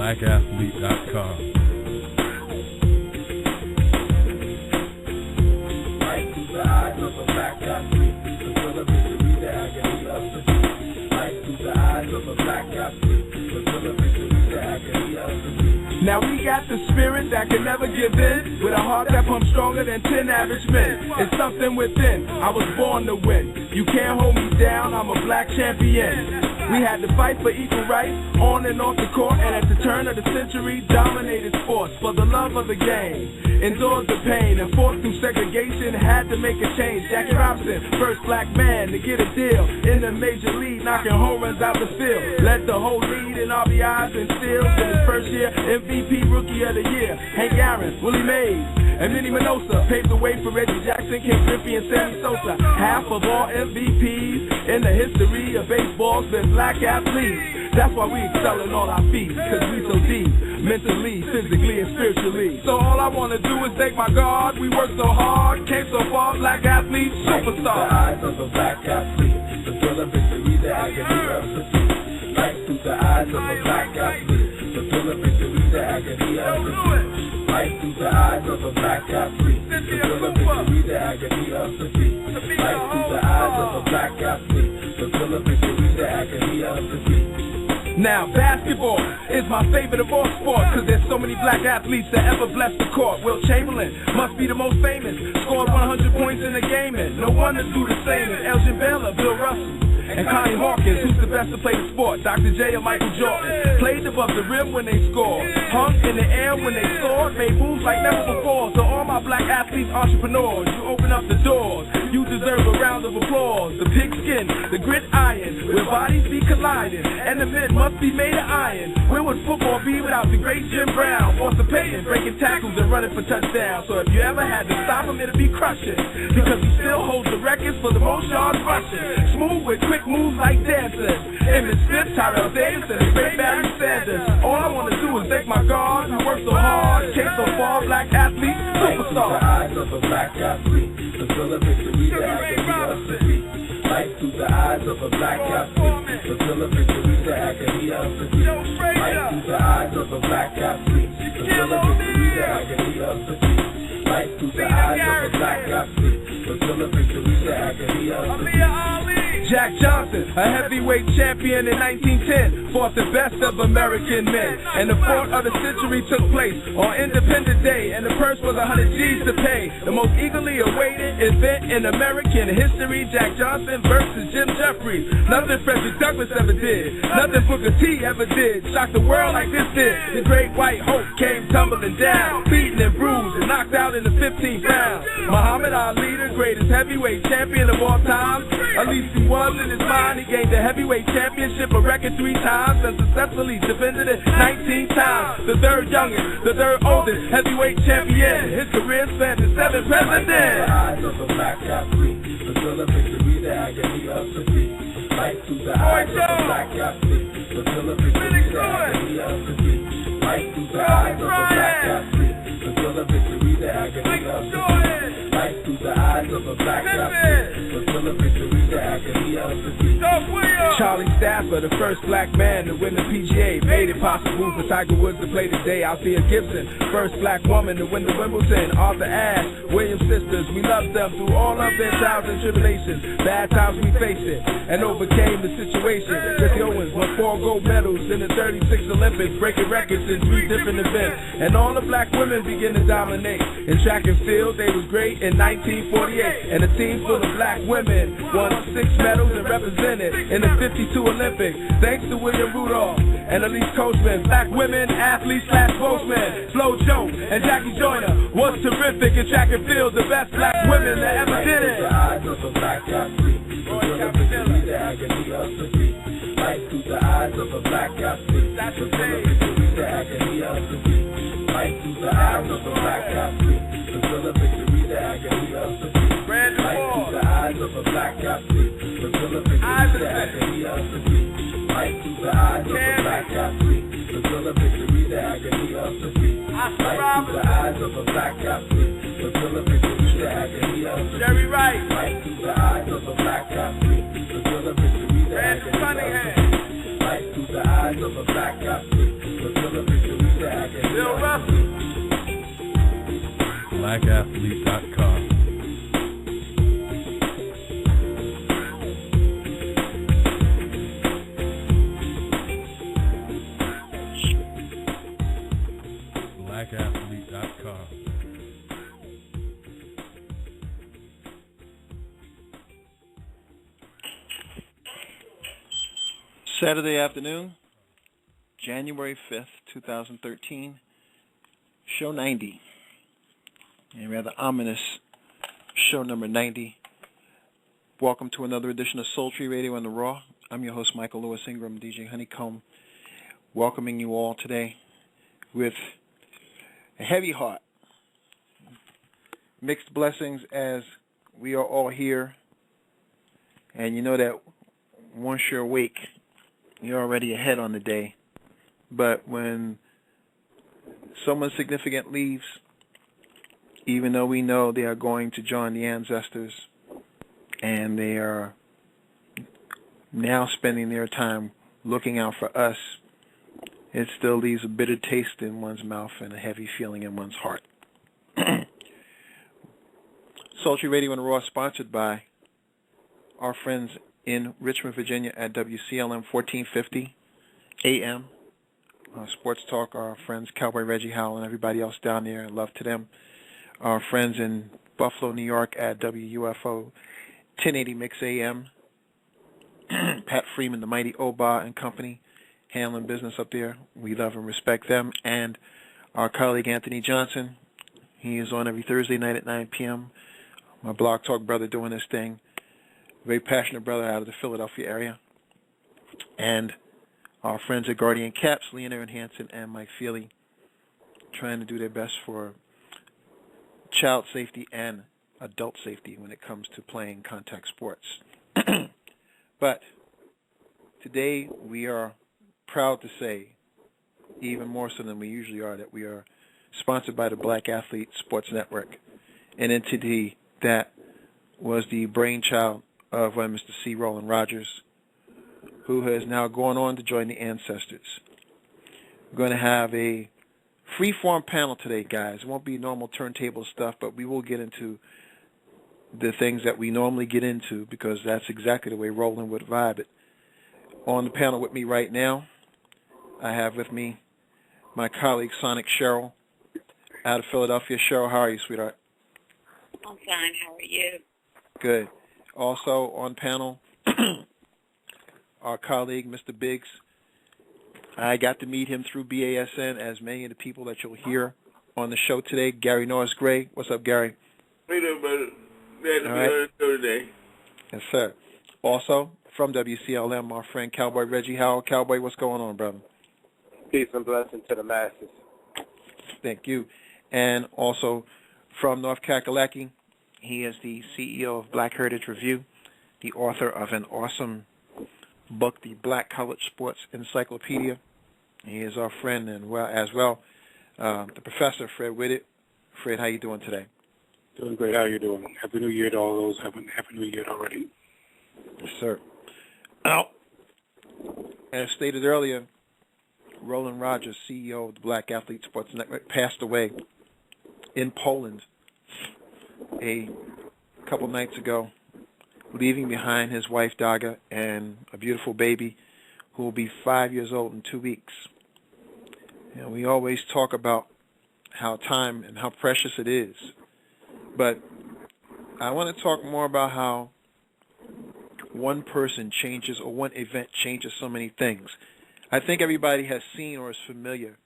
blackathlete.com. Now we got the spirit that can never give in, with a heart that pumps stronger than 10 average men. It's something within, I was born to win. You can't hold me down, I'm a black champion. We had to fight for equal rights, on and off the court, and at the turn of the century, dominated sports for the love of the game. Endured the pain and fought through segregation, had to make a change. Jackie Robinson, first black man to get a deal in the major league, knocking home runs out the field. Led the whole lead in RBIs and steals in his first year, MVP Rookie of the Year. Hank Aaron, Willie Mays, and Minnie Minosa paved the way for Reggie Jackson, Ken Griffey, and Sammy Sosa. Half of all MVPs in the history of baseball's been black athletes. That's why we excel in all our feats, cause we so deep, mentally, physically, and spiritually. So all I wanna do is thank my God. We work so hard, came so far, black athletes, superstars. The eyes of a black athlete, the thrill of victory, the agony of defeat. Right through the eyes of a black athlete, the thrill of victory, the agony of defeat. Right through the eyes of a black athlete, the thrill of victory, the agony of defeat. Right through the eyes of a black athlete, the thrill of victory, the agony of defeat. Now, basketball is my favorite of all sports, cause there's so many black athletes that ever blessed the court. Wilt Chamberlain must be the most famous, scored 100 points in a game, and no one to do the same as Elgin Baylor, Bill Russell, and Connie Hawkins, who's the best to play the sport, Dr. J or Michael Jordan. Played above the rim when they scored, hung in the air when they soared, made moves like never before. So all my black athletes, entrepreneurs, you open up the doors, you deserve a round of applause. The pigskin, the gridiron, where bodies be colliding, and the men must be made of iron. Where would football be without the great Jim Brown? Walter Payton, breaking tackles and running for touchdowns. So if you ever had to stop him, it'll be crushing, because he still holds the records for the most yards rushing. Smooth with quick moves like dancers. Emmitt Smith, Tyrell Davis, and the great Barry Sanders. All I want to do is thank my God, who worked so hard, came so far, black athlete, superstar. The eyes of a black athlete, the thrill of victory, the agony of defeat. Right through the eyes of a black athlete, the thrill of victory, the agony of defeat. Right through the eyes of a black athlete, the thrill of victory, the agony of defeat. Right through the eyes of a black athlete, the thrill of victory, the agony of defeat. Jack Johnson, a heavyweight champion in 1910, fought the best of American men. And the fight of the century took place on Independence Day, and the purse was 100 G's to pay. The most eagerly awaited event in American history, Jack Johnson versus Jim Jeffries. Nothing Frederick Douglass ever did, nothing Booker T ever did, shocked the world like this did. The great white hope came tumbling down, beaten and bruised and knocked out in the 15th round. Muhammad Ali, the greatest heavyweight champion of all time, at least he was in his mind. He gained the heavyweight championship a record 3 times and successfully defended it 19 times. The third youngest, the third oldest heavyweight champion. His career spanned the 7 presidents. The eyes of a black athlete, the thrill of victory, the agony of defeat. Right through the eyes of a black athlete, the thrill of victory, the agony of defeat. Right through the eyes of a black athlete, the thrill of victory, the agony of defeat. Right through the eyes of a black athlete, the thrill of victory, the agony of defeat. Charlie Stafford, the first black man to win the PGA, made it possible for Tiger Woods to play today. Althea Gibson, first black woman to win the Wimbledon. Arthur Ashe, Williams sisters, we loved them through all of their trials and tribulations. Bad times we faced it and overcame the situation. Ricky Owens won 4 gold medals in the 36 Olympics, breaking records in 3 different events. And all the black women began to dominate. In track and field, they was great in 1948. And a team full of black women won 6 medals and represented in the 52 Olympics. Thanks to William Rudolph and Elise Coachman, black women, athletes / spokesmen. Flo Jo and Jackie Joyner was terrific in track and field, the best black women that ever did it. The eyes of a black athlete, the thrill of victory, the agony of defeat. Right through the eyes of a black athlete, the thrill of victory, the agony of defeat. Right through the eyes of a black athlete, the thrill of victory, the agony of defeat. Right through the eyes of a black athlete, the thrill of victory, the agony of defeat. Right through the eyes of a black athlete, the thrill of victory, the agony of defeat. Right through the eyes of a black athlete, the thrill of victory, the agony of defeat. Jerry Wright. Right through the eyes of a black athlete, the thrill of victory, the agony of defeat. Right through the eyes of a black athlete, the thrill of victory. blackathletes.com. blackathletes.com. Saturday afternoon, January 5th, 2013, show 90, a rather ominous show number 90. Welcome to another edition of Sultry Radio on the Raw. I'm your host, Michael Lewis Ingram, DJ Hunnycomb, welcoming you all today with a heavy heart, mixed blessings as we are all here, and you know that once you're awake, you're already ahead on the day. But when someone significant leaves, even though we know they are going to join the ancestors and they are now spending their time looking out for us, it still leaves a bitter taste in one's mouth and a heavy feeling in one's heart. Sultry Radio and Raw, sponsored by our friends in Richmond, Virginia at WCLM 1450 AM. Sports Talk, our friends Cowboy Reggie Howell and everybody else down there, love to them. Our friends in Buffalo, New York at WUFO 1080 Mix AM. Pat Freeman, the mighty Oba and company, handling business up there. We love and respect them. And our colleague Anthony Johnson, he is on every Thursday night at 9 p.m. My Blog Talk brother doing his thing. Very passionate brother out of the Philadelphia area. And our friends at Guardian Caps, Leonard Hansen and Mike Feely, trying to do their best for child safety and adult safety when it comes to playing contact sports. But today we are proud to say, even more so than we usually are, that we are sponsored by the Black Athlete Sports Network, an entity that was the brainchild of Mr. C. Roland Rogers, who has now gone on to join the ancestors. We're going to have a free-form panel today, guys. It won't be normal turntable stuff, but we will get into the things that we normally get into because that's exactly the way Roland would vibe it. On the panel with me right now, I have with me my colleague, Sonic Cheryl, out of Philadelphia. Cheryl, how are you, sweetheart? I'm fine. How are you? Good. Also on panel, our colleague, Mr. Biggs. I got to meet him through BASN, as many of the people that you'll hear on the show today. Gary Norris Gray. What's up, Gary? Hey there, brother. Glad to be right. on the show today. Yes, sir. Also, from WCLM, our friend Cowboy Reggie Howell. Cowboy, what's going on, brother? Peace and blessing to the masses. Thank you. And also from North Kakalaki, he is the CEO of Black Heritage Review, the author of an awesome book, the Black College Sports Encyclopedia. He is our friend and the professor, Fred Whitted. Fred, how you doing today? Doing great. How are you doing? Happy New Year to all those. Happy New Year already. Yes, sir. Now, as stated earlier, Roland Rogers, CEO of the Black Athlete Sports Network, passed away in Poland a couple nights ago, leaving behind his wife, Daga, and a beautiful baby who will be 5 years old in 2 weeks. You know, we always talk about how time and how precious it is, but I want to talk more about how one person changes or one event changes so many things. I think everybody has seen or is familiar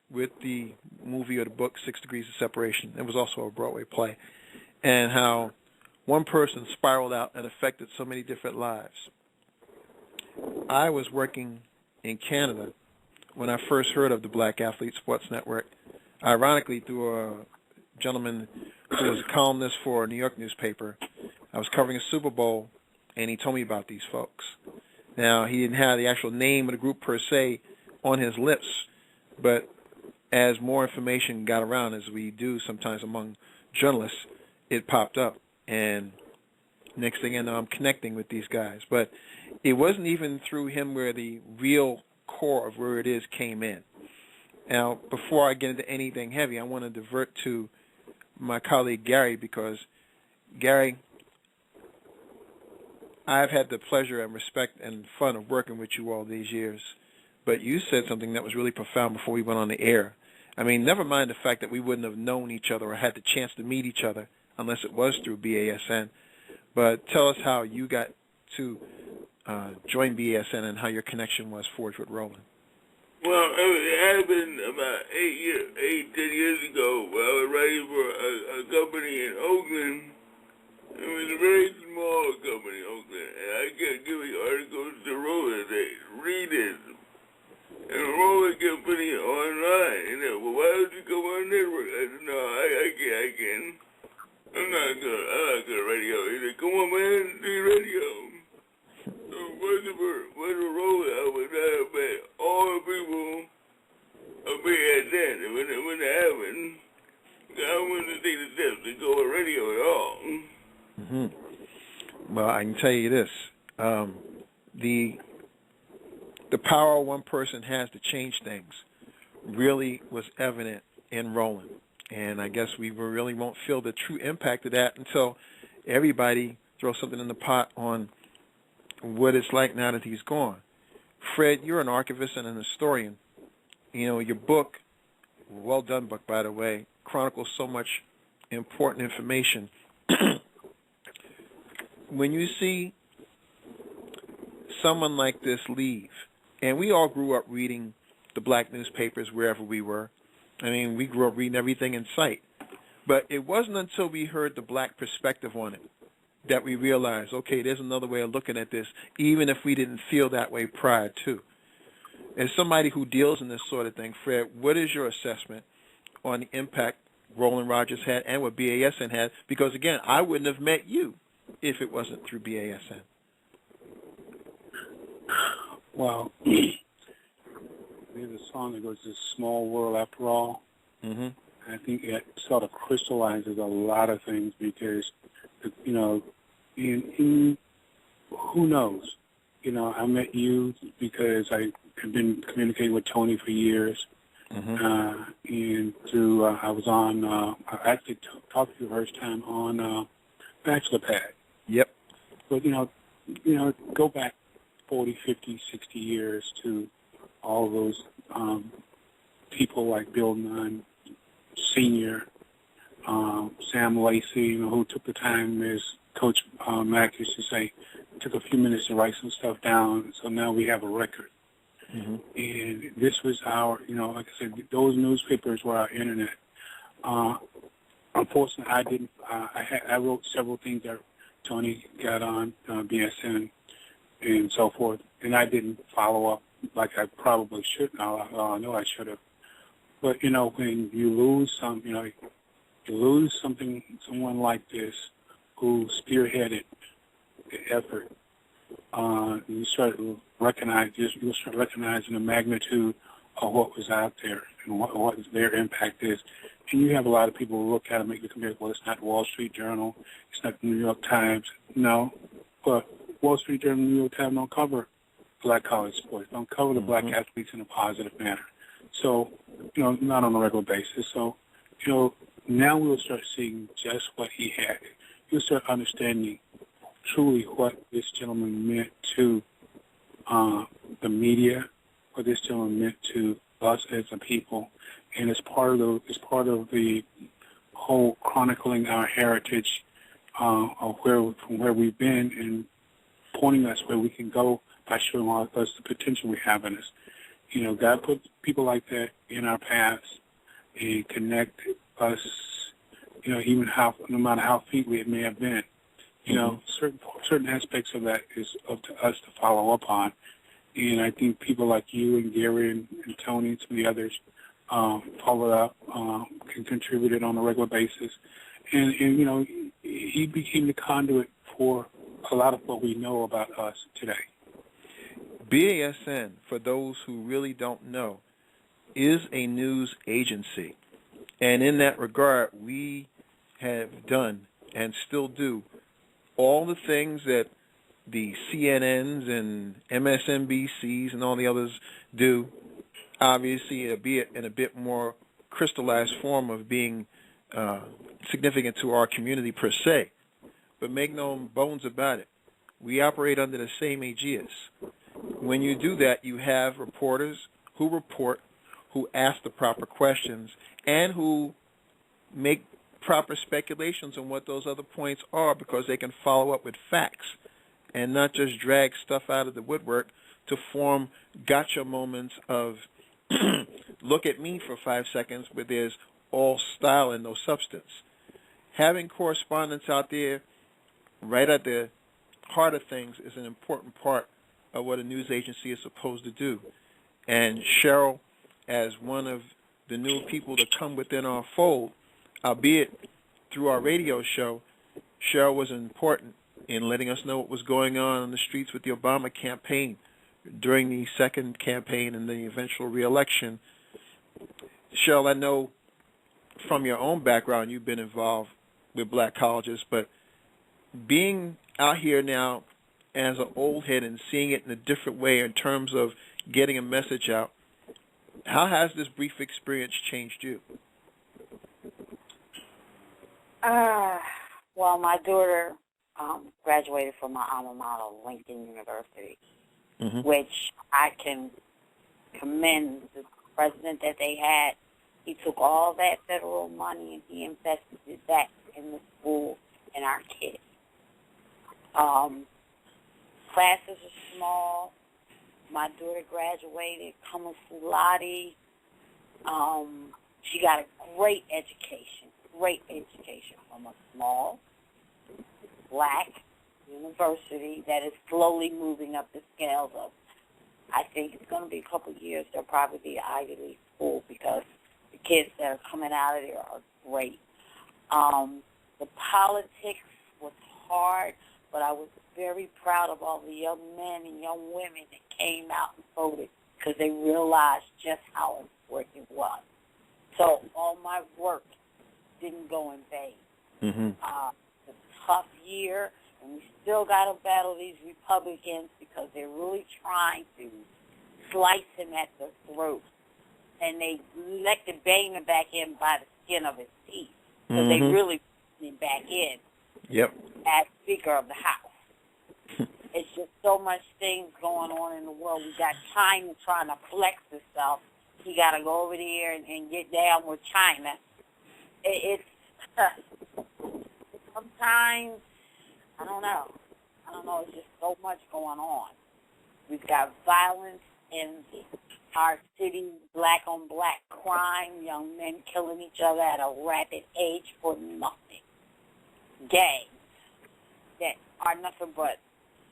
with the movie or the book 6 Degrees of Separation. It was also a Broadway play. And how one person spiraled out and affected so many different lives. I was working in Canada when I first heard of the Black Athlete Sports Network, ironically through a gentleman who was a columnist for a New York newspaper. I was covering a Super Bowl, and he told me about these folks. Now, he didn't have the actual name of the group per se on his lips, but as more information got around, as we do sometimes among journalists, it popped up, and next thing I know, I'm connecting with these guys. But it wasn't even through him where the real core of where it is came in. Now, before I get into anything heavy, I want to divert to my colleague Gary, because Gary, I've had the pleasure and respect and fun of working with you all these years, but you said something that was really profound before we went on the air. I mean, never mind the fact that we wouldn't have known each other or had the chance to meet each other unless it was through BASN, but tell us how you got to join BASN and how your connection was forged with Roland. Well, it happened about 10 years ago. I was writing for a company in Oakland. It was a very small company in Oakland, and I kept giving articles to Roland. They read it. And Roland kept putting it online. And then, well, why don't you come on network? I said, no, I can't. I'm not good radio. He said, come on, man, do radio. So what's the Roland? I would have met all the people of BASN. And when it happened, I wanted to take the steps to go on radio at all. Mm-hmm. Well, I can tell you this. The power one person has to change things really was evident in Roland. And I guess we really won't feel the true impact of that until everybody throws something in the pot on what it's like now that he's gone. Fred, you're an archivist and an historian. You know, your book, well done book, by the way, chronicles so much important information. When you see someone like this leave, and we all grew up reading the black newspapers wherever we were. I mean, we grew up reading everything in sight. But it wasn't until we heard the black perspective on it that we realized, okay, there's another way of looking at this, even if we didn't feel that way prior to. As somebody who deals in this sort of thing, Fred, what is your assessment on the impact Roland Rogers had and what BASN had? Because, again, I wouldn't have met you if it wasn't through BASN. Well, there's a song that goes, "This small world after all." Mm-hmm. I think it sort of crystallizes a lot of things because, you know, who knows? You know, I met you because I have been communicating with Tony for years. Mm-hmm. And through, I was on, I actually talked to you the first time on Bachelor Pad. Yep. But, you know, go back 40, 50, 60 years to all those people like Bill Nunn, Sr., Sam Lacey, you know, who took the time, as Coach Mack used to say, took a few minutes to write some stuff down, so now we have a record. Mm-hmm. And this was our, you know, like I said, those newspapers were our internet. Unfortunately, I didn't, I wrote several things that Tony got on BSN and so forth, and I didn't follow up like I probably should. I know I should have. But, you know, when you lose someone like this who spearheaded the effort, you start recognizing the magnitude of what was out there and what their impact is. And you have a lot of people who look at it and make the comparison, well, it's not the Wall Street Journal, it's not the New York Times. No, but Wall Street Journal and New York Times don't cover black college sports, don't cover the black athletes in a positive manner. So, you know, not on a regular basis. So, you know, now we'll start seeing just what he had. You'll start understanding truly what this gentleman meant to the media, what this gentleman meant to us as a people, and it's part of the whole chronicling our heritage of from where we've been and pointing us where we can go by showing us the potential we have in us. You know, God put people like that in our paths and connect us. You know, even no matter how feet we may have been. You know, certain aspects of that is up to us to follow up on. And I think people like you and Gary and Tony and some of the others followed up, can contribute it on a regular basis. And, you know, he became the conduit for a lot of what we know about us today. BASN, for those who really don't know, is a news agency. And in that regard, we have done and still do all the things that the CNNs and MSNBCs and all the others do, obviously in a bit more crystallized form of being significant to our community per se. But make no bones about it, we operate under the same aegis. When you do that, you have reporters who report, who ask the proper questions, and who make proper speculations on what those other points are, because they can follow up with facts and not just drag stuff out of the woodwork to form gotcha moments of look at me for 5 seconds, but there's all style and no substance. Having correspondents out there right at the heart of things is an important part of what a news agency is supposed to do. And Cheryl, as one of the new people to come within our fold, albeit through our radio show, Cheryl was important in letting us know what was going on the streets with the Obama campaign during the second campaign and the eventual re-election. Cheryl, I know from your own background you've been involved with black colleges, but being out here now as an old head and seeing it in a different way in terms of getting a message out, how has this brief experience changed you? Well, my daughter graduated from my alma mater, Lincoln University, which I can commend the president that they had. He took all that federal money and he invested it back in the school and our kids. Classes are small. My daughter graduated, cum laude. She got a great education from a small black university that is slowly moving up the scales of, I think it's going to be a couple of years, they'll probably be an Ivy League school because the kids that are coming out of there are great. The politics was hard, but I was very proud of all the young men and young women that came out and voted because they realized just how important it was. So all my work didn't go in vain. It's a tough year, and we still got to battle these Republicans because they're really trying to slice him at the throat. And they elected Boehner back in by the skin of his teeth. So they really put him back in as Speaker of the House. It's just so much things going on in the world. We got China trying to flex itself. He got to go over there and get down with China. It's sometimes, I don't know. It's just so much going on. We've got violence in our city, black-on-black crime, young men killing each other at a rapid age for nothing. Gangs that are nothing but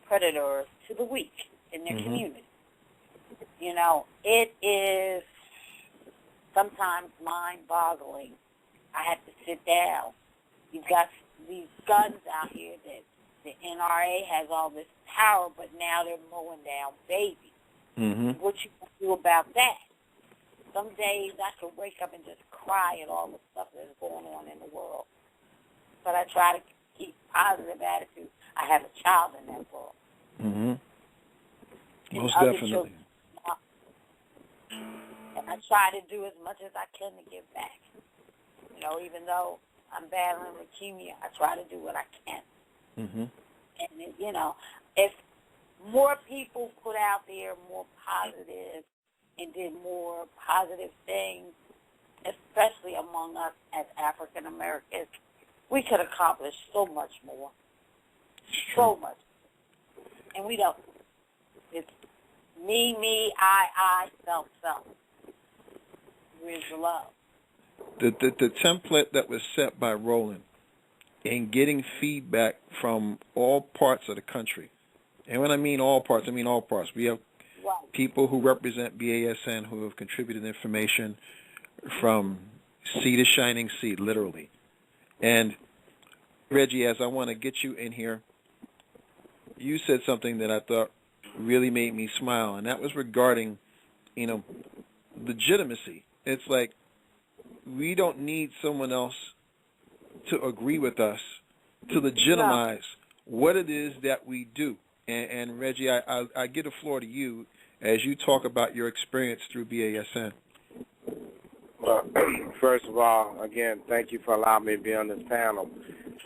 predators to the weak in their community. You know, it is sometimes mind-boggling. I have to sit down. You've got these guns out here that the NRA has all this power, but now they're mowing down babies. What you gonna do about that? Some days I could wake up and just cry at all the stuff that's going on in the world. But I try to keep positive attitude. I have a child in that world. Most definitely. And I try to do as much as I can to give back. You know, even though I'm battling leukemia, I try to do what I can. And, you know, if more people put out there more positive and did more positive things, especially among us as African Americans, we could accomplish so much more. So much. And we don't. It's me, I, self. Where's the love? The template that was set by Roland in getting feedback from all parts of the country, and when I mean all parts, I mean all parts. We have people who represent BASN who have contributed information from sea to shining sea, literally. And Reggie, as I want to get you in here, you said something that I thought really made me smile, and that was regarding, you know, legitimacy. It's like we don't need someone else to agree with us to legitimize what it is that we do. And Reggie, I give the floor to you as you talk about your experience through BASN. Well, Well, first of all, again, thank you for allowing me to be on this panel.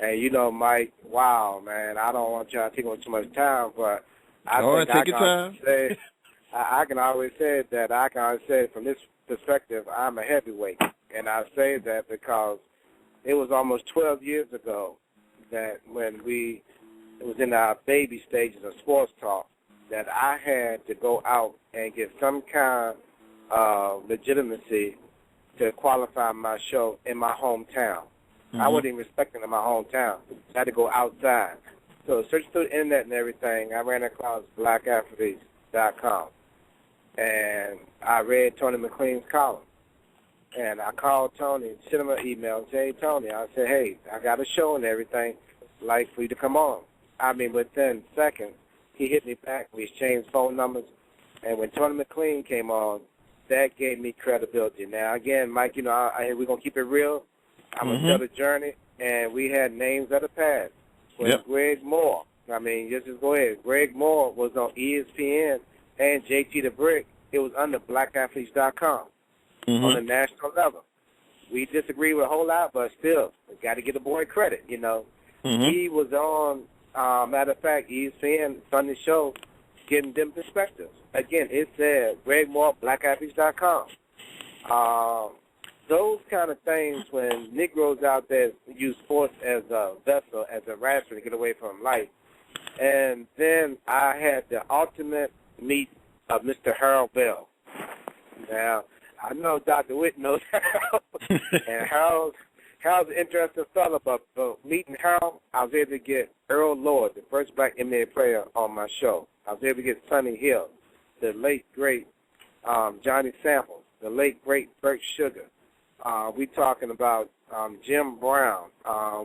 And you know, Mike, wow, man, I don't want y'all to take up too much time, but I think take your time. I can always say that I can always say from this perspective, I'm a heavyweight. And I say that because it was almost 12 years ago that when it was in our baby stages of sports talk, that I had to go out and get some kind of legitimacy to qualify my show in my hometown. Mm-hmm. I wasn't even respecting in my hometown. I had to go outside. So searching through the internet and everything, I ran across blackathletes.com. And I read Tony McLean's column. And I called Tony, sent him an email, and said, hey, Tony, I said, hey, I got a show and everything. I'd like for you to come on. I mean, within seconds, he hit me back. We exchanged phone numbers. And when Tony McLean came on, that gave me credibility. Now, again, Mike, you know, we're going to keep it real. I'm going to tell the journey. And we had names of the past. When Greg Moore, I mean, just go ahead. Greg Moore was on ESPN and JT the Brick. It was under blackathletes.com on the national level. We disagree with a whole lot, but still, we got to give the boy credit, you know. He was on, matter of fact, ESPN Sunday show, getting them perspectives. Again, it said Greg Moore, blackathletes.com. Those kind of things when Negroes out there use sports as a vessel, as a ransom to get away from life. And then I had the ultimate meet of Mr. Harold Bell. Now, I know Dr. Witt knows Harold, and Harold's an interesting fellow, but meeting Harold, I was able to get Earl Lord, the first black NBA player on my show. I was able to get Sonny Hill, the late, great Johnny Samples, the late, great Bert Sugar. We talking about Jim Brown.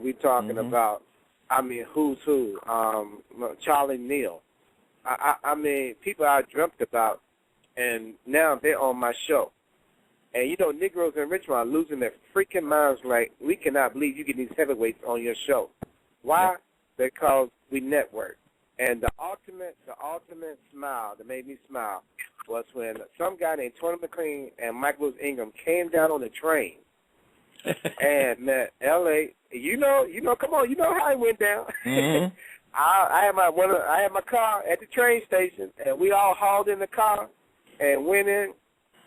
We talking about, I mean, who's who, Charlie Neal. I mean, people I dreamt about, and now they're on my show. And, you know, Negroes in Richmond are losing their freaking minds like, we cannot believe you get these heavyweights on your show. Why? Because we network. And the ultimate smile that made me smile was when some guy named Tony McLean and Mike Lewis Ingram came down on the train and met L.A. You know, come on, you know how it went down. I had my car at the train station, and we all hauled in the car and went in.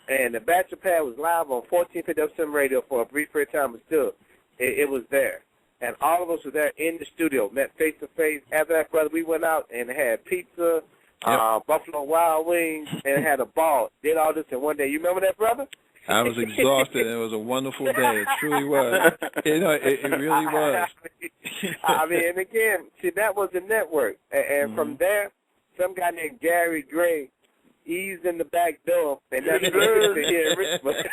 And the Bachelor Pad was live on 1450 FM radio for a brief period of time, but still, it was there. And all of us were there in the studio, met face-to-face. After that, brother, we went out and had pizza, Buffalo Wild Wings, and had a ball. Did all this in one day. You remember that, brother? I was exhausted. It was a wonderful day. It truly was. You know, it really was. I mean, and again, see, that was the network. And from there, some guy named Gary Gray, he's in the back door, and that's good to hear in Richmond.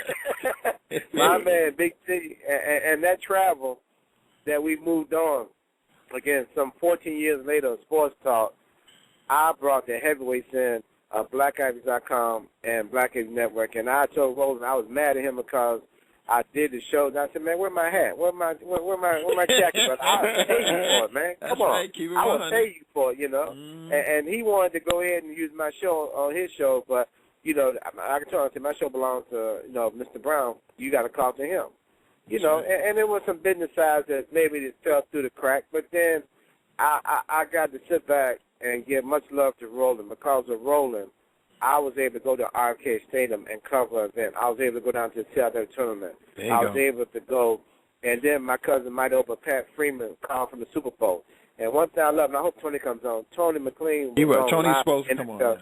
My man, Big T, and that travel that we moved on, again, some 14 years later, Sports Talk, I brought the heavyweights in, blackathletes.com and Black Athletes Network, and I told Roland I was mad at him because I did the show, and I said, man, where my hat? Where my jacket? But I'll pay you for it, man. Come on. Right, I will pay you for it, you know. And he wanted to go ahead and use my show on his show, but, you know, I can tell him, my show belongs to, you know, Mr. Brown. You got to call to him. You know, and there was some business sides that maybe it fell through the crack, but then I got to sit back and give much love to Roland. Because of Roland, I was able to go to RK Stadium and cover an event. I was able to go down to the Seattle tournament. I was able to go, and then my cousin Mike Opa, Pat Freeman, called from the Super Bowl. And one thing I love, and I hope Tony comes on, Tony McLean was Tony's supposed to come on.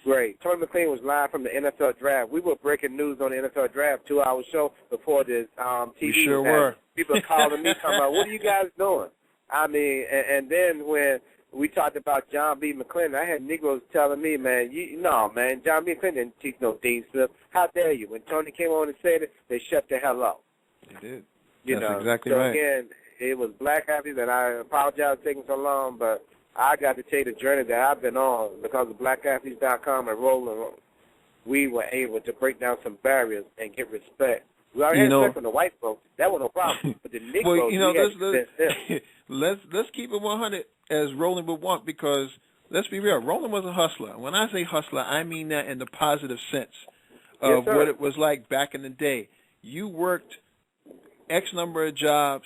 Great. Tony McLean was live from the NFL Draft. We were breaking news on the NFL Draft, 2-hour show before the TV. We sure were. People calling me, talking about, what are you guys doing? I mean, and then when we talked about John B. McClendon, I had Negroes telling me, man, man, John B. McClendon didn't teach no Dean Smith. How dare you? When Tony came on and said it, they shut the hell up. They did. That's exactly right. So, again, it was Black Athletes, and I apologize for taking so long, but I got to take the journey that I've been on because of blackathletes.com and Roland. We were able to break down some barriers and get respect. We already had respect from the white folks. That was no problem. But the Negroes, let's keep it 100 as Roland would want, because let's be real, Roland was a hustler. When I say hustler, I mean that in the positive sense of what it was like back in the day. you worked X number of jobs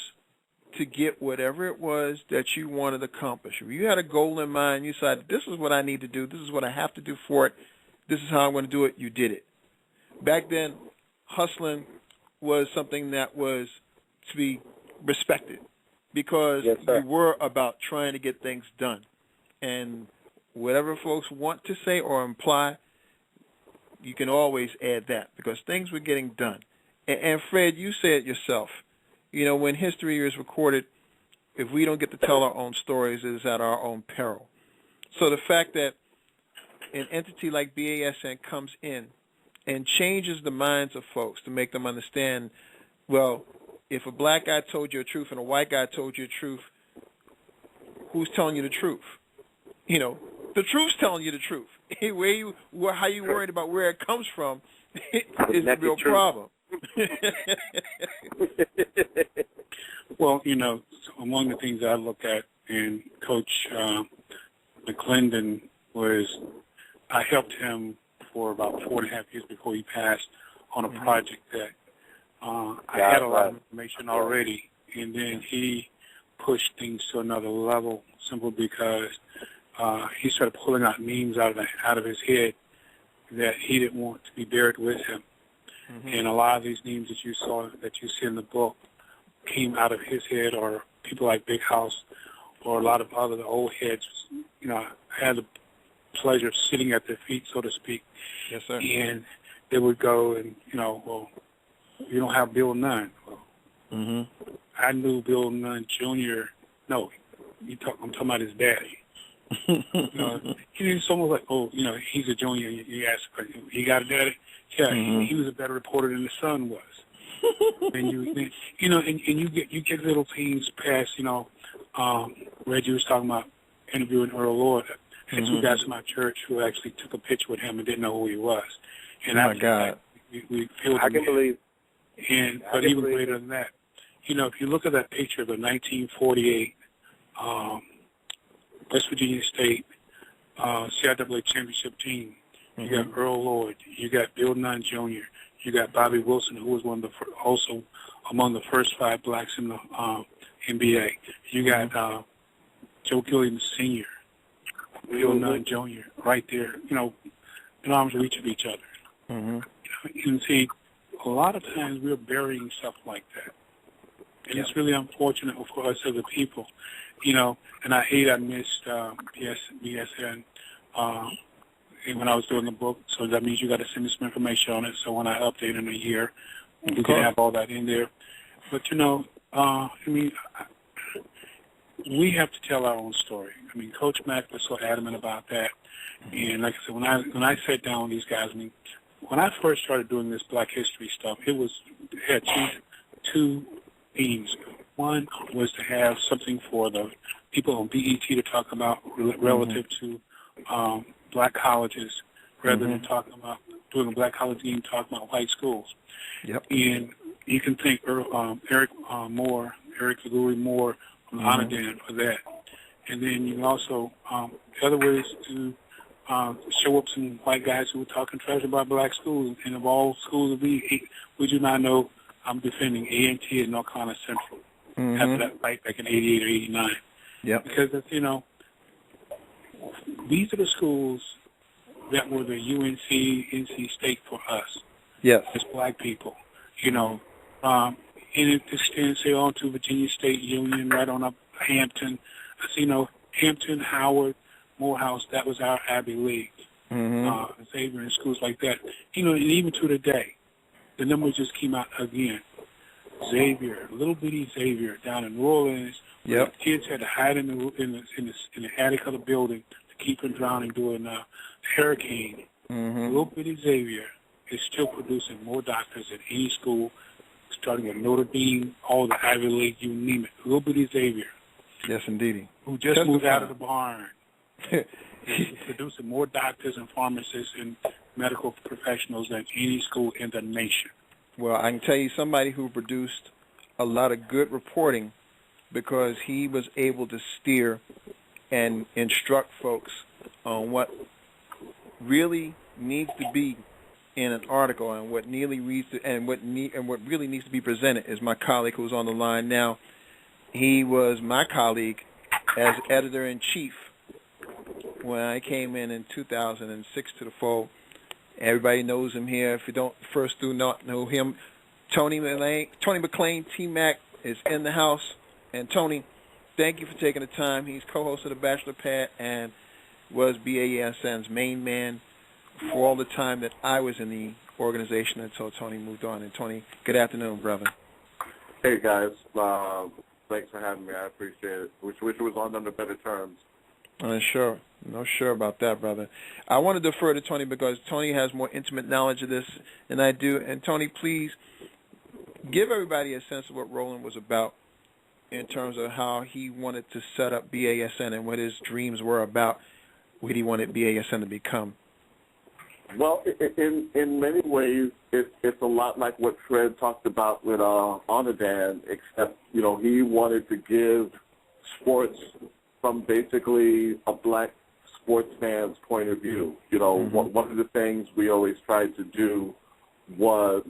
to get whatever it was that you wanted to accomplish. If you had a goal in mind, you decided, this is what I need to do, this is what I have to do for it, this is how I'm going to do it, you did it. Back then, hustling was something that was to be respected because you were about trying to get things done. And whatever folks want to say or imply, you can always add that because things were getting done. And Fred, you said yourself, you know, when history is recorded, if we don't get to tell our own stories, it is at our own peril. So the fact that an entity like BASN comes in and changes the minds of folks to make them understand, well, if a black guy told you the truth and a white guy told you the truth, who's telling you the truth? You know, the truth's telling you the truth. How you worried about where it comes from is the real problem. Well, you know, one of the things I look at in Coach McClendon was I helped him for about 4.5 years before he passed on a project that I had a lot of information already, and then he pushed things to another level simply because he started pulling out memes out of his head that he didn't want to be buried with him. And a lot of these memes that you see in the book came out of his head, or people like Big House or a lot of other old heads. You know, I had the pleasure of sitting at their feet, so to speak. Yes, sir. And they would go and, you know, well, you don't have Bill Nunn. Well, I knew Bill Nunn Jr. No, I'm talking about his daddy. You know, someone was like, oh, you know, he's a junior. You ask, he got a daddy? Yeah, he was a better reporter than the son was. And you know, and you get little things past, you know, Reggie was talking about interviewing Earl Lord. And two guys in my church who actually took a picture with him and didn't know who he was. And oh my God. We feel I can believe. But even greater than that, you know, if you look at that picture of the 1948 West Virginia State CIAA championship team, you got Earl Lord, you got Bill Nunn Jr., you got Bobby Wilson, who was also among the first 5 blacks in the NBA. You got Joe Gilliam Sr., Bill Nunn Jr., right there, you know, in arm's reach of each other. You know, you can see a lot of times we're burying stuff like that. And it's really unfortunate for us as a people, you know, and I missed BSN when I was doing the book, so that means you got to send me some information on it, so when I update in a year, we can have all that in there. But, you know, I mean, we have to tell our own story. I mean, Coach Mack was so adamant about that. And like I said, when I sat down with these guys, I mean, when I first started doing this Black History stuff, it had two themes. One was to have something for the people on BET to talk about relative to black colleges, rather than talking about doing a black college game, talking about white schools. And you can thank Eric Faguri Moore from Onadan for that. And then you can also, the other way is to show up some white guys who were talking trash about black schools. And of all schools we do not know, I'm defending A&T and North Carolina Central after that fight back in 88 or 89. Because, you know, these are the schools that were the UNC, NC State for us. As black people, you know. And it extends, say, on to Virginia State Union, right on up Hampton. You know, Hampton, Howard, Morehouse, that was our Abbey League. Xavier and schools like that. You know, and even to today, the numbers just came out again. Xavier, little bitty Xavier down in New Orleans. The kids had to hide in the attic of the building to keep from drowning during the hurricane. Little bitty Xavier is still producing more doctors than any school, starting at Notre Dame, all the Ivy League, you name it. Little bitty Xavier. Yes, indeedy. Who just moved out of the barn. He's producing more doctors and pharmacists and medical professionals than any school in the nation. Well, I can tell you somebody who produced a lot of good reporting because he was able to steer and instruct folks on what really needs to be in an article, and what really needs to be presented is my colleague who's on the line now. He was my colleague as editor-in-chief when I came in 2006 to the fold. Everybody knows him here. If you do not know him, Tony McClain, T-Mac, is in the house. And Tony, thank you for taking the time. He's co-host of The Bachelor Pad and was BASN's main man for all the time that I was in the organization until Tony moved on. And Tony, good afternoon, brother. Hey, guys. Thanks for having me. I appreciate it. Wish it was on under better terms. Sure. No, sure about that, brother. I want to defer to Tony because Tony has more intimate knowledge of this than I do. And, Tony, please give everybody a sense of what Roland was about in terms of how he wanted to set up BASN and what his dreams were about, what he wanted BASN to become. Well, in many ways, it's a lot like what Fred talked about with Onadan, except, he wanted to give sports from basically a black sports fan's point of view. One of the things we always tried to do was,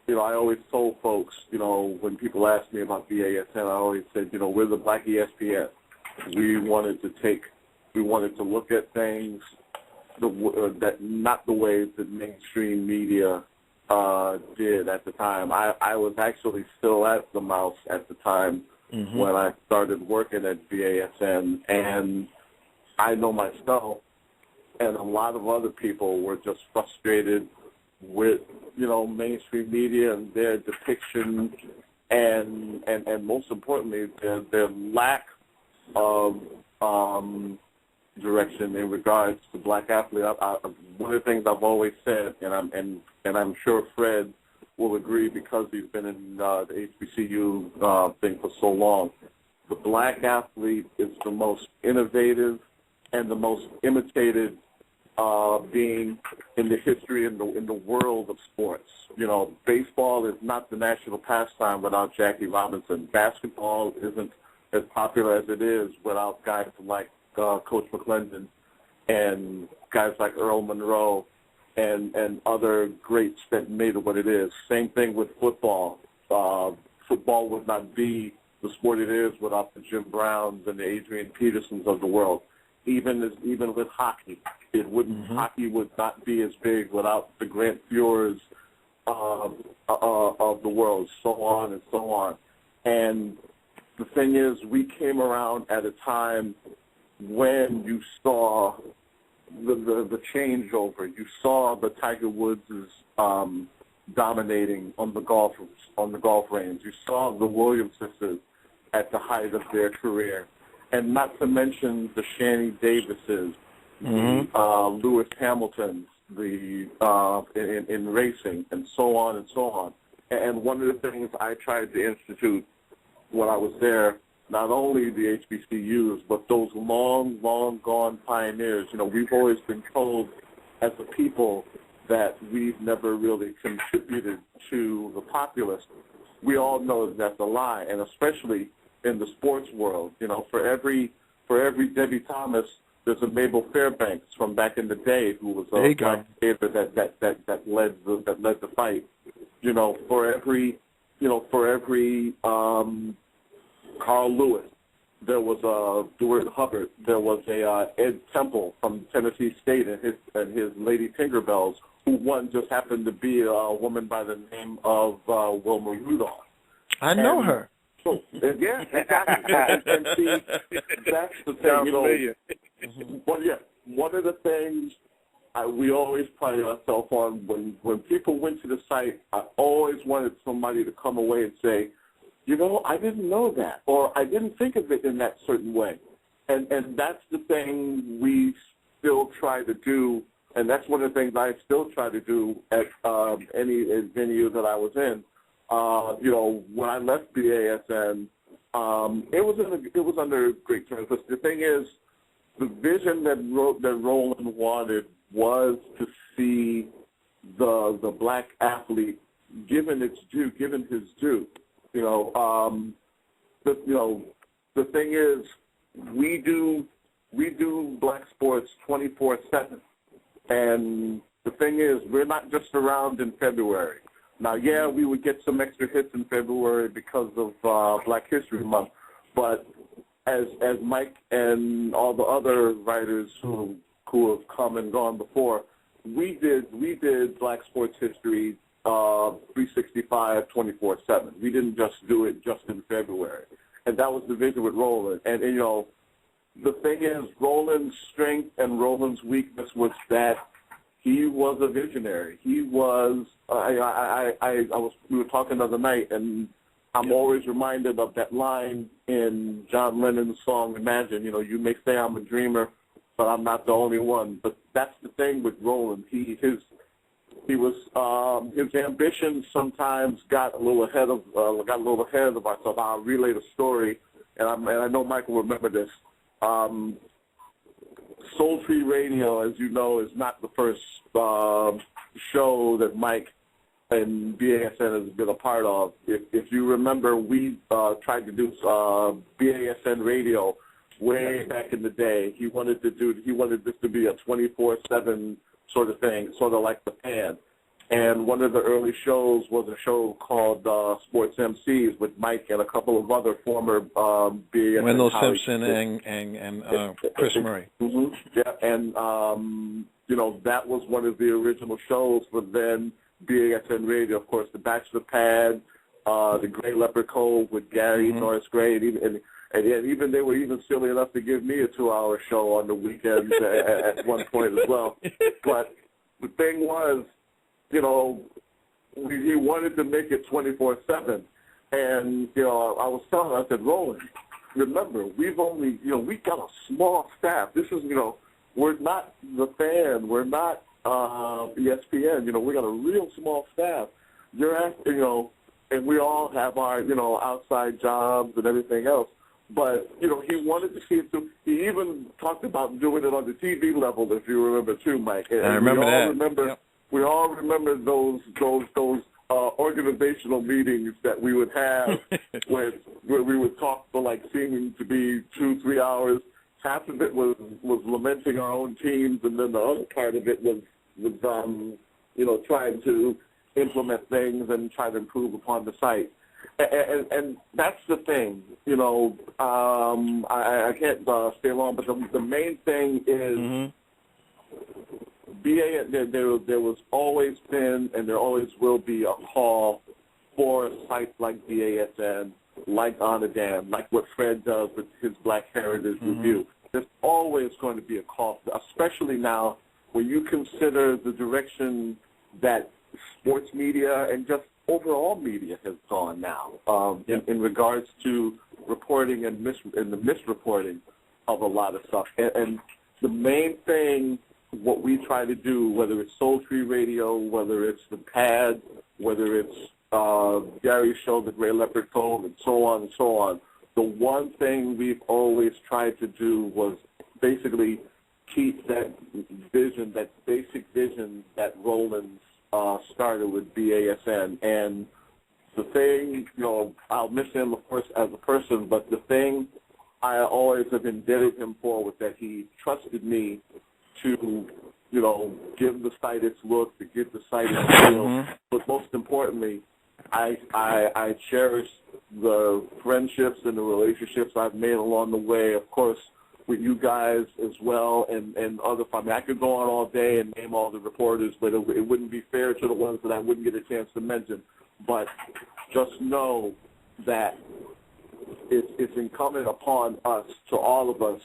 I always told folks, when people asked me about BASN, I always said, we're the black ESPN. We wanted to look at things that not the ways that mainstream media did at the time. I was actually still at the Mouse at the time when I started working at BASN, and I know myself and a lot of other people were just frustrated with, mainstream media and their depiction and most importantly, their lack of direction in regards to black athletes. One of the things I've always said, and I'm sure Fred will agree because he's been in the HBCU thing for so long, the black athlete is the most innovative and the most imitated being in the history in the world of sports. Baseball is not the national pastime without Jackie Robinson. Basketball isn't as popular as it is without guys like Coach McClendon and guys like Earl Monroe and other greats that made it what it is. Same thing with football. Football would not be the sport it is without the Jim Browns and the Adrian Petersons of the world. Even with hockey, hockey would not be as big without the Grant Fuhrs of the world, so on and so on. And the thing is, we came around at a time when you saw the changeover. You saw the Tiger Woods dominating on the golf range. You saw the Williams sisters at the height of their career, and not to mention the Shanny Davises, Lewis Hamiltons, in racing, and so on and so on. And one of the things I tried to institute when I was there, not only the HBCUs, but those long gone pioneers. We've always been told as a people that we've never really contributed to the populace. We all know that that's a lie, and especially in the sports world. For every Debbie Thomas, there's a Mabel Fairbanks from back in the day who was a black skater that led the fight. For every Carl Lewis, there was a Stuart Hubbard. There was a Ed Temple from Tennessee State and his Lady Tinkerbells, who one just happened to be a woman by the name of Wilma Rudolph. I know her. So, yeah, exactly. and see, that's the thing. Well, yeah, one of the things we always pride ourselves on, when people went to the site, I always wanted somebody to come away and say, I didn't know that, or I didn't think of it in that certain way. And that's the thing we still try to do, and that's one of the things I still try to do at any venue that I was in. When I left BASN, it was under great terms. But the thing is, the vision that Roland wanted was to see the black athlete given his due. The thing is, we do black sports 24/7, and the thing is, we're not just around in February. Now, yeah, we would get some extra hits in February because of Black History Month, but as Mike and all the other writers who have come and gone before, we did Black sports history 365, 24/7. We didn't just do it just in February, and that was the vision with Roland. And you know, the thing is, Roland's strength and Roland's weakness was that he was a visionary. He was. We were talking the other night, and I'm always reminded of that line in John Lennon's song Imagine. You know, you may say I'm a dreamer, but I'm not the only one. But that's the thing with Roland. His ambitions sometimes got a little ahead of ourselves. I'll relay the story, and I know Mike will remember this. Soul Tree Radio, as you know, is not the first show that Mike and BASN has been a part of. If you remember, we tried to do BASN Radio way back in the day. He wanted this to be a 24/7 sort of thing, sort of like the Fan. And one of the early shows was a show called Sports MCs with Mike and a couple of other former BASN Wendell colleagues. Simpson and Chris Murray. Mm-hmm. Yeah, and you know, that was one of the original shows for then BASN Radio. Of course, the Bachelor Pad, the Gray Leopard Cove with Gary, Norris Gray, and even they were even silly enough to give me a 2-hour show on the weekends at one point as well. But the thing was, you know, he wanted to make it 24/7, and you know, I was telling him, I said, Roland, remember, we got a small staff. This is, you know, we're not the Fan, we're not ESPN. You know, we got a real small staff. You know, and we all have our, you know, outside jobs and everything else. But, you know, he wanted to see it through. He even talked about doing it on the TV level, if you remember too, Mike. And I remember that. We all remember those organizational meetings that we would have where we would talk for like seeming to be 2-3 hours. Half of it was lamenting our own teams, and then the other part of it was you know, trying to implement things and try to improve upon the site. And that's the thing, you know. I can't stay long, but the main thing is there was always been and there always will be a call for sites like BASN, like Onadam, like what Fred does with his Black Heritage Review. There's always going to be a call, especially now when you consider the direction that sports media and just overall media has gone now in regards to reporting and the misreporting of a lot of stuff. And the main thing, what we try to do, whether it's Soul Tree Radio, whether it's the Pad, whether it's Gary's show, the Gray Leopard Cove, and so on, the one thing we've always tried to do was basically keep that vision, that basic vision that Roland started with BASN. And the thing, you know, I'll miss him, of course, as a person, but the thing I always have indebted him for was that he trusted me to, you know, give the site its look, to give the site its feel. But most importantly, I cherish the friendships and the relationships I've made along the way, of course, with you guys as well and other family. I could go on all day and name all the reporters, but it wouldn't be fair to the ones that I wouldn't get a chance to mention. But just know that it's incumbent upon us, to all of us,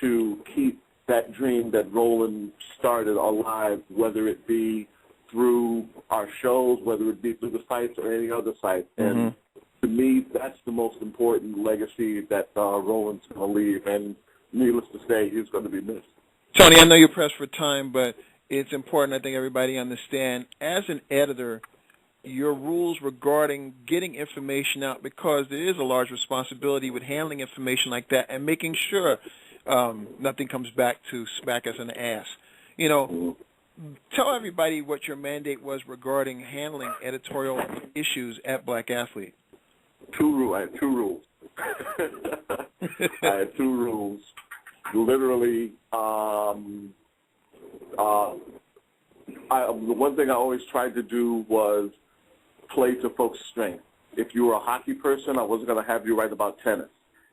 to keep that dream that Roland started alive, whether it be through our shows, whether it be through the sites or any other site. And to me, that's the most important legacy that Roland's going to leave. And needless to say, he's going to be missed. Tony, I know you're pressed for time, but it's important, I think everybody understand, as an editor, your rules regarding getting information out, because there is a large responsibility with handling information like that and making sure nothing comes back to smack us in the ass. You know, tell everybody what your mandate was regarding handling editorial issues at Black Athlete. I had two rules. I had two rules. Literally, the one thing I always tried to do was play to folks' strengths. If you were a hockey person, I wasn't going to have you write about tennis.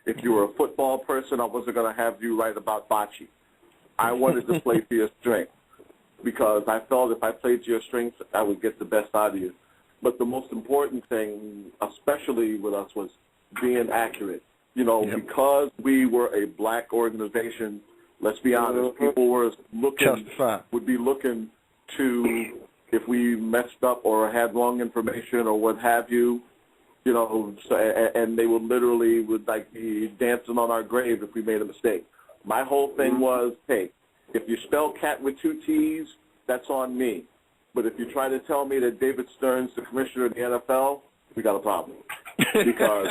If you were a football person, I wasn't going to have you write about bocce. I wanted to play to your strengths because I felt if I played to your strengths, I would get the best out of you. But the most important thing, especially with us, was being accurate. You know, because we were a black organization, let's be honest, people were would be looking to, if we messed up or had wrong information or what have you, you know, so, and they would be dancing on our grave if we made a mistake. My whole thing was, hey, if you spell cat with 2 T's, that's on me. But if you try to tell me that David Stern's the commissioner of the NFL, we got a problem. Because,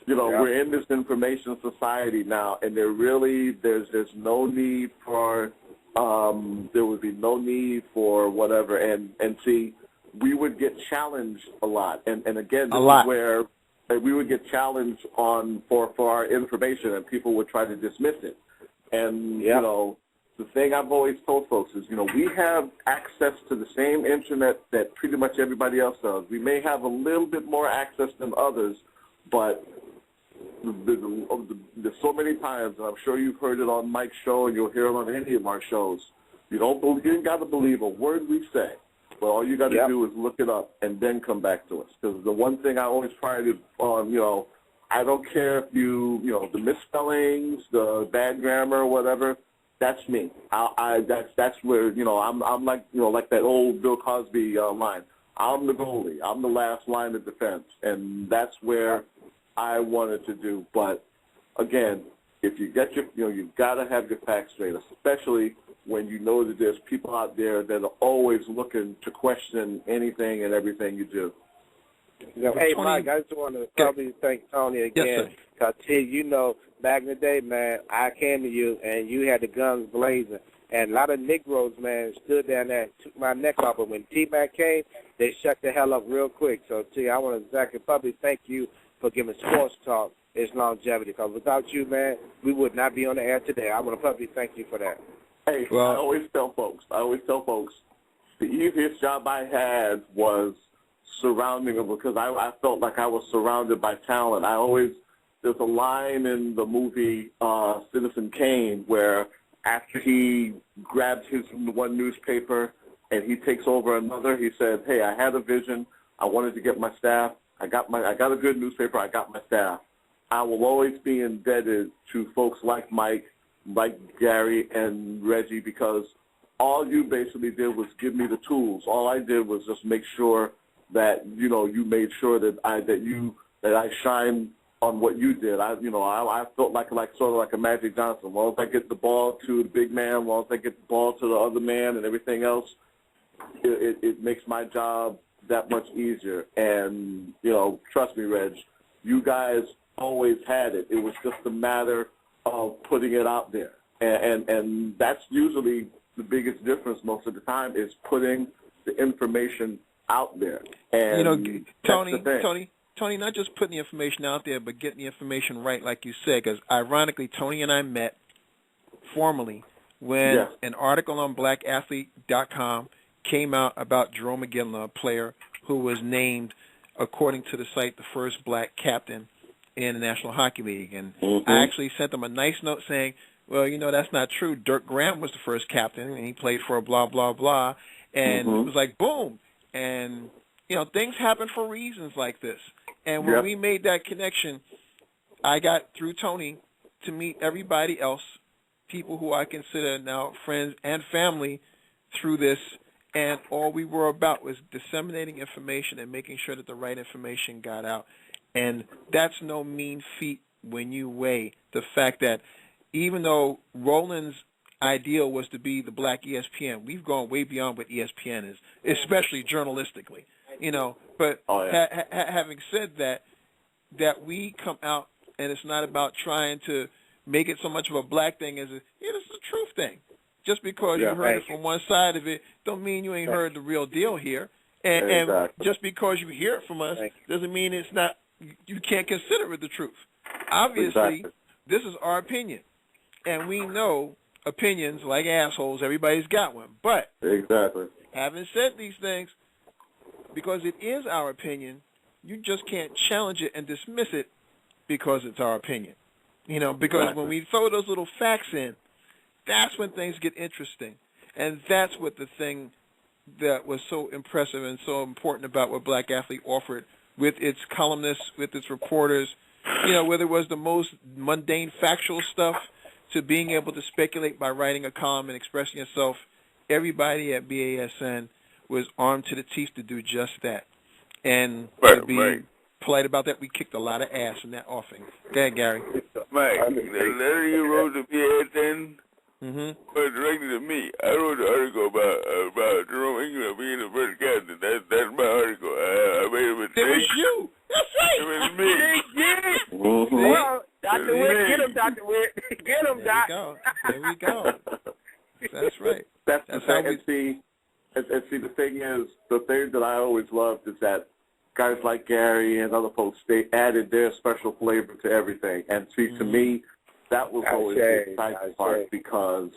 you know, we're in this information society now, and there's no need for, there would be no need for whatever. And see, we would get challenged a lot. And again, this is where we would get challenged for our information, and people would try to dismiss it. And, you know, the thing I've always told folks is, you know, we have access to the same internet that pretty much everybody else does. We may have a little bit more access than others, but there's so many times, and I'm sure you've heard it on Mike's show and you'll hear it on any of our shows, you ain't got to believe a word we say. But all you got to do is look it up and then come back to us. Because the one thing I always try to, you know, I don't care if you know, the misspellings, the bad grammar, whatever. That's me. That's where, you know, I'm like, you know, like that old Bill Cosby line. I'm the goalie. I'm the last line of defense, and that's where I wanted to do. But again, if you get your, you know, you've got to have your facts straight, especially when you know that there's people out there that are always looking to question anything and everything you do. You know, hey, Mike, I just want to probably thank Tony again. Because, you know, back in the day, man, I came to you, and you had the guns blazing. And a lot of Negroes, man, stood down there and took my neck off. But when T-Mac came, they shut the hell up real quick. So, T, I want to publicly thank you for giving Sports Talk its longevity. Because without you, man, we would not be on the air today. I want to publicly thank you for that. Hey, well, I always tell folks, the easiest job I had was surrounding them, because I felt like I was surrounded by talent. There's a line in the movie Citizen Kane where after he grabs his one newspaper and he takes over another, he said, hey, I had a vision. I wanted to get my staff. I got a good newspaper. I got my staff. I will always be indebted to folks like Mike, like Gary and Reggie, because all you basically did was give me the tools. All I did was just make sure that, you know, you made sure that I shine on what you did. I felt like sort of like a Magic Johnson. As long as I get the ball to the big man, as long as I get the ball to the other man and everything else, it makes my job that much easier. And, you know, trust me, Reg, you guys always had it. It was just a matter of putting it out there. And that's usually the biggest difference most of the time, is putting the information out there. And, you know, Tony, not just putting the information out there, but getting the information right, like you said, because ironically, Tony and I met formally when an article on blackathlete.com came out about Jerome McGinley, a player who was named, according to the site, the first black captain in the National Hockey League. And I actually sent them a nice note saying, well, you know, that's not true. Dirk Graham was the first captain, and he played for blah, blah, blah. And it was like, boom. And, you know, things happen for reasons like this. And when we made that connection, I got, through Tony, to meet everybody else, people who I consider now friends and family through this. And all we were about was disseminating information and making sure that the right information got out. And that's no mean feat when you weigh the fact that even though Roland's ideal was to be the black ESPN, we've gone way beyond what ESPN is, especially journalistically, you know. But having said that we come out, and it's not about trying to make it so much of a black thing as it's a truth thing. Just because you heard it from one side of it don't mean you ain't heard the real deal here. And just because you hear it from us doesn't mean it's not, you can't consider it the truth. Obviously, this is our opinion. And we know opinions like assholes. Everybody's got one. But Exactly. having said these things, because it is our opinion, you just can't challenge it and dismiss it because it's our opinion. Because when we throw those little facts in, that's when things get interesting. And that's what the thing that was so impressive and so important about what Black Athlete offered with its columnists, with its reporters, whether it was the most mundane factual stuff to being able to speculate by writing a column and expressing yourself. Everybody at BASN was armed to the teeth to do just that. And to be polite about that, we kicked a lot of ass in that offing. Go ahead, Gary. Mike, the letter you wrote to BASN was directed to me. I wrote an article about Jerome Ingram being the first captain. That's my article. I made a mistake. It was you. That's right. It was me. Well, Dr. Witt, get him, Dr. Witt. Get him, Doc. There we go. That's right. That's how the thing. See, the thing is, the thing that I always loved is that guys like Gary and other folks, they added their special flavor to everything. And see, to me, that was always the exciting part because,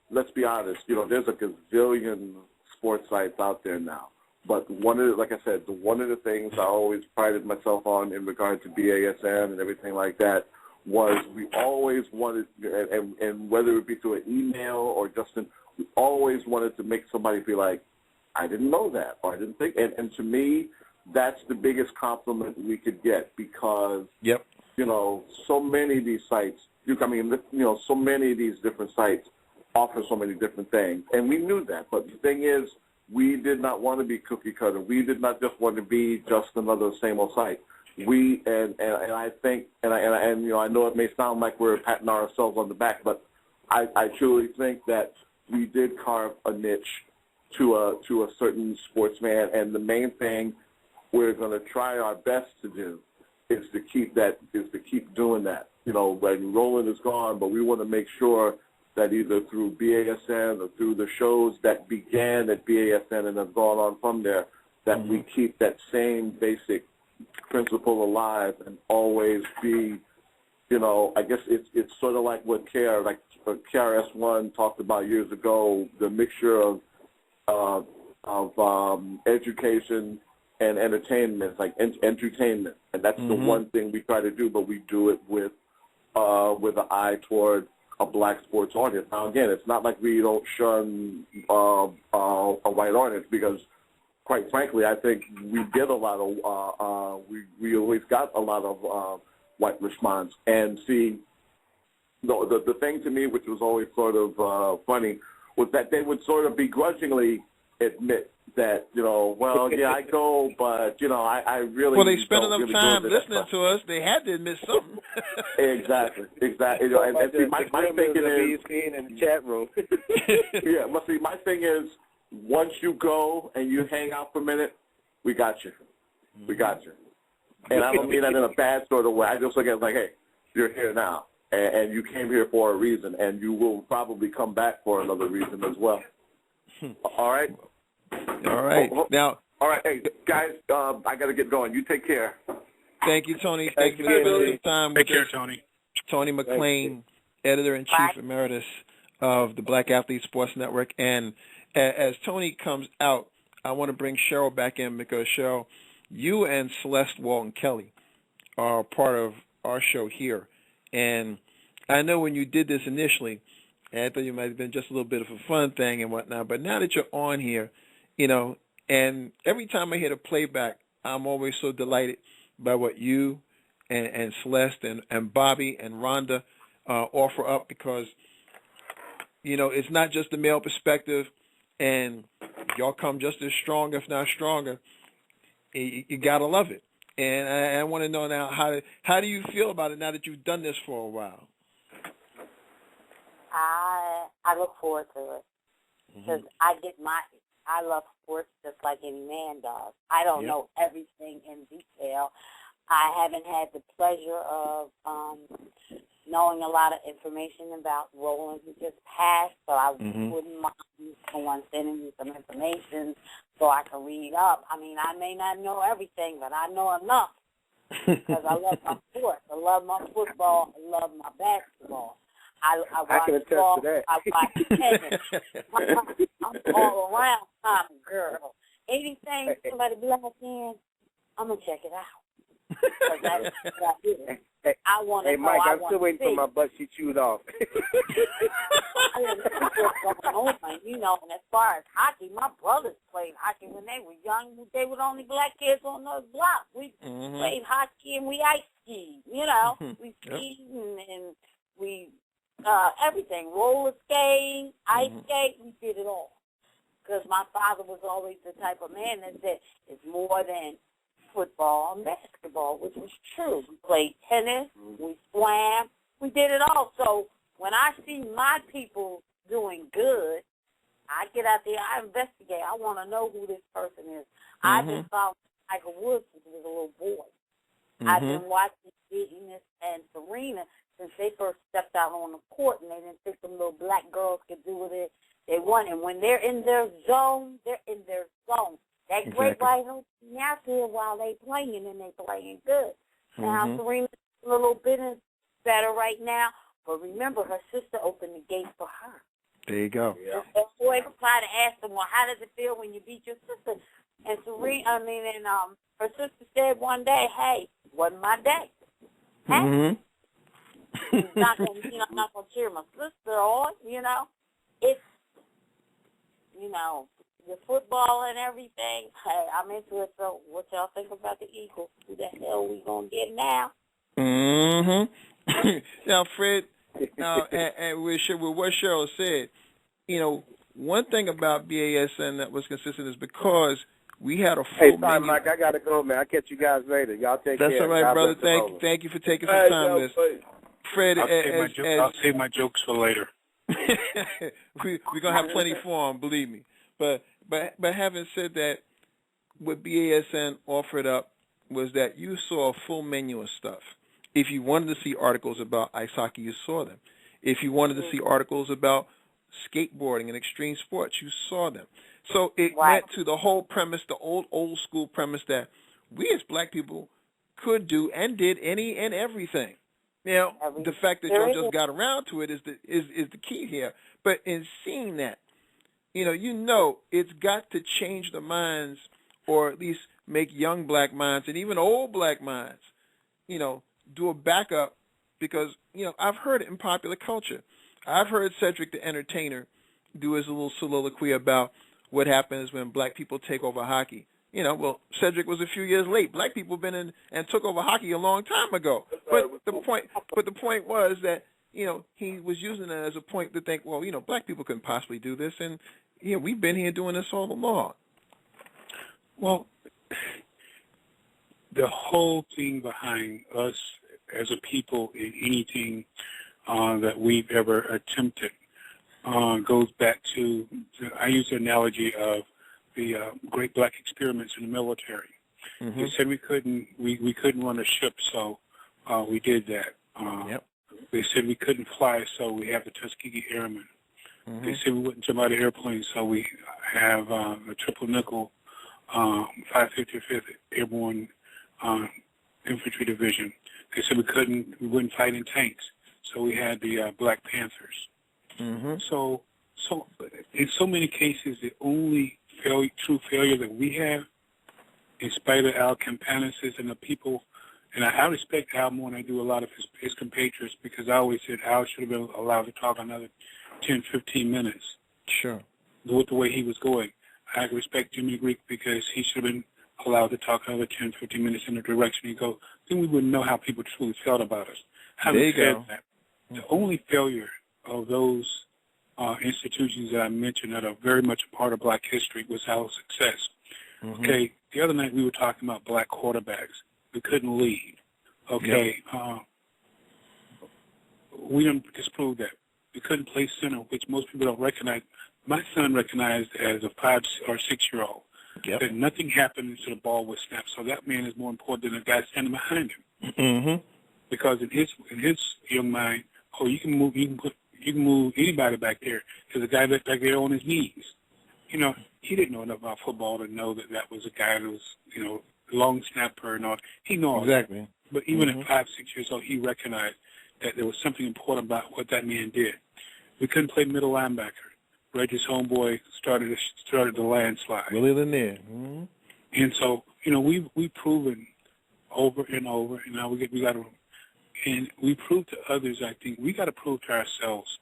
let's be honest, there's a gazillion sports sites out there now. But like I said, one of the things I always prided myself on in regard to BASN and everything like that was we always wanted, and whether it be through an email or just we always wanted to make somebody feel like, I didn't know that, or I didn't think. And to me, that's the biggest compliment we could get because, so many of these sites, so many of these different sites offer so many different things. And we knew that. But the thing is, we did not want to be cookie cutter. We did not just want to be just another same old site. I think, I know it may sound like we're patting ourselves on the back, but I truly think that we did carve a niche to a certain sportsman, and the main thing we're going to try our best to do is to keep doing that. When Roland is gone, but we want to make sure that either through BASN or through the shows that began at BASN and have gone on from there, that we keep that same basic principle alive and always be, I guess it's sort of like what KRS-One talked about years ago, the mixture of education and entertainment, like entertainment, and that's the one thing we try to do, but we do it with an eye toward a black sports audience. Now, again, it's not like we don't shun a white audience because, quite frankly, I think we get a lot of we always got a lot of white response. And see, the thing to me, which was always sort of funny, was that they would sort of begrudgingly admit that, I go, but, I really well, they spent enough really time listening to us. They had to admit something. Exactly. And see, my thinking is in the chat room. Yeah, well, see, my thing is, once you go and you hang out for a minute, we got you. We got you. And I don't mean that in a bad sort of way. I just look at it like, hey, you're here now, and you came here for a reason, and you will probably come back for another reason as well. All right? All right. Now. All right, hey, guys, I got to get going. You take care. Thank you, Tony. Thank you for spending time with us. Take care, Tony. Tony McLean, Editor-in-Chief Emeritus of the Black Athlete Sports Network. And as Tony comes out, I want to bring Cheryl back in because, Cheryl, you and Celeste Walton-Kelly are part of our show here. And I know when you did this initially, and I thought you might have been just a little bit of a fun thing and whatnot, but now that you're on here, and every time I hear the playback, I'm always so delighted by what you and Celeste and Bobby and Rhonda offer up because, it's not just the male perspective, and y'all come just as strong, if not stronger. You got to love it. And I want to know now, how do you feel about it now that you've done this for a while? I look forward to it because I love sports just like any man does. I don't know everything in detail. I haven't had the pleasure of knowing a lot of information about Roland who just passed, so I wouldn't mind someone sending me some information so I can read up. I mean, I may not know everything, but I know enough because I love my sports. I love my football. I love my basketball. I watch can attest ball. to that. I watch tennis. I'm all around kind of girl. Anything somebody black in, I'm gonna check it out. Because that's what I do. I want to Hey, know. Mike, I I'm still waiting for my butt she chewed off. I want to see what's going on, you know. And as far as hockey, my brothers played hockey when they were young. They were the only black kids on the block. We played hockey and we ice skied, you know. We skied and we everything. Roller skate, ice skate, we did it all. Because my father was always the type of man that said it's more than football and basketball, which was true. We played tennis, we swam, we did it all. So when I see my people doing good, I get out there, I investigate. I want to know who this person is. I've been following Michael Woods since he was a little boy. I've been watching Venus and Serena since they first stepped out on the court, and they didn't think them little black girls could do what they want. And when they're in their zone, they're in their zone. That great white hope out there while they playing, and they playing good. Now, Serena's a little bit better right now, but remember, her sister opened the gate for her. There you go. Yeah. And boy try to ask them, well, how does it feel when you beat your sister? And her sister said one day, hey, wasn't my day. Hey, I'm not going to cheer my sister on, you know. It's, you know, the football and everything, hey, I'm into it. So what y'all think about the Eagles? Who the hell we going to get now? Now, Fred, and with what Cheryl said, you know, one thing about BASN that was consistent is because we had a full Hey, sorry, menu. Mike, I got to go, man. I'll catch you guys later. Y'all take care. That's all right, God brother. bless Thank you for taking some time with us. Fred, I'll save my jokes for later. we're going to have plenty for them, believe me. But having said that, what BASN offered up was that you saw a full menu of stuff. If you wanted to see articles about ice hockey, you saw them. If you wanted to see articles about skateboarding and extreme sports, you saw them. So it went to the whole premise, the old school premise that we as black people could do and did any and everything. Now, the fact that y'all just got around to it is the key here. But in seeing that, you know, it's got to change the minds, or at least make young black minds and even old black minds, you know, do a backup, because, you know, I've heard it in popular culture. I've heard Cedric the Entertainer do his little soliloquy about what happens when black people take over hockey. You know, well, Cedric was a few years late. Black people have been in and took over hockey a long time ago. But the point was that, you know, he was using it as a point to think, well, you know, black people couldn't possibly do this, and you know, we've been here doing this all along. Well, the whole thing behind us as a people in anything that we've ever attempted goes back to, I use the analogy of the great black experiments in the military. They said we couldn't run a ship, so we did that. They said we couldn't fly, so we have the Tuskegee Airmen. They said we wouldn't jump out of airplanes, so we have a triple nickel 555th Airborne Infantry Division. They said we wouldn't fight in tanks, so we had the Black Panthers. So in so many cases, the only true failure that we have, in spite of Al Campanis's and the people, and I respect Al more than I do a lot of his compatriots, because I always said Al should have been allowed to talk another 10, 15 minutes. Sure. With the way he was going. I respect Jimmy Greek because he should have been allowed to talk another 10, 15 minutes in the direction he goes. Then we wouldn't know how people truly felt about us. Having said that, the only failure of those institutions that I mentioned that are very much a part of black history was our success. Okay, the other night we were talking about black quarterbacks. We couldn't lead. Okay, we didn't disprove that. We couldn't play center, which most people don't recognize. My son recognized as a 5 or 6-year-old that nothing happened until the ball was snapped. So that man is more important than the guy standing behind him. Because in his young mind, you can move anybody back there. There's a guy back there on his knees. You know, he didn't know enough about football to know that was a guy that was, you know, long snapper and all. He knows exactly. But even at 5, 6 years old, he recognized that there was something important about what that man did. We couldn't play middle linebacker. Reggie's homeboy started the landslide. Willie Lanier. Mm-hmm. And so, we've proven over and over, and now we got to, and we prove to others. I think we got to prove to ourselves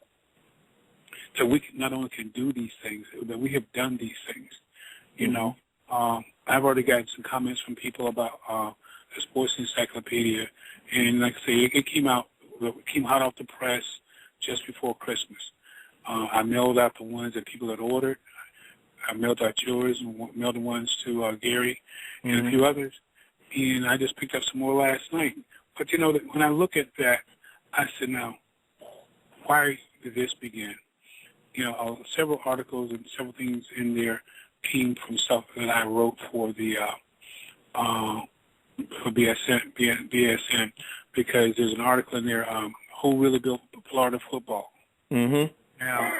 that we not only can do these things, that we have done these things. I've already gotten some comments from people about the Sports Encyclopedia, and like I say, it came hot off the press just before Christmas. I mailed out the ones that people had ordered. I mailed out yours and mailed the ones to Gary and a few others, and I just picked up some more last night. But when I look at that, I said, now, why did this begin? Several articles and several things in there came from stuff that I wrote for the for BSN, because there's an article in there, who really built Florida football. Mm-hmm. Now,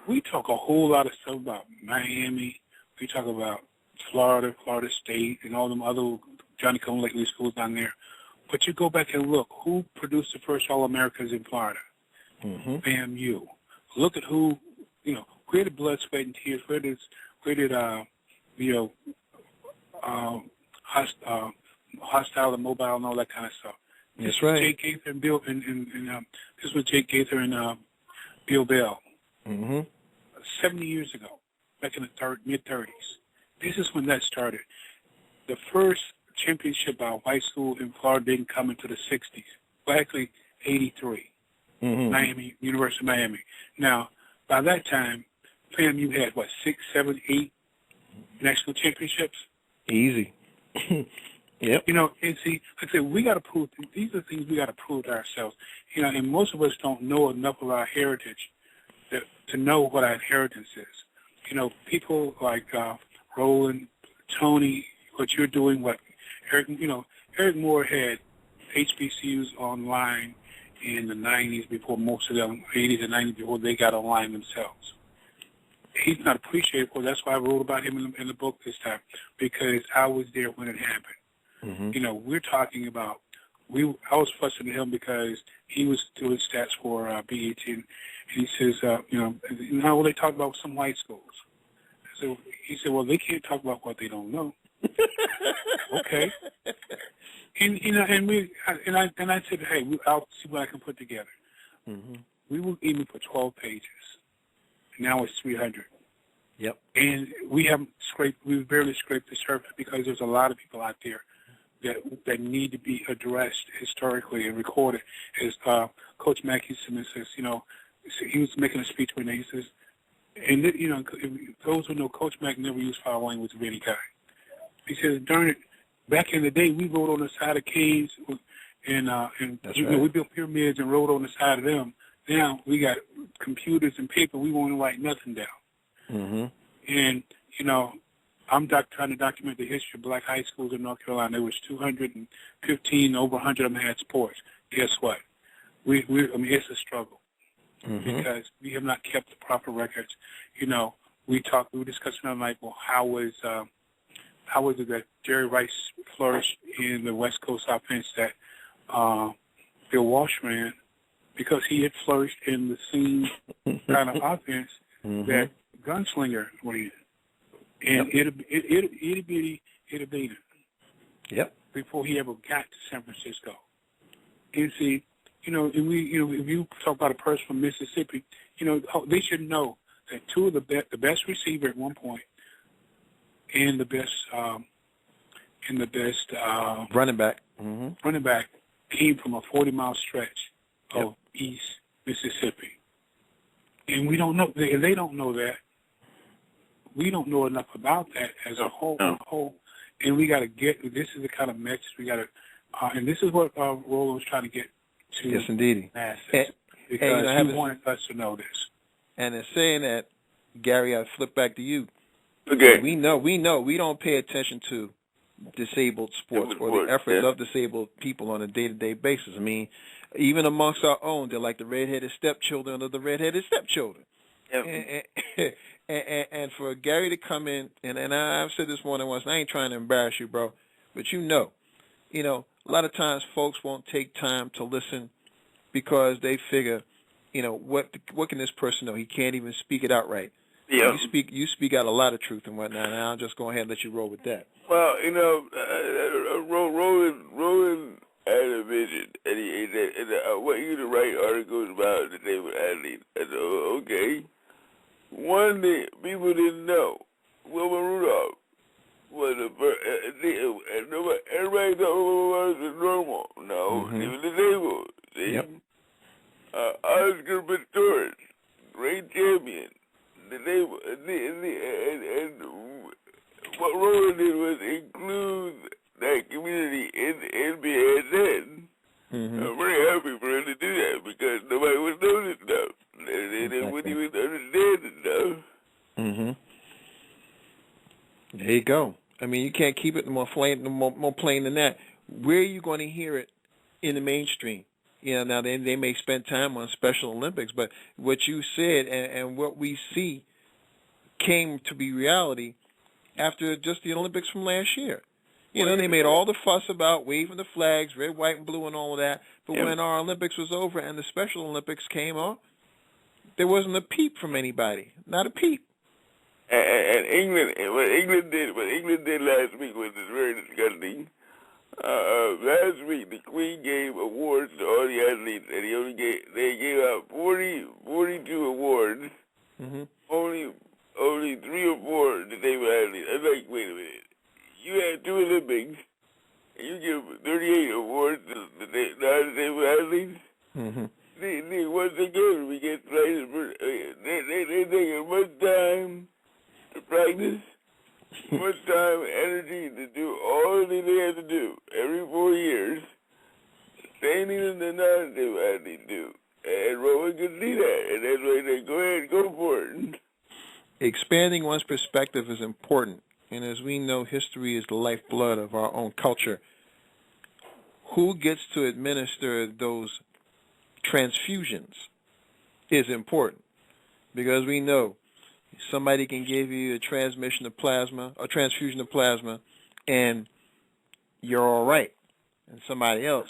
we talk a whole lot of stuff about Miami. We talk about Florida State, and all them other Hunnycomb Lately schools down there. But you go back and look, who produced the first All-Americans in Florida? Mm-hmm. FAMU. Look at who, where did blood, sweat, and tears, where did hostile and mobile and all that kind of stuff. That's right. Jake Gaither and Bill, this was Jake Gaither and Bill Bell. Mm-hmm. 70 years ago, back in the mid-30s. This is when that started. The first championship by a white school in Florida didn't come into the 60s. Well, actually, 83. Mm-hmm. Miami, University of Miami. Now, by that time, FAMU had, 6, 7, 8 national championships? Easy. Yep. And see, like I said, we got to prove, these are things we got to prove to ourselves. And most of us don't know enough of our heritage to know what our inheritance is. People like Roland, Tony, what you're doing, Eric Moore had HBCUs online in the 90s before most of them, 80s and 90s, before they got online themselves. He's not appreciated for it. That's why I wrote about him in the book this time, because I was there when it happened. Mm-hmm. We're talking about, I was fussing at him because he was doing stats for BET, and he says, well, they talk about some white schools. So he said, well, they can't talk about what they don't know. Okay. And I said, hey, I'll see what I can put together. Mm-hmm. We were aiming for 12 pages. Now it's 300. Yep. And we've barely scraped the surface, because there's a lot of people out there that need to be addressed historically and recorded. As Coach Mackey says, he was making a speech one day. He says, and those who know, Coach Mack never used foul language of any kind. He says, darn it, back in the day, we rode on the side of caves, and we built pyramids and rode on the side of them. Now we got computers and paper. We won't write nothing down. Mm-hmm. And, I'm trying to document the history of black high schools in North Carolina. There was 215, over 100 of them had sports. Guess what? It's a struggle, mm-hmm. because we have not kept the proper records. We were discussing the other night, well, how was it that Jerry Rice flourished in the West Coast offense that Bill Walsh ran? Because he had flourished in the same kind of offense mm-hmm. that Gunslinger ran. And yep. it'd be it. Yep. Before he ever got to San Francisco. And see, and if you talk about a person from Mississippi, they should know that two of the best receiver at one point, and the best running back, came from a 40-mile stretch of East Mississippi. And we don't know. They don't know that. We don't know enough about that as a whole. And we got to this is the kind of message we got to, and this is what Roland was trying to get to. Yes, indeed. Because he wanted us to know this. And in saying that, Gary, I flip back to you. Okay. We know we don't pay attention to disabled sports or the efforts of disabled people on a day-to-day basis. I mean, even amongst our own, they're like the redheaded stepchildren of the redheaded stepchildren. Yep. And for Gary to come in, and I've said this more than once, and I ain't trying to embarrass you, bro, but a lot of times folks won't take time to listen because they figure, what can this person know? He can't even speak it out right. Yeah. You speak out a lot of truth and whatnot, and I'll just go ahead and let you roll with that. Well, Roland had a vision, and he said, I want you to write articles about the disabled athlete. I said, okay. One thing people didn't know, Wilma Rudolph was everybody thought Wilma was normal. No, he was disabled. See? Yep. Oscar Pistorius, great champion. Disabled. And what Roland did was include that community in the NBSN. I'm very happy for him to do that because nobody was noticing stuff. They wouldn't even understand stuff. There you go. I mean, you can't keep it more plain than that. Where are you going to hear it in the mainstream? Now they may spend time on Special Olympics, but what you said and what we see came to be reality after just the Olympics from last year. They made all the fuss about waving the flags, red, white, and blue and all of that, but when our Olympics was over and the Special Olympics came on, there wasn't a peep from anybody. Not a peep. And what England did last week was very disgusting. Last week, the Queen gave awards to all the athletes, and they gave out 42 awards. Only 3 or 4 disabled athletes. I was like, wait a minute. You had 2 Olympics, and you give 38 awards to non-disabled athletes? Once again, we get slighted. They take much time to practice, much time and energy to do all the things they have to do every 4 years. Same thing as the non-disabled athletes do. And Rowan can see that, and that's why they go ahead and go for it. Expanding one's perspective is important, and as we know, history is the lifeblood of our own culture. Who gets to administer those transfusions is important, because we know somebody can give you a transfusion of plasma, and you're all right, and somebody else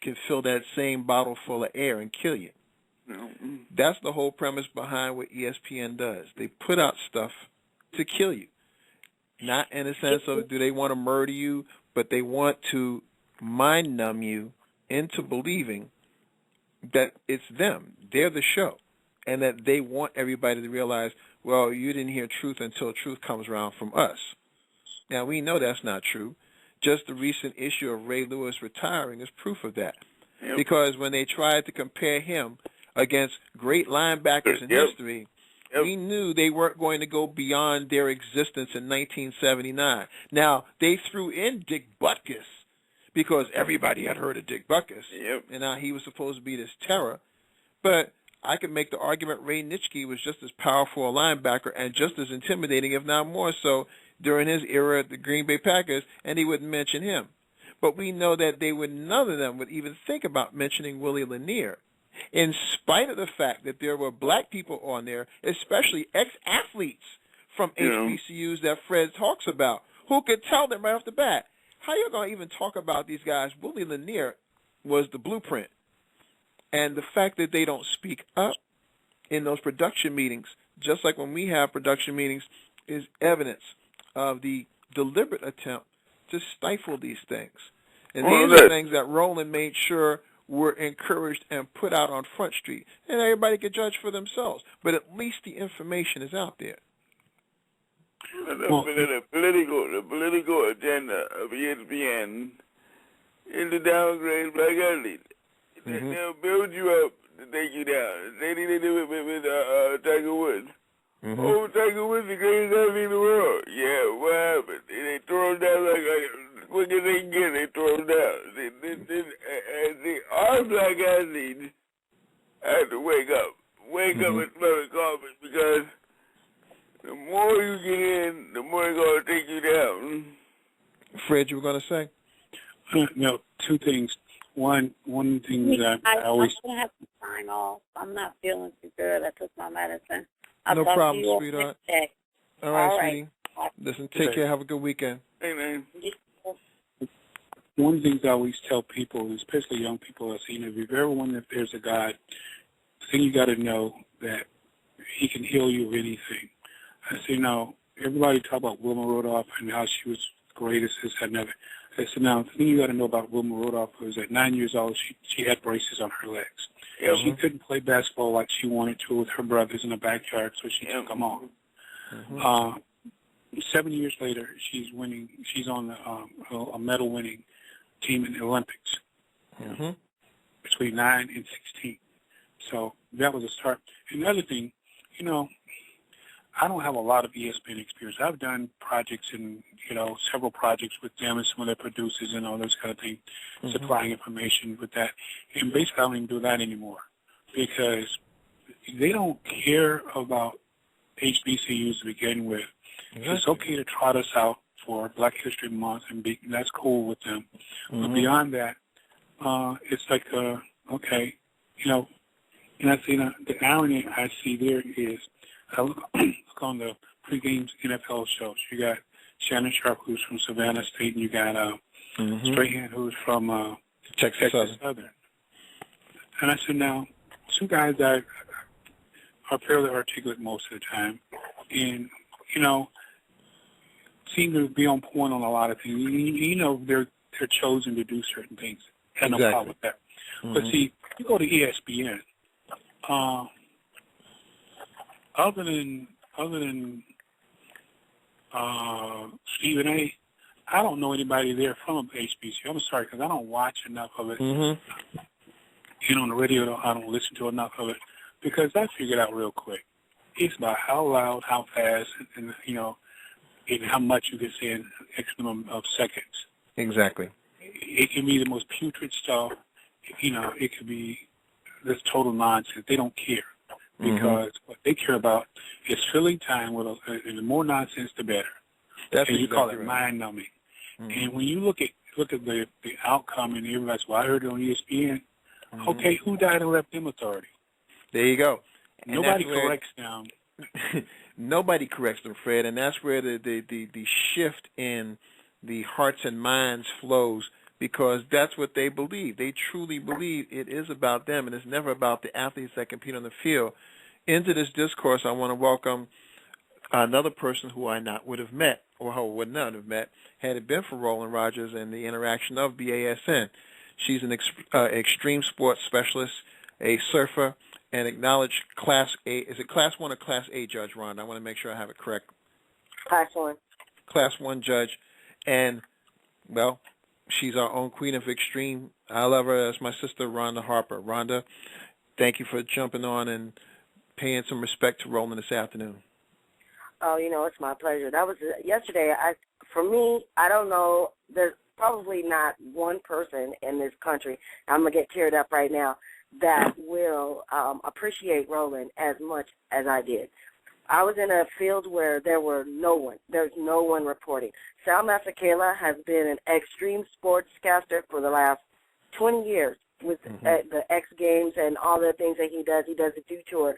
can fill that same bottle full of air and kill you. That's the whole premise behind what ESPN does. They put out stuff to kill you. Not in a sense of do they want to murder you, but they want to mind numb you into believing that it's them. They're the show. And that they want everybody to realize, well, you didn't hear truth until truth comes around from us. Now, we know that's not true. Just the recent issue of Ray Lewis retiring is proof of that. Because when they tried to compare him against great linebackers in history, we knew they weren't going to go beyond their existence in 1979. Now, they threw in Dick Butkus because everybody had heard of Dick Butkus, and now he was supposed to be this terror. But I could make the argument Ray Nitschke was just as powerful a linebacker and just as intimidating, if not more so, during his era at the Green Bay Packers, and he wouldn't mention him. But we know that none of them would even think about mentioning Willie Lanier, in spite of the fact that there were black people on there, especially ex-athletes from HBCUs that Fred talks about, who could tell them right off the bat, how you going to even talk about these guys? Willie Lanier was the blueprint. And the fact that they don't speak up in those production meetings, just like when we have production meetings, is evidence of the deliberate attempt to stifle these things. And these are things that Roland made sure were encouraged and put out on Front Street. And everybody could judge for themselves. But at least the information is out there. The political agenda of ESPN is to downgrade black athletes. They'll build you up to take you down. They did it with Tiger Woods. Oh, Tiger Woods, the greatest athlete in the world. Yeah, what happened? They throw him down like quick as they can get. They throw him down. Our black athletes have to wake up and smell the coffee, because the more you get in, the more they're going to take you down. Fred, you were going to say? No, 2 things. One thing that I always... I'm going to have to sign off. I'm not feeling too good. I took my medicine. No problem, sweetheart. All right, sweetie. All right. Listen, take care. Have a good weekend. Hey, man. one of the things I always tell people, especially young people, is, if you've ever wondered if there's a God, the thing you got to know that He can heal you of anything. I say, everybody talk about Wilma Rudolph and how she was the greatest, this, that, and that. I said, now, the thing you got to know about Wilma Rudolph was at 9 years old, she had braces on her legs. Mm-hmm. She couldn't play basketball like she wanted to with her brothers in the backyard, so she took them off. Mm-hmm. 7 years later, she's winning. She's on a medal-winning team in the Olympics, between 9 and 16. So that was a start. And the other thing, I don't have a lot of ESPN experience. I've done projects and, several projects with them and some of their producers and all those kind of things, supplying information with that. And basically, I don't even do that anymore because they don't care about HBCUs to begin with. It's okay to trot us out for Black History Month, and that's cool with them. But beyond that, it's like, okay, and I see the irony I see there is, I look on the pregame NFL shows. You got Shannon Sharp, who's from Savannah State, and you got Strahan, who's from Texas Southern. And I said, now, two guys that are fairly articulate most of the time, and seem to be on point on a lot of things. They're chosen to do certain things. I have no problem with that. But see, you go to ESPN. Other than Stephen A., I don't know anybody there from HBCU. I'm sorry, because I don't watch enough of it. On the radio, I don't listen to enough of it because I figured out real quick. It's about how loud, how fast, and how much you can say in X number of seconds. Exactly. It can be the most putrid stuff. It could be this total nonsense. They don't care because what they care about is filling time with and the more nonsense, the better. That's and you call it right. mind-numbing. And when you look at the outcome and everybody's, well, I heard it on ESPN. Okay, who died and left them authority? There you go. And nobody corrects them. Nobody corrects them, Fred, and that's where the shift in the hearts and minds flows, because that's what they believe. They truly believe it is about them, and it's never about the athletes that compete on the field. Into this discourse, I want to welcome another person who I would have met, or who would not have met, had it been for Roland Rogers and the interaction of BASN. She's an extreme sports specialist, a surfer, and acknowledged Class A. Is it Class 1 or Class A judge, Rhonda? I want to make sure I have it correct. Class 1. Class 1 judge. And, well, she's our own queen of extreme. I love her as my sister, Rhonda Harper. Rhonda, thank you for jumping on and paying some respect to Roland this afternoon. Oh, it's my pleasure. That was yesterday. For me, I don't know. There's probably not one person in this country, I'm going to get teared up right now, that will appreciate Roland as much as I did. I was in a field where there's no one reporting. Sal Masakela has been an extreme sportscaster for the last 20 years with the X Games and all the things that he does. He does the Do Tour.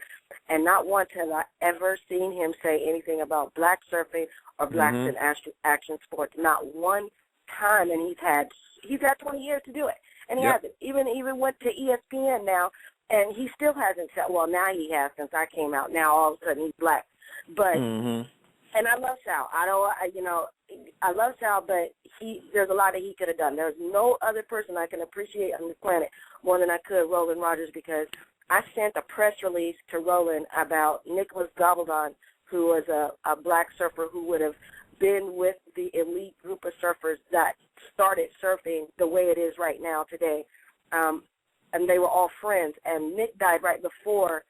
And not once have I ever seen him say anything about black surfing or blacks in action sports. Not one time. And he's had 20 years to do it. And he hasn't. Even went to ESPN now, and he still hasn't said, well, now he has since I came out. Now all of a sudden he's black. But, and I love Sal. I love Sal, but there's a lot that he could have done. There's no other person I can appreciate on this planet more than I could Roland Rogers, because I sent a press release to Roland about Nicholas Gabaldon, who was a black surfer who would have been with the elite group of surfers that started surfing the way it is right now today. And they were all friends. And Nick died right before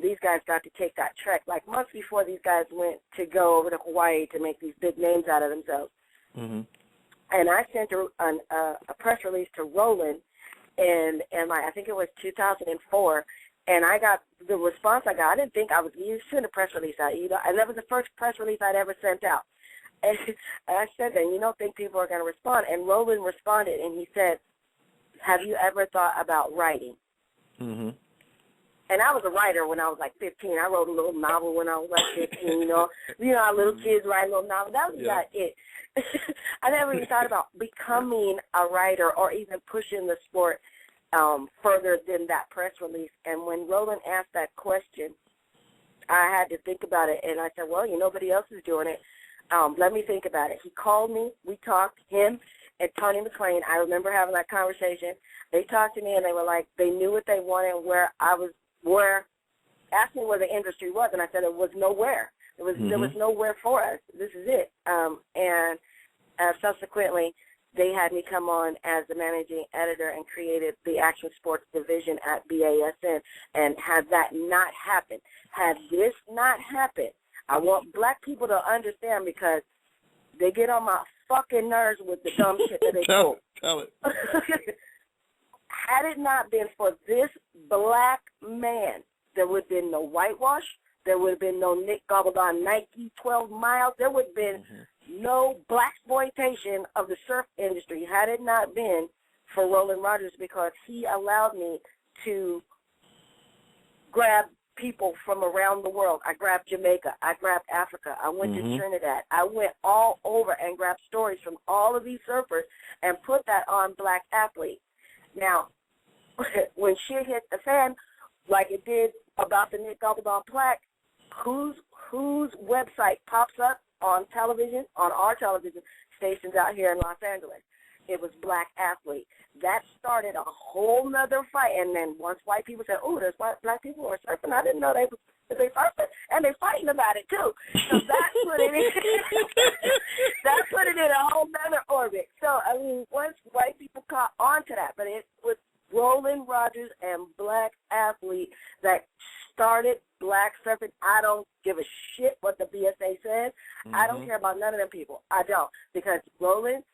these guys got to take that trek, like months before these guys went to go over to Hawaii to make these big names out of themselves. And I sent a press release to Roland, and I think it was 2004, and I got the response I got. I didn't think you sent a press release out. And that was the first press release I'd ever sent out. And I said that, you don't think people are going to respond. And Roland responded, and he said, have you ever thought about writing? And I was a writer when I was like 15. I wrote a little novel when I was like 15, how little kids write little novels. That was about it. I never even thought about becoming a writer or even pushing the sport further than that press release. And when Roland asked that question, I had to think about it, and I said, well, nobody else is doing it. Let me think about it. He called me. We talked, him and Tony McClain. I remember having that conversation. They talked to me, and they were like, they knew what they wanted and asked me where the industry was, and I said it was nowhere. There was nowhere for us. This is it. And subsequently, they had me come on as the managing editor and created the Action Sports Division at BASN. And had that not happened, had this not happened, I want black people to understand, because they get on my fucking nerves with the dumb shit that they Tell it. Had it not been for this black man, there would have been no whitewash. There would have been no Nick Gobbledon Nike 12 miles. There would have been no black exploitation of the surf industry had it not been for Roland Rogers, because he allowed me to grab people from around the world. I grabbed Jamaica. I grabbed Africa. I went to Trinidad. I went all over and grabbed stories from all of these surfers and put that on black athletes. Now, when shit hit the fan, like it did about the Nick Gobbledon plaque, whose website pops up on television, on our television stations out here in Los Angeles? It was Black Athlete. That started a whole nother fight. And then once white people said, oh, there's black people who are surfing, I didn't know they surfing, and they're fighting about it too. So that put it in a whole nother orbit. So, I mean, once white people caught on to that, but it was Roland Rogers and Black Athlete that started black surfing. I don't give a shit what the BSA says. I don't care about none of them people. I don't. Because Roland,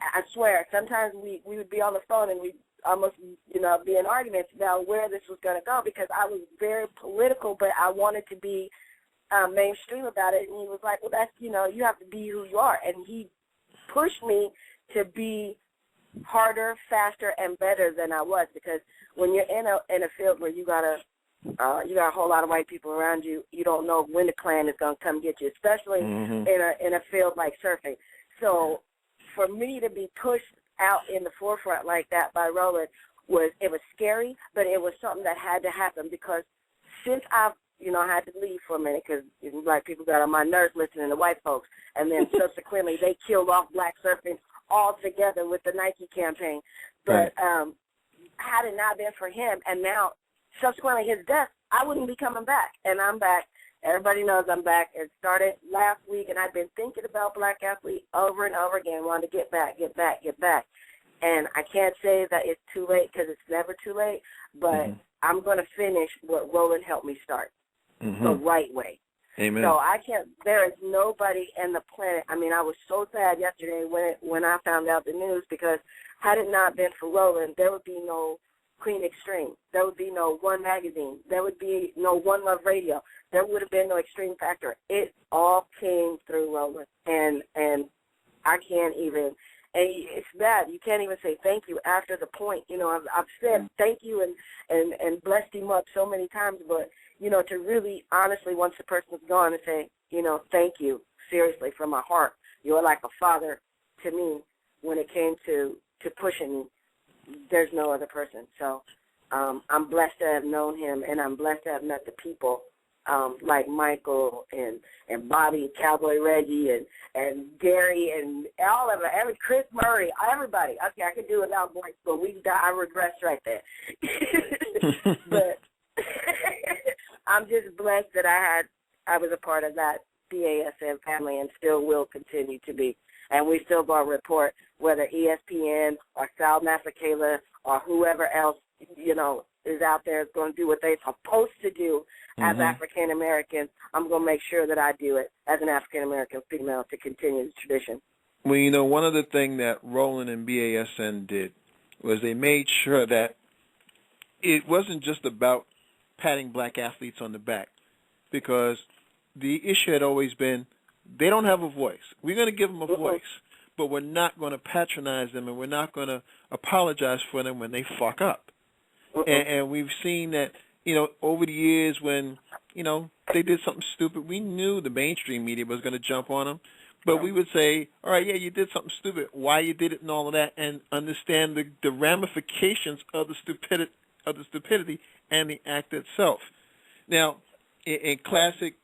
I swear, sometimes we would be on the phone and we almost, be in arguments about where this was going to go, because I was very political, but I wanted to be mainstream about it. And he was like, well, that's, you have to be who you are. And he pushed me to be harder, faster, and better than I was, because when you're in a field where you got a whole lot of white people around you, you don't know when the Klan is going to come get you, especially in a field like surfing. So for me to be pushed out in the forefront like that by Roland was scary, but it was something that had to happen, because since I've I had to leave for a minute because black people got on my nerves listening to white folks, and then subsequently they killed off black surfing altogether with the Nike campaign. But had it not been for him, and now subsequently his death, I wouldn't be coming back. And I'm back. Everybody knows I'm back. It started last week, and I've been thinking about Black Athlete over and over again, wanting to get back. And I can't say that it's too late, because it's never too late, but I'm going to finish what Roland helped me start the right way. Amen. So there is nobody in the planet. I mean, I was so sad yesterday when I found out the news, because had it not been for Roland, there would be no Queen Extreme. There would be no One Magazine. There would be no One Love Radio. There would have been no Extreme Factor. It all came through Roland, and I can't even. And it's bad. You can't even say thank you after the point. I've said thank you and blessed him up so many times, but to really honestly, once the person's gone, and say, thank you seriously from my heart. You're like a father to me when it came to pushing me. There's no other person. So I'm blessed to have known him, and I'm blessed to have met the people like Michael and Bobby, Cowboy Reggie, and Gary, and all of it, Chris Murray, everybody. Okay, I could do it without voice, but I regress right there. But I'm just blessed that I was a part of that BASN family, and still will continue to be. And we still going to report whether ESPN or Sal Masakela or whoever else, is out there is going to do what they're supposed to do as African Americans. I'm going to make sure that I do it as an African American female to continue the tradition. Well, one of the things that Roland and BASN did was they made sure that it wasn't just about patting black athletes on the back, because the issue had always been they don't have a voice. We're going to give them a voice, but we're not going to patronize them, and we're not going to apologize for them when they fuck up. And we've seen that, over the years when, they did something stupid, we knew the mainstream media was going to jump on them. But we would say, all right, yeah, you did something stupid. Why you did it and all of that, and understand the ramifications of the stupidity and the act itself. Now, in classic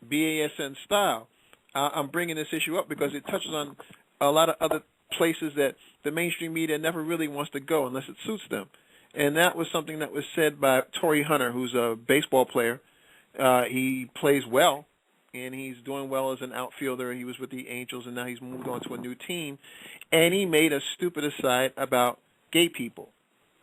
BASN style, I'm bringing this issue up because it touches on a lot of other places that the mainstream media never really wants to go unless it suits them. And that was something that was said by Torrey Hunter, who's a baseball player. He plays well, and he's doing well as an outfielder. He was with the Angels, and now he's moved on to a new team. And he made a stupid aside about gay people.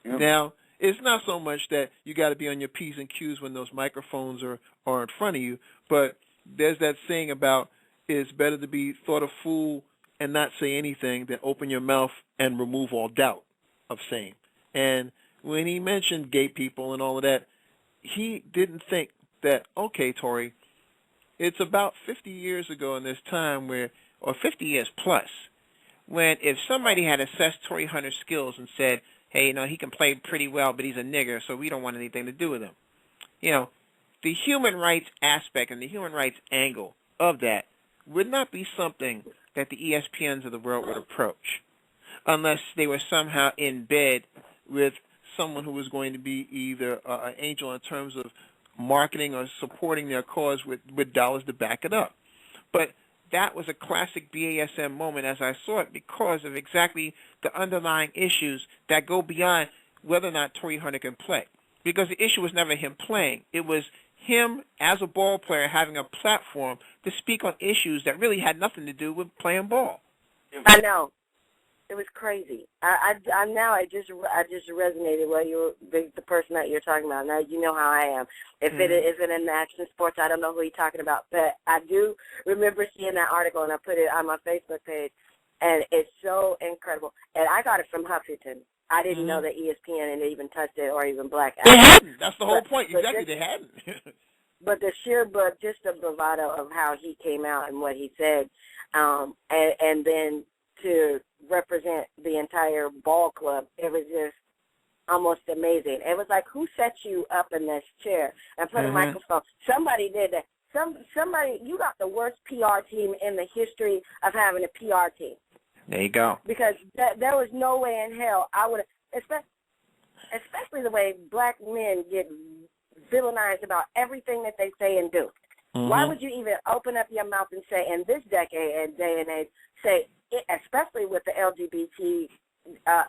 Yep. Now, it's not so much that you got to be on your P's and Q's when those microphones are in front of you, but there's that saying about it's better to be thought a fool and not say anything than open your mouth and remove all doubt of saying. And when he mentioned gay people and all of that, he didn't think that, okay, Torrey, it's about 50 years ago in this time where, or 50 years plus, when if somebody had assessed Torrey Hunter's skills and said, hey, you know, he can play pretty well, but he's a nigger, so we don't want anything to do with him. You know, the human rights aspect and the human rights angle of that would not be something that the ESPNs of the world would approach unless they were somehow in bed with someone who was going to be either an angel in terms of marketing or supporting their cause with dollars to back it up. But that was a classic BASM moment as I saw it because of exactly the underlying issues that go beyond whether or not Torrey Hunter can play. Because the issue was never him playing. It was him as a ball player having a platform to speak on issues that really had nothing to do with playing ball. I know. It was crazy. I just resonated with the person that you're talking about. Now you know how I am. If it is in action sports, I don't know who you're talking about, but I do remember seeing that article and I put it on my Facebook page, and it's so incredible. And I got it from Huffington. I didn't know that ESPN had even touched it or even Black. They hadn't. That's the whole point. Exactly, they hadn't. But just the bravado of how he came out and what he said, and then to represent the entire ball club, it was just almost amazing. It was like, who set you up in this chair and put a microphone? Somebody did that. Somebody, you got the worst PR team in the history of having a PR team. There you go. Because there was no way in hell I would have, especially the way black men get villainized about everything that they say and do. Why would you even open up your mouth and say, in this decade and day and age, say, especially with the LGBT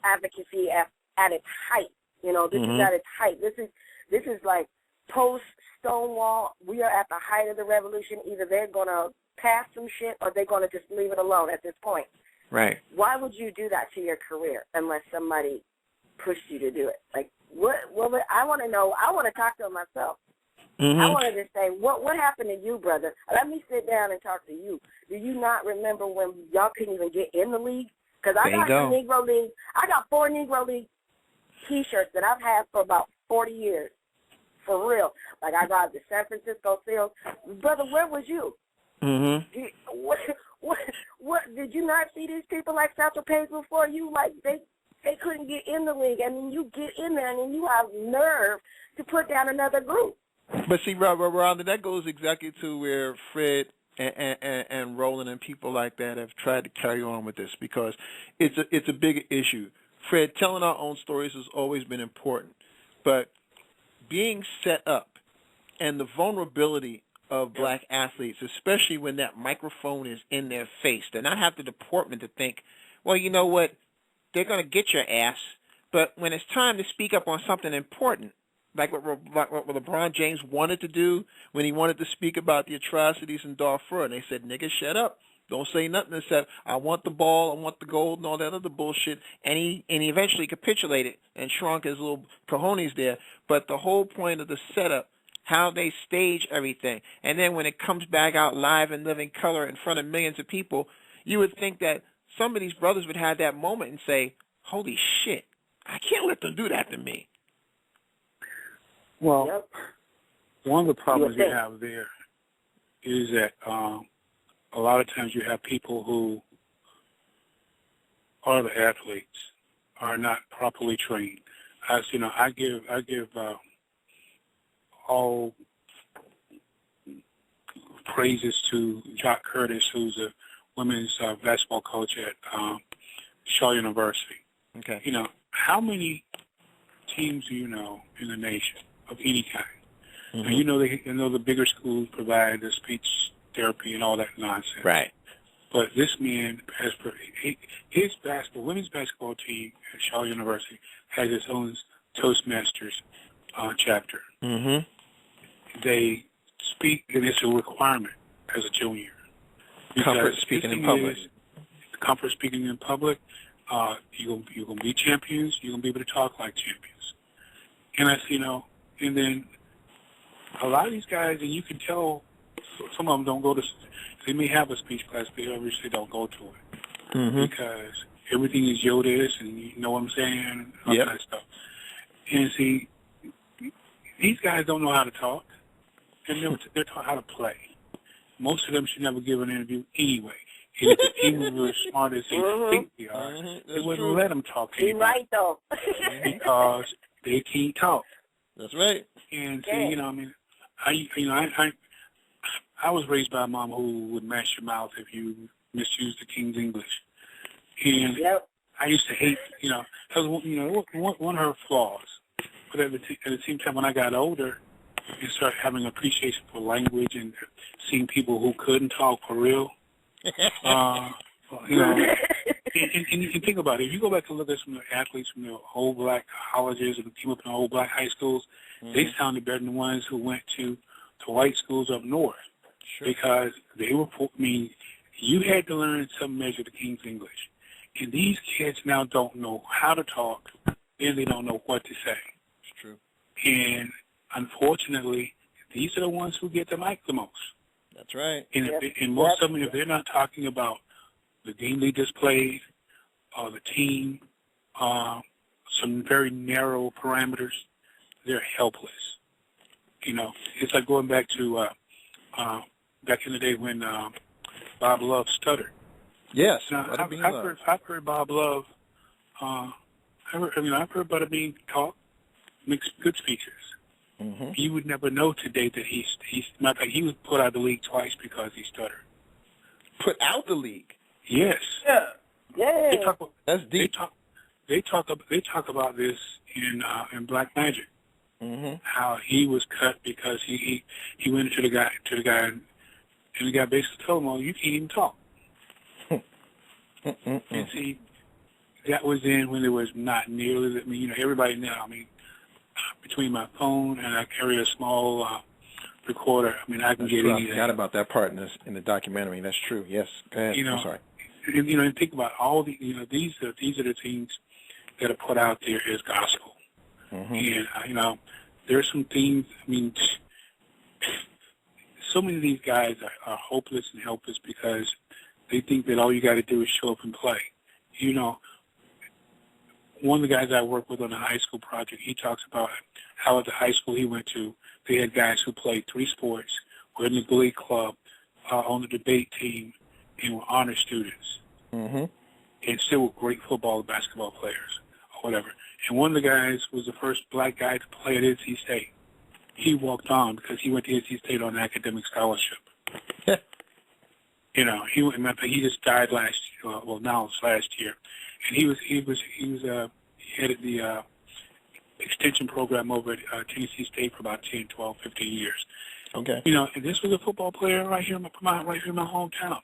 advocacy at its height, you know, this is at its height. This is like post-Stonewall. We are at the height of the revolution. Either they're going to pass some shit or they're going to just leave it alone at this point. Right. Why would you do that to your career unless somebody pushed you to do it? Like, what I want to know. I want to talk to them myself. I wanted to say, what happened to you, brother? Let me sit down and talk to you. Do you not remember when y'all couldn't even get in the league? Because I got some Negro League. I got 4 Negro League T-shirts that I've had for about 40 years, for real. Like I got the San Francisco Seals. Brother, where was you? What did you not see these people like Satchel Paige before you? Like they couldn't get in the league, and then you get in there, and then you have nerve to put down another group. But see, Rhonda, that goes exactly to where Fred and Roland and people like that have tried to carry on with this because it's a bigger issue. Fred, telling our own stories has always been important, but being set up and the vulnerability of black athletes, especially when that microphone is in their face, to not have the deportment to think, well, you know what, they're going to get your ass, but when it's time to speak up on something important, like what LeBron James wanted to do when he wanted to speak about the atrocities in Darfur. And they said, nigga, shut up. Don't say nothing except, I want the ball, I want the gold, and all that other bullshit. And he eventually capitulated and shrunk his little cojones there. But the whole point of the setup, how they stage everything, and then when it comes back out live in living color in front of millions of people, you would think that some of these brothers would have that moment and say, holy shit, I can't let them do that to me. Well, one of the problems you have there is that a lot of times you have people who are the athletes are not properly trained. As you know, I give all praises to Jock Curtis, who's women's basketball coach at Shaw University. Okay. You know, how many teams do you know in the nation of any kind? Mm-hmm. Now, you know the bigger schools provide the speech therapy and all that nonsense. Right. But this man has his women's basketball team at Shaw University has its own Toastmasters chapter. Mm-hmm. They speak, and it's a requirement as a junior. Comfort speaking in public. Comfort speaking in public. You're gonna be champions. You're gonna be able to talk like champions. And that's, and then a lot of these guys, and you can tell, some of them don't go to. They may have a speech class, but they don't go to it because everything is yo this, and you know what I'm saying, and all that kind of stuff. And see, these guys don't know how to talk. They're taught how to play. Most of them should never give an interview anyway. And if the team was really smart as they think they are, they wouldn't let them talk to You're right, though. because they can't talk. That's right. And see, I was raised by a mom who would mash your mouth if you misused the King's English. And I used to hate, that was one of her flaws. But at the same time, when I got older and started having appreciation for language and seeing people who couldn't talk for real, and you can think about it. If you go back and look at some of the athletes from the old black colleges and came up in the old black high schools, they sounded better than the ones who went to white schools up north. Sure. Because they were, you had to learn some measure of the King's English. And these kids now don't know how to talk, and they don't know what to say. It's true. And unfortunately, these are the ones who get the mic the most. That's right. And most of them, if they're not talking about the game they just played, or the team, some very narrow parameters, they're helpless. It's like going back to back in the day when Bob Love stuttered. Yes. Now, I've heard Bob Love. I've heard about him being taught, makes good speeches. Mm-hmm. You would never know today that he's not like he was put out of the league twice because he stuttered. Put out the league? Yes. Yeah. That's deep. They talk about this in Black Magic. Mm-hmm. How he was cut because he went into the guy and the guy basically told him, "Well, you can't even talk." And see, that was then when there was not nearly. Everybody now. Between my phone and I carry a small recorder. I can get anything. I forgot about that part in the documentary. That's true. Yes. Go ahead. I'm sorry. And think about all the. These are the things that are put out there as gospel. Mm-hmm. And, there's some things, so many of these guys are hopeless and helpless because they think that all you got to do is show up and play. One of the guys I work with on the high school project, he talks about how at the high school he went to, they had guys who played 3 sports, were in the Glee Club, on the debate team, and were honor students. Mm-hmm. And still were great football and basketball players or whatever. And one of the guys was the first black guy to play at NC State. He walked on because he went to NC State on an academic scholarship. He just died last year. Well, now it's last year, and he headed the extension program over at Tennessee State for about 10, 12, 15 years. Okay. And this was a football player right here in my hometown,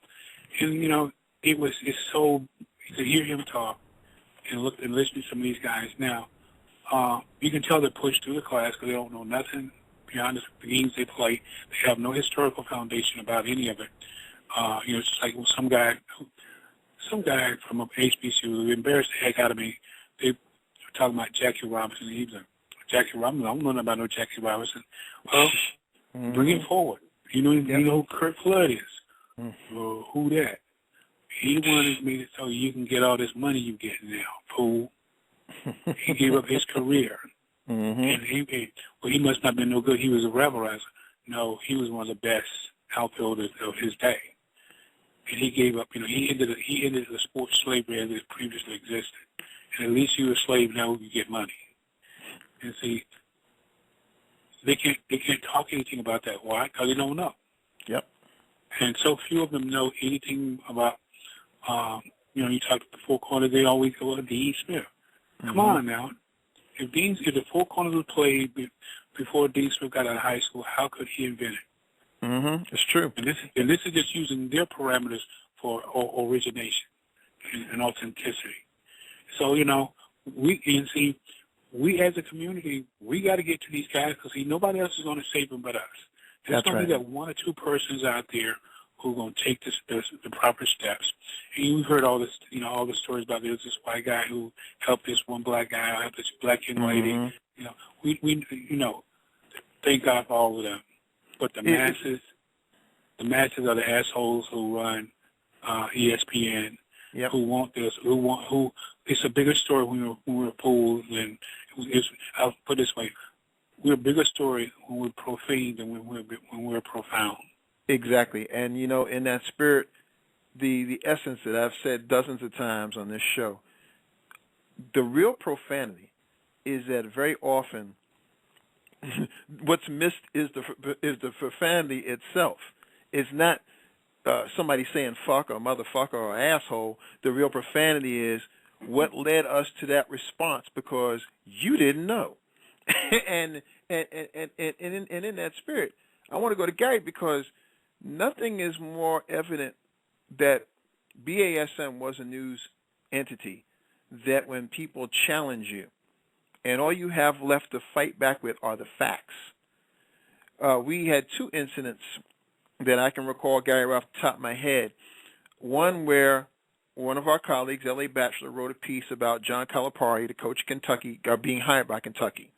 and it's so to hear him talk. And look and listen to some of these guys now. You can tell they're pushed through the class because they don't know nothing beyond the games they play. They have no historical foundation about any of it. It's just like some guy from a HBCU embarrassed the heck out of me. They were talking about Jackie Robinson. He was like, Jackie Robinson? I don't know nothing about no Jackie Robinson. Well, bring him forward. You know who Kurt Flood is? Mm-hmm. Well, who that? He wanted me to tell you can get all this money you get now, fool. He gave up his career. Mm-hmm. And he must not have been no good. He was a rebelizer. No, he was one of the best outfielders of his day. And he gave up, he ended the sports slavery as it previously existed. And at least you were a slave, now you get money. And see, they can't talk anything about that. Why? Because they don't know. Yep. And so few of them know anything about You talk to the Four Corners, they always go to Dean Smith. Come on now. If the Four Corners was played before Dean Smith got out of high school, how could he invent it? It's true. And this is just using their parameters for origination and authenticity. So, we as a community, we got to get to these guys because nobody else is going to save them but us. There's going to be that one or two persons out there who are going to take the proper steps. And you've heard all this, all the stories about there's this white guy who helped this one black guy, helped this black young lady. We thank God for all of them. But the masses are the assholes who run ESPN, who want this, who. It's a bigger story when we're pooled than I'll put it this way: we're a bigger story when we're profane than when we're profound. Exactly, and in that spirit, the essence that I've said dozens of times on this show, the real profanity is that very often what's missed is the profanity itself. It's not somebody saying fuck or motherfucker or asshole. The real profanity is what led us to that response because you didn't know. and in that spirit, I want to go to Gary because nothing is more evident that BASM was a news entity that when people challenge you and all you have left to fight back with are the facts. We had two incidents that I can recall, Gary, off the top of my head. One where one of our colleagues, L.A. Batchelor, wrote a piece about John Calipari, the coach of Kentucky, being hired by Kentucky.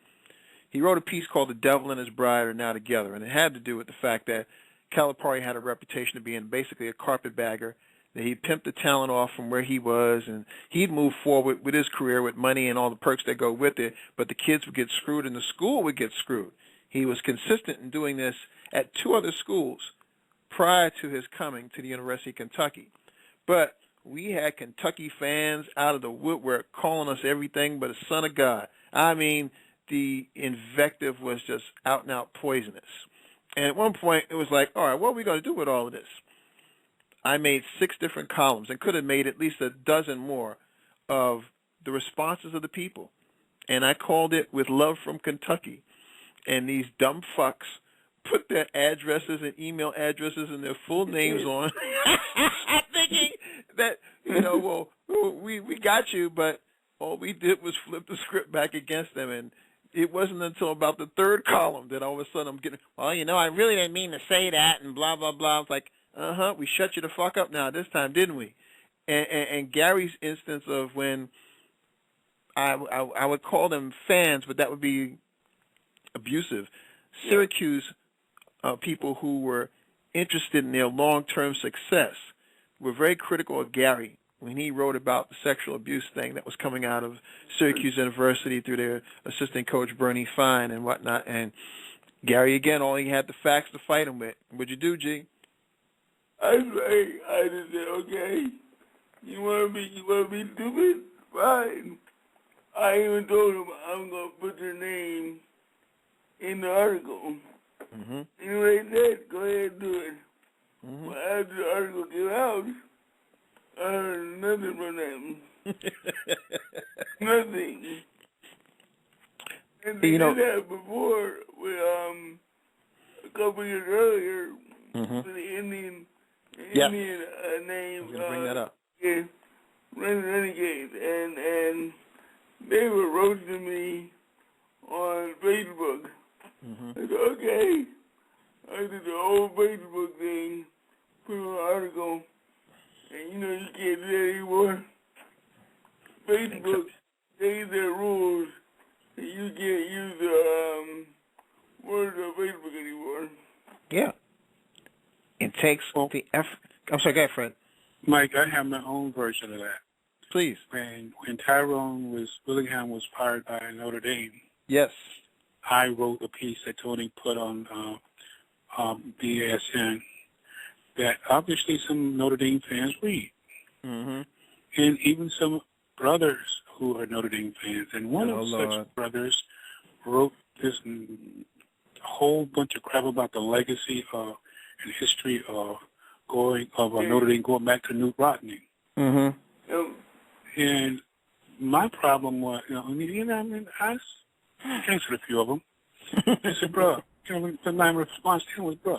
He wrote a piece called The Devil and His Bride Are Now Together, and it had to do with the fact that Calipari had a reputation of being basically a carpetbagger, that he pimped the talent off from where he was, and he'd move forward with his career with money and all the perks that go with it, but the kids would get screwed and the school would get screwed. He was consistent in doing this at two other schools prior to his coming to the University of Kentucky. But we had Kentucky fans out of the woodwork calling us everything but a son of God. I mean, the invective was just out and out poisonous. And at one point, it was like, all right, what are we going to do with all of this? I made 6 different columns and could have made at least a dozen more of the responses of the people. And I called it With Love from Kentucky. And these dumb fucks put their addresses and email addresses and their full names on, thinking that, well, we got you, but all we did was flip the script back against them. And it wasn't until about the 3rd column that all of a sudden I'm getting, well, I really didn't mean to say that and blah, blah, blah. It's like, we shut you the fuck up now this time, didn't we? And Gary's instance of when I would call them fans, but that would be abusive. Syracuse people who were interested in their long-term success were very critical of Gary when he wrote about the sexual abuse thing that was coming out of Syracuse University through their assistant coach Bernie Fine and whatnot. And Gary, again, all he had the facts to fight him with. What'd you do, G? I just said, okay, you want to be stupid? Fine. I even told him I'm going to put your name in the article. Anyway, that, go ahead and do it. Well, after the article came out, I heard nothing from them. Nothing. And they did that before with, a couple years earlier, with the Indian name. I was going to bring that up. Yeah, Renegades. And they were roasting me on Facebook. I said, okay. I did the whole Facebook thing, put an article, and you can't do that anymore. Facebook, changed their rules, and you can't use the words on Facebook anymore. Yeah. It takes the effort. I'm sorry, go ahead, Fred. Mike, I have my own version of that. Please. When Tyrone Willingham was fired by Notre Dame. Yes. I wrote a piece that Tony put on BASN that obviously some Notre Dame fans read. And even some brothers who are Notre Dame fans. And one of such brothers wrote this whole bunch of crap about the legacy and history of Notre Dame going back to Newt Rodney. And my problem was, I mean, I answered a few of them. I said, bro, my response to him was, bro,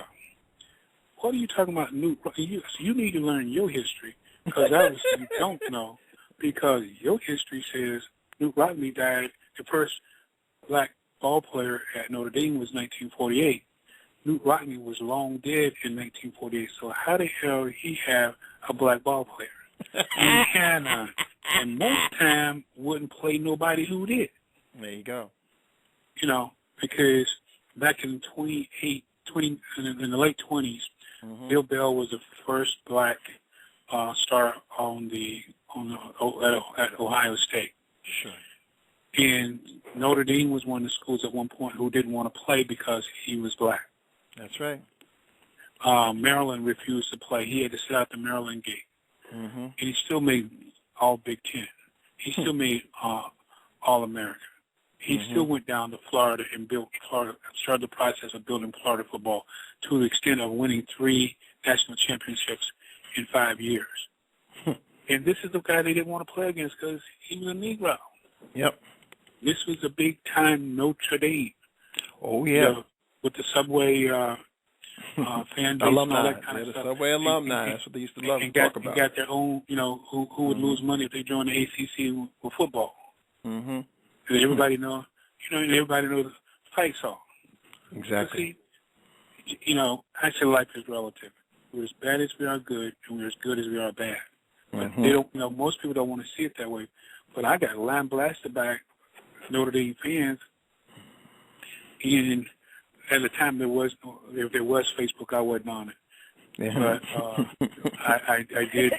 what are you talking about new? You need to learn your history, because obviously you don't know, because your history says Newt Rodney died, the first black ball player at Notre Dame was 1948. Newt Rodney was long dead in 1948, so how the hell did he have a black ball player? You cannot. And most time wouldn't play nobody who did. There you go. Because back in in the late 20s, Bill Bell was the first black star at Ohio State. Sure. And Notre Dame was one of the schools at one point who didn't want to play because he was black. That's right. Maryland refused to play. He had to sit out the Maryland game. And he still made All Big Ten. He still made All-America. He still went down to Florida and started the process of building Florida football to the extent of winning 3 national championships in 5 years. And this is the guy they didn't want to play against because he was a Negro. Yep. This was a big-time Notre Dame. Oh, yeah. With the Subway fan base alumni. and all that kind of The stuff. Subway alumni. That's what they used to love to talk about. And got their own, who would lose money if they joined the ACC with football. And everybody know, everybody knows the fight song. Exactly. But see, I say life is relative. We're as bad as we are good, and we're as good as we are bad. But they don't, most people don't want to see it that way. But I got lambasted by Notre Dame fans, and at the time if there was Facebook, I wasn't on it. But I did,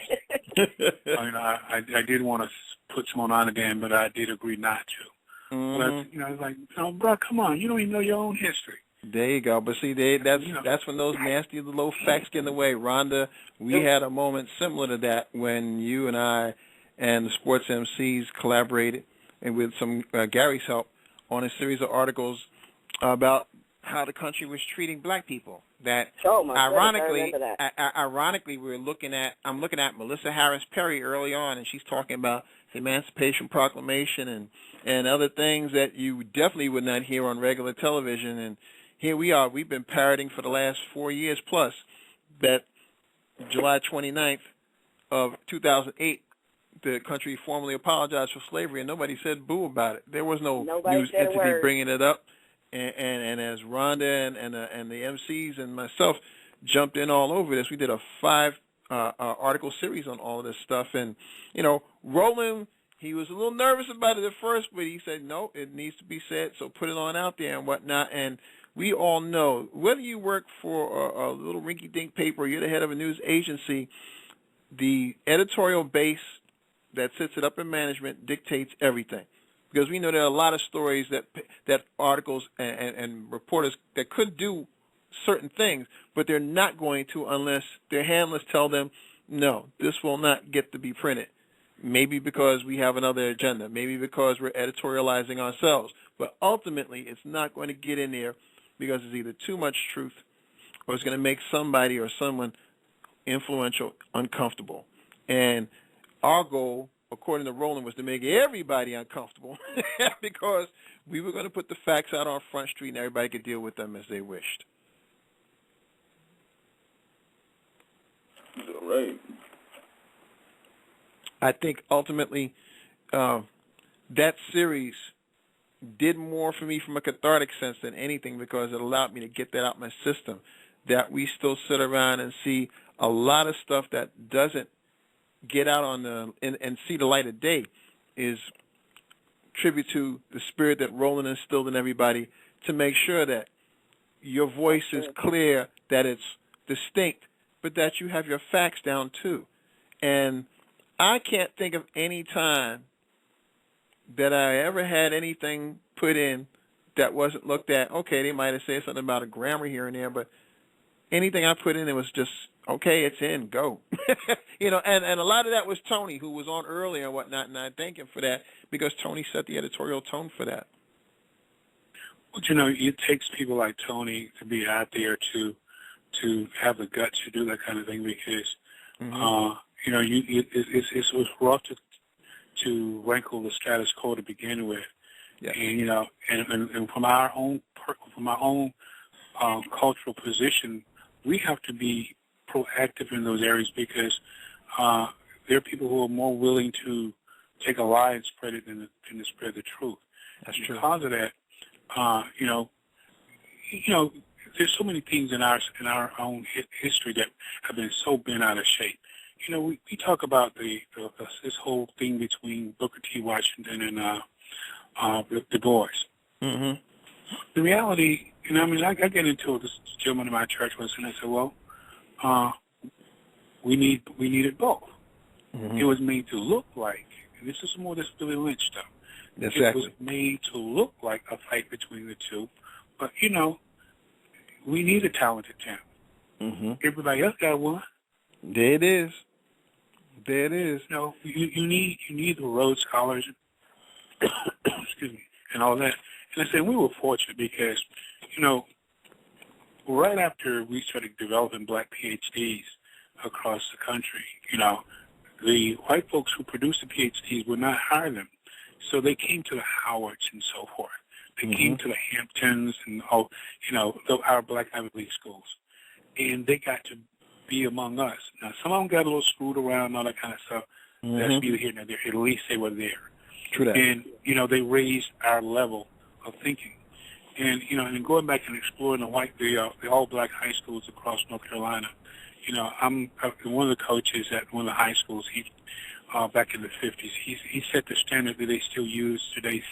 I did want to put someone on again, but I did agree not to. But bro, come on, you don't even know your own history. There you go. But see, that's when those nasty little facts get in the way. Rhonda, we had a moment similar to that when you and I and the sports MCs collaborated, and with some Gary's help, on a series of articles about how the country was treating black people. That ironically, I'm looking at Melissa Harris Perry early on, and she's talking about the Emancipation Proclamation and other things that you definitely would not hear on regular television. And here we are. We've been parroting for the last 4 years plus that July 29th of 2008, the country formally apologized for slavery, and nobody said boo about it. There was no news entity bringing it up. And as Rhonda and the MCs and myself jumped in all over this, we did a 5-article series on all of this stuff. And, Roland, he was a little nervous about it at first, but he said, no, it needs to be said, so put it on out there and whatnot. And we all know, whether you work for a little rinky-dink paper or you're the head of a news agency, the editorial base that sits it up in management dictates everything. Because we know there are a lot of stories that articles and reporters that could do certain things, but they're not going to unless their handlers tell them, no, this will not get to be printed. Maybe because we have another agenda. Maybe because we're editorializing ourselves. But ultimately, it's not going to get in there because it's either too much truth or it's going to make somebody or someone influential uncomfortable. And our goal, according to Roland, was to make everybody uncomfortable because we were going to put the facts out on Front Street and everybody could deal with them as they wished. All right. I think ultimately that series did more for me from a cathartic sense than anything because it allowed me to get that out my system, that we still sit around and see a lot of stuff that doesn't get out on and see the light of day is tribute to the spirit that Roland instilled in everybody to make sure that your voice is clear, that it's distinct, but that you have your facts down too. And I can't think of any time that I ever had anything put in that wasn't looked at. Okay, they might have said something about a grammar here and there, but anything I put in, it was just, okay, it's in, go. And a lot of that was Tony, who was on earlier and whatnot, and I thank him for that because Tony set the editorial tone for that. Well, it takes people like Tony to be out there to have the guts to do that kind of thing because, you know, it was rough to rankle the status quo to begin with. Yes. And, you know, and from our own cultural position, we have to be proactive in those areas because there are people who are more willing to take a lie and spread it than to spread the truth. That's true. Because of that, you know, there's so many things in our own history that have been so bent out of shape. You know, we talk about this whole thing between Booker T. Washington and Du Bois. Mm-hmm. The reality, you know, I mean, I get into it. This gentleman in my church was, and I said, well, we needed both. Mm-hmm. It was made to look like, and this is more this Billy Lynch stuff. Exactly. It was made to look like a fight between the two, but you know, we need a talented champ. Mm-hmm. Everybody else got one. There it is. There it is. You know, you need the Rhodes Scholars, excuse me, and all that. And I said we were fortunate because, you know, right after we started developing black PhDs across the country, you know, the white folks who produced the PhDs would not hire them. So they came to the Howards and so forth. They Mm-hmm. came to the Hamptons and all, you know, our black Ivy League schools. And they got to be among us. Now, some of them got a little screwed around and all that kind of stuff. Mm-hmm. That's neither here nor there. At least they were there. True that. And, you know, they raised our level of thinking. And, you know, and going back and exploring the all-black high schools across North Carolina, you know, I'm one of the coaches at one of the high schools. He back in the 50s, he set the standard that they still use today,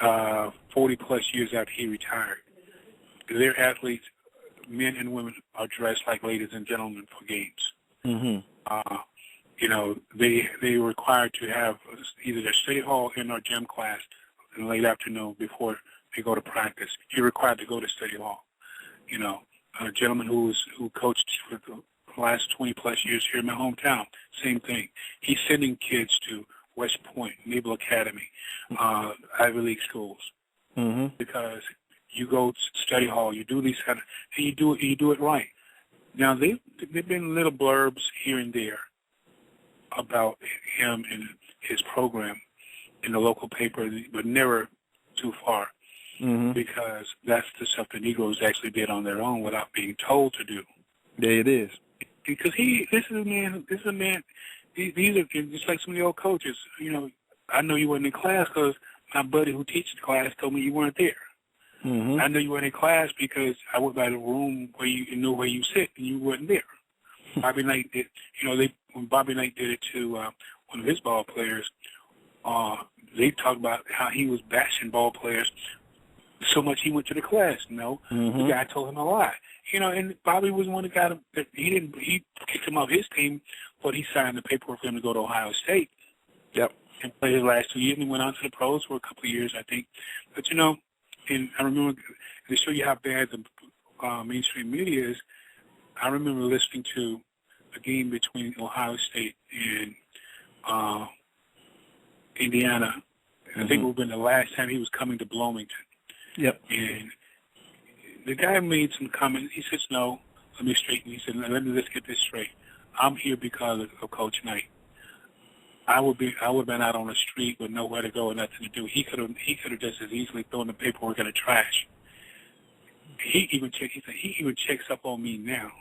40-plus years after he retired. Their athletes, men and women, are dressed like ladies and gentlemen for games. Mm-hmm. You know, they were required to have either their study hall in our gym class in the late afternoon before they go to practice. You're required to go to study hall. You know, a gentleman who coached for the last 20-plus years here in my hometown, same thing. He's sending kids to West Point, Naval Academy, Ivy League schools, Mm-hmm. because you go to study hall, you do these kind of, and you do it right. Now there've been little blurbs here and there about him and his program in the local paper, but never too far, Mm-hmm. because that's the stuff the Negroes actually did on their own without being told to do. There it is. Because this is a man. These are just like some of the old coaches. You know, I know you weren't in class because my buddy who teaches the class told me you weren't there. Mm-hmm. I know you weren't in class because I went by the room where you know where you sit and you wasn't there. Bobby Knight did. You know, when Bobby Knight did it to one of his ball players, they talked about how he was bashing ball players so much he went to the class. No, Mm-hmm. the guy told him a lie. You know, and Bobby was one of the guys that he kicked him off his team, but he signed the paperwork for him to go to Ohio State. Yep. And play his last 2 years, and he went on to the pros for a couple of years, I think. But, you know, and I remember, to show you how bad the mainstream media is, I remember listening to a game between Ohio State and Indiana. And I think it would have been the last time he was coming to Bloomington. Yep. And the guy made some comments. He says, no, let me straighten. He said, let's get this straight. I'm here because of Coach Knight. I would have been out on the street with nowhere to go and nothing to do. He could have just as easily thrown the paperwork in the trash. He even checks up on me now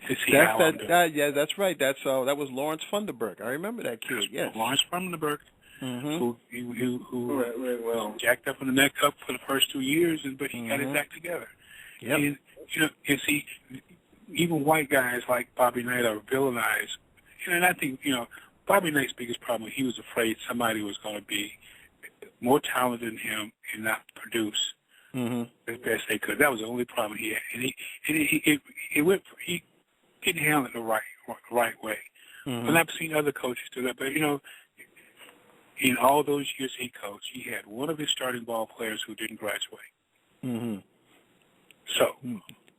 to see how I'm doing. Yeah, that's right. That was Lawrence Funderburg. I remember that kid. Yes. Lawrence Funderburg, Mm-hmm. who jacked up in the neck up for the first 2 years, but he got his act together. Yep. And you know, and see, even white guys like Bobby Knight are villainized. And I think, you know, Bobby Knight's biggest problem, he was afraid somebody was going to be more talented than him and not produce as best they could. That was the only problem he had. And he didn't handle it the right way. Mm-hmm. And I've seen other coaches do that. But, you know, in all those years he coached, he had one of his starting ball players who didn't graduate. Mm-hmm. So,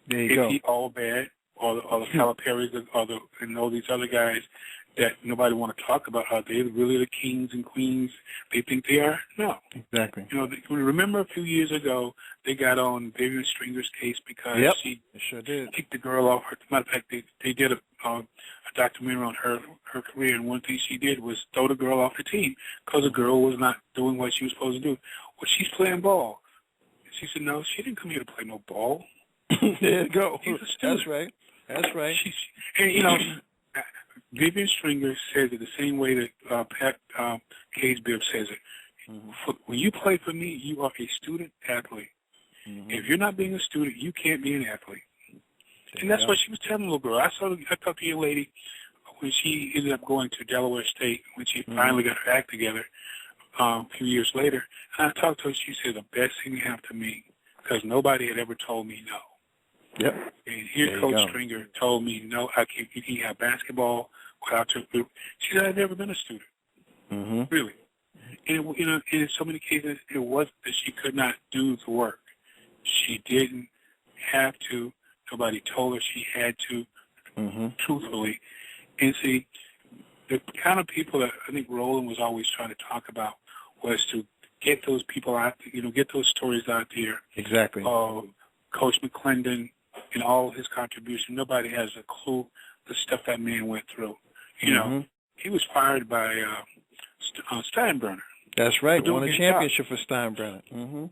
there you go. Is he all bad? Or the Caliperis and all these other guys that nobody want to talk about how they're really the kings and queens they think they are. No. Exactly. You know, remember a few years ago they got on Vivian Stringer's case because she sure did. kicked the girl off her. Matter of fact, they did a documentary on her career, and one thing she did was throw the girl off the team because the girl was not doing what she was supposed to do. Well, she's playing ball. She said, no, she didn't come here to play no ball. There you go. She's a student. That's right. And, you know, Vivian Stringer says it the same way that Pat Cage-Bibb says it. Mm-hmm. When you play for me, you are a student athlete. Mm-hmm. If you're not being a student, you can't be an athlete. And that's what she was telling the little girl. I talked to a young lady when she ended up going to Delaware State, when she finally got her act together a few years later. And I talked to her. She said the best thing happened to me because nobody had ever told me no. Yep. And here Coach Stringer told me, no, I can't. You can't have basketball without your group. She said, I've never been a student. Mm-hmm. Really. And, you know, in so many cases, it wasn't that she could not do the work. She didn't have to. Nobody told her she had to, truthfully. And see, the kind of people that I think Roland was always trying to talk about was to get those people out, you know, get those stories out there. Exactly. Coach McClendon and all his contribution, nobody has a clue the stuff that man went through. You know, he was fired by Steinbrenner. That's right. Won a championship for Steinbrenner. Mm-hmm.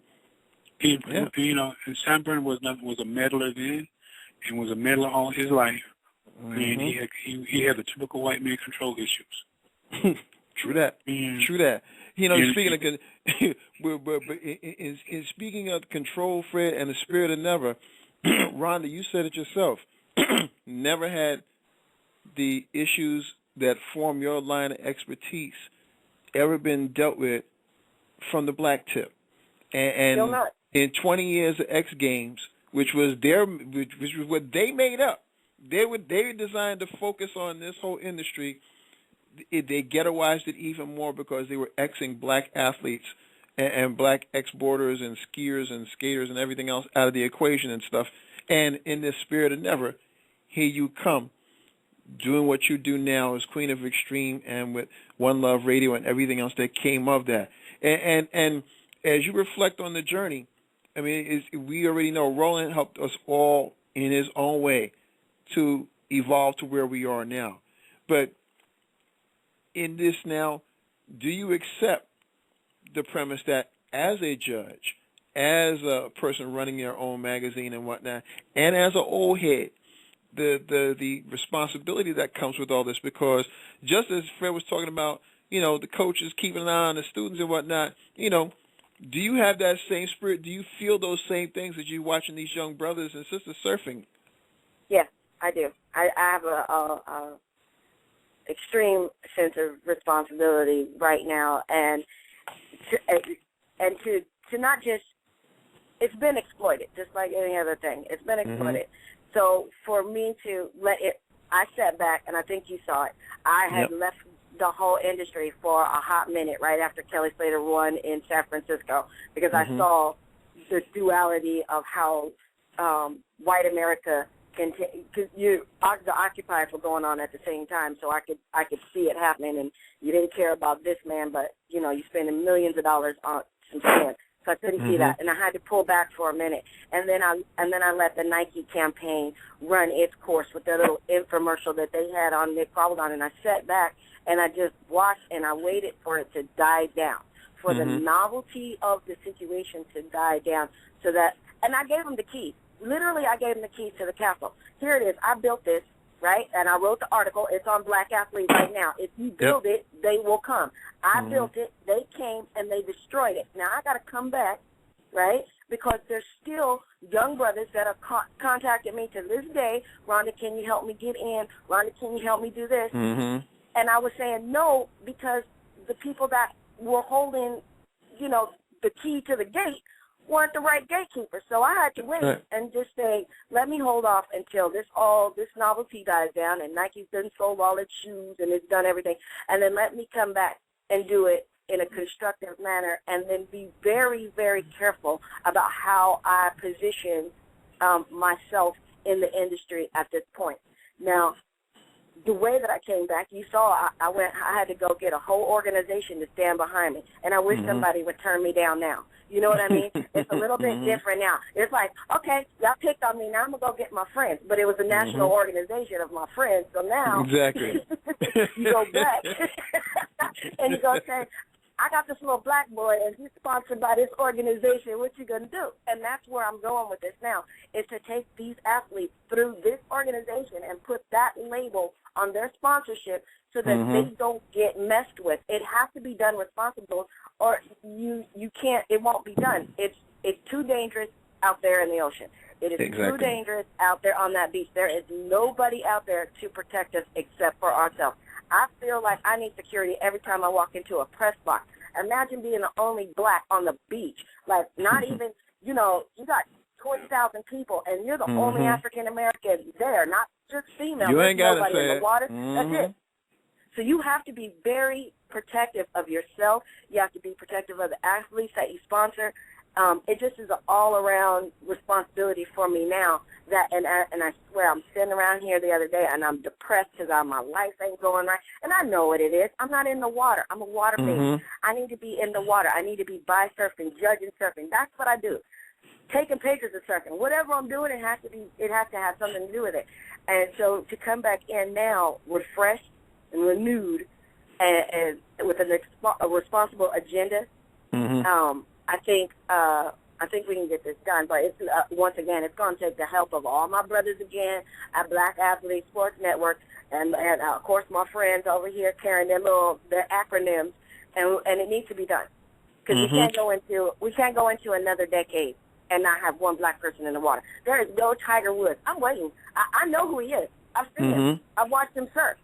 You know, and Steinbrenner was a meddler then, and was a meddler all his life. And he had the typical white man control issues. True that. True that. You know, speaking of control, Fred, and the spirit of never, Rhonda, you said it yourself. Never had the issues that form your line of expertise ever been dealt with from the black tip. And in 20 years of X Games, which was what they made up, they were designed to focus on this whole industry. They ghettoized it even more because they were Xing black athletes and black ex-boarders and skiers and skaters and everything else out of the equation and stuff. And in this spirit of never, here you come, doing what you do now as Queen of Extreme and with One Love Radio and everything else that came of that. And as you reflect on the journey, I mean, we already know Roland helped us all in his own way to evolve to where we are now. But in this now, do you accept the premise that as a judge, as a person running their own magazine and whatnot, and as an old head, the responsibility that comes with all this? Because just as Fred was talking about, you know, the coaches keeping an eye on the students and whatnot, you know, do you have that same spirit? Do you feel those same things that you're watching these young brothers and sisters surfing? Yeah, I do. I have a extreme sense of responsibility right now, and to not just, it's been exploited, just like any other thing. It's been exploited. So for me to let it, I sat back, and I think you saw it. I had left the whole industry for a hot minute right after Kelly Slater won in San Francisco, because I saw the duality of how white America can, because the occupiers were going on at the same time, so I could see it happening, and you didn't care about this man, but you know, you spending millions of dollars on some sand. So I couldn't see that, and I had to pull back for a minute, and then I let the Nike campaign run its course with their little infomercial that they had on Nick Paladon, and I sat back and I just watched and I waited for it to die down, for the novelty of the situation to die down, so that, and I gave them the keys. Literally, I gave them the keys to the castle. Here it is. I built this, right? And I wrote the article. It's on Black Athlete right now. If you build it, they will come. I built it. They came, and they destroyed it. Now, I got to come back, right? Because there's still young brothers that have contacted me to this day. Rhonda, can you help me get in? Rhonda, can you help me do this? And I was saying no, because the people that were holding, you know, the key to the gate weren't the right gatekeepers. So I had to wait and just say, let me hold off until this novelty dies down and Nike's done sold all its shoes and it's done everything, and then let me come back and do it in a constructive manner, and then be very, very careful about how I position myself in the industry at this point. Now, the way that I came back, you saw I had to go get a whole organization to stand behind me, and I wish somebody would turn me down now. You know what I mean? It's a little bit different now. It's like, okay, y'all picked on me, now I'm going to go get my friends. But it was a national organization of my friends, so now exactly. you go back and you go say, I got this little black boy, and he's sponsored by this organization. What you going to do? And that's where I'm going with this now, is to take these athletes through this organization and put that label on their sponsorship so that they don't get messed with. It has to be done responsible, or you can't. It won't be done. It's too dangerous out there in the ocean. It is too dangerous out there on that beach. There is nobody out there to protect us except for ourselves. I feel like I need security every time I walk into a press box. Imagine being the only black on the beach. Like, not even, you got 20,000 people, and you're the only African-American there, not just female. You ain't got to say in the it. water. That's it. So you have to be very protective of yourself. You have to be protective of the athletes that you sponsor. It just is an all-around responsibility for me now. And I swear, I'm sitting around here the other day, and I'm depressed because my life ain't going right. And I know what it is. I'm not in the water. I'm a water baby. I need to be in the water. I need to be by surfing, judging surfing. That's what I do. Taking pictures of surfing. Whatever I'm doing, it has to have something to do with it. And so to come back in now refreshed and renewed and with a responsible agenda, I think we can get this done. But it's, once again, it's going to take the help of all my brothers again at Black Athlete Sports Network, and of course my friends over here carrying their acronyms, and it needs to be done because we can't go into another decade and not have one black person in the water. There is no Tiger Woods. I'm waiting. I know who he is. I've seen him. I've watched him surf.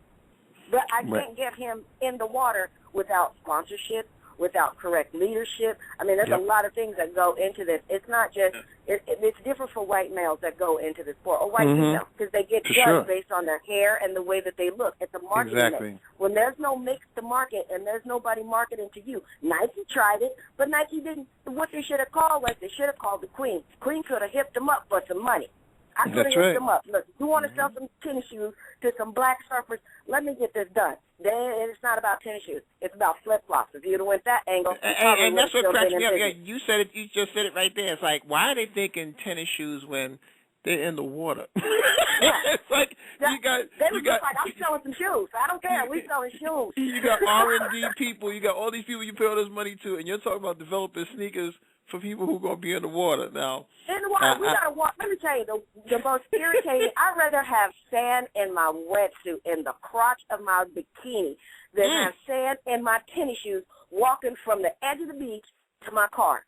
But I can't get him in the water without sponsorship, without correct leadership. I mean, there's a lot of things that go into this. It's not just, it's different for white males that go into the sport, or white females, because they get judged based on their hair and the way that they look. It's a marketing mix. When there's no mix to market and there's nobody marketing to you, Nike tried it, but Nike didn't. What they should have called was they should have called the Queen. Queen could have hipped them up for some money. I could have hipped them up. Look, you want to sell some tennis shoes to some black surfers, let me get this done. Then it's not about tennis shoes. It's about flip-flops. If you'd have went that angle, and that's what cracks me up. Yeah, you said it. You just said it right there. It's like, why are they thinking tennis shoes when they're in the water? It's like you got. Like, I'm selling some shoes. I don't care. We selling shoes. You got R&D people. You got all these people you pay all this money to, and you're talking about developing sneakers for people who are going to be in the water now. In the water, we got to walk. Let me tell you, the most irritating, I'd rather have sand in my wetsuit, in the crotch of my bikini, than have sand in my tennis shoes walking from the edge of the beach to my car.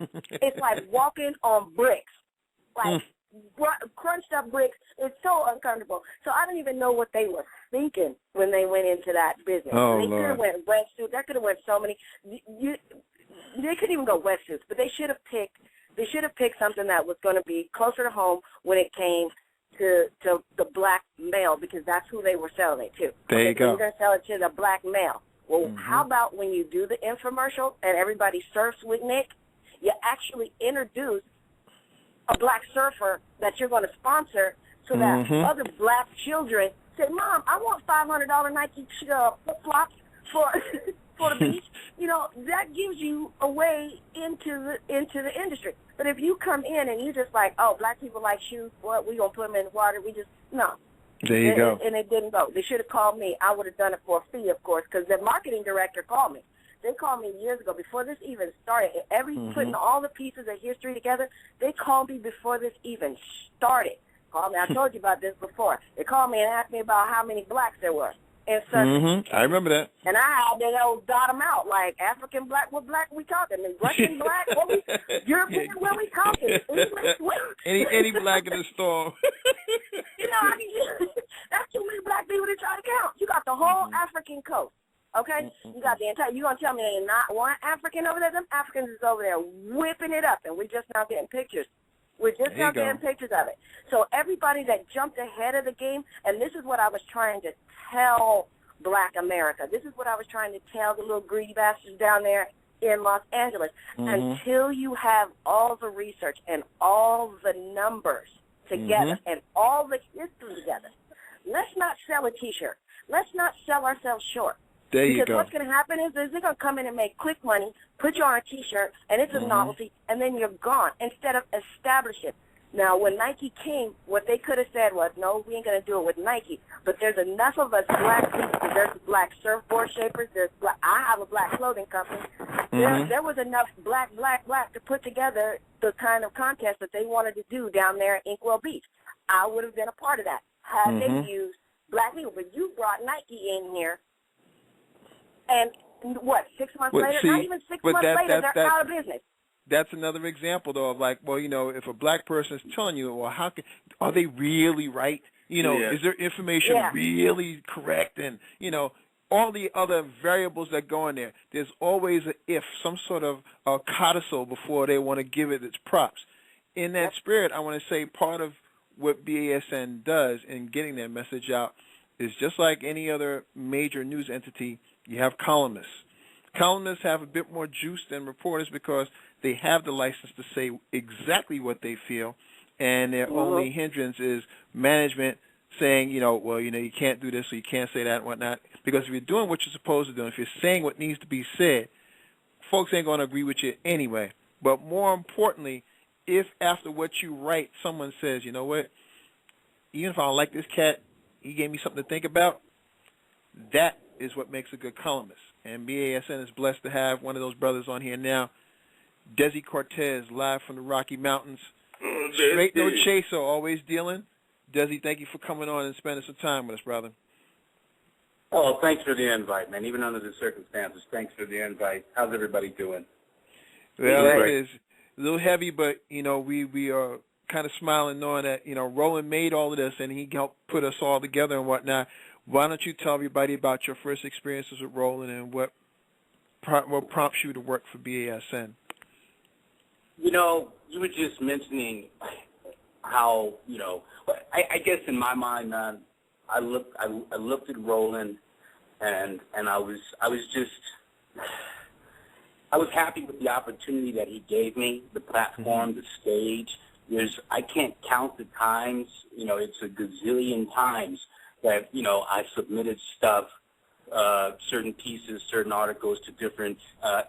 It's like walking on bricks, like crunched up bricks. It's so uncomfortable. So I don't even know what they were thinking when they went into that business. They could have went wetsuit. That could have went so many. They couldn't even go wetsuits, but they should have picked something that was going to be closer to home when it came to the black male, because that's who they were selling it to. There you go. You're going to sell it to the black male. Well, how about when you do the infomercial and everybody surfs with Nick, you actually introduce a black surfer that you're going to sponsor so that other black children say, Mom, I want $500 Nike flip-flops for the beach. You know, that gives you a way into the industry. But if you come in and you just like, oh, black people like shoes, what, we going to put them in the water, no. There you go. And it didn't go. They should have called me. I would have done it for a fee, of course, because the marketing director called me. They called me years ago, before this even started. Putting all the pieces of history together, they called me before this even started. Called me. I told you about this before. They called me and asked me about how many blacks there were. I remember that. And I had to dot them out, like African black, what black we talking? Russian black, European, what we talking? Any black in the store. I mean, that's too many black people to try to count. You got the whole African coast, okay? You got the entire, you going to tell me there ain't not one African over there? Them Africans is over there whipping it up, and we just now getting pictures. We're just now getting pictures of it. So everybody that jumped ahead of the game, and this is what I was trying to tell black America. This is what I was trying to tell the little greedy bastards down there in Los Angeles. Until you have all the research and all the numbers together and all the history together, let's not sell a T-shirt. Let's not sell ourselves short. There you because go. what's going to happen is they're going to come in and make quick money, put you on a T-shirt, and it's a novelty, and then you're gone instead of establish it. Now, when Nike came, what they could have said was, no, we ain't going to do it with Nike. But there's enough of us black people. There's black surfboard shapers. I have a black clothing company. There was enough black to put together the kind of contest that they wanted to do down there in Inkwell Beach. I would have been a part of that had they used black people. But you brought Nike in here, and what, 6 months later? Not even 6 months later, they're out of business. That's another example, though, of like, well, if a black person is telling you, well, are they really right? Is their information really correct? And, all the other variables that go in there. There's always some sort of codicil before they want to give it its props. In that spirit, I want to say part of what BASN does in getting their message out is just like any other major news entity, you have columnists. Columnists have a bit more juice than reporters because they have the license to say exactly what they feel, and their only hindrance is management saying, you can't do this or you can't say that and whatnot. Because if you're doing what you're supposed to do, and if you're saying what needs to be said, folks ain't going to agree with you anyway. But more importantly, if after what you write someone says, you know what, even if I don't like this cat, he gave me something to think about, that is what makes a good columnist. And BASN is blessed to have one of those brothers on here now, Desi Cortez, live from the Rocky Mountains. Straight no chaser, always dealing. Desi, thank you for coming on and spending some time with us, brother. Oh, thanks for the invite, man. Even under the circumstances, thanks for the invite. How's everybody doing? Well, it is a little heavy, but, we are kind of smiling knowing that, Roland made all of this and he helped put us all together and whatnot. Why don't you tell everybody about your first experiences with Roland and what prompts you to work for BASN? You were just mentioning how, I guess in my mind, man, I looked at Roland and I was happy with the opportunity that he gave me, the platform, the stage. I can't count the times, it's a gazillion times that, I submitted stuff, certain pieces, certain articles to different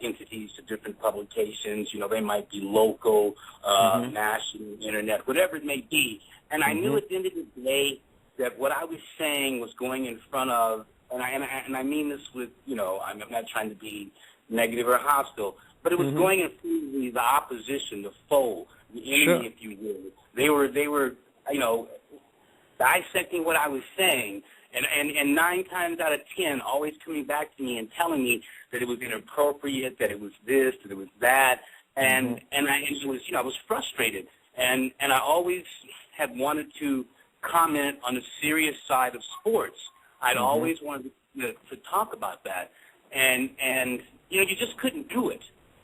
entities, to different publications. They might be local, national, internet, whatever it may be. And I knew at the end of the day that what I was saying was going in front of, and I mean this with, I'm not trying to be negative or hostile, but it was going in front of the opposition, the foe, the enemy, if you will. They were, dissecting what I was saying, and 9 times out of 10, always coming back to me and telling me that it was inappropriate, that it was this, that it was that, and I was frustrated, and I always had wanted to comment on the serious side of sports. I'd always wanted to talk about that, and you just couldn't do it.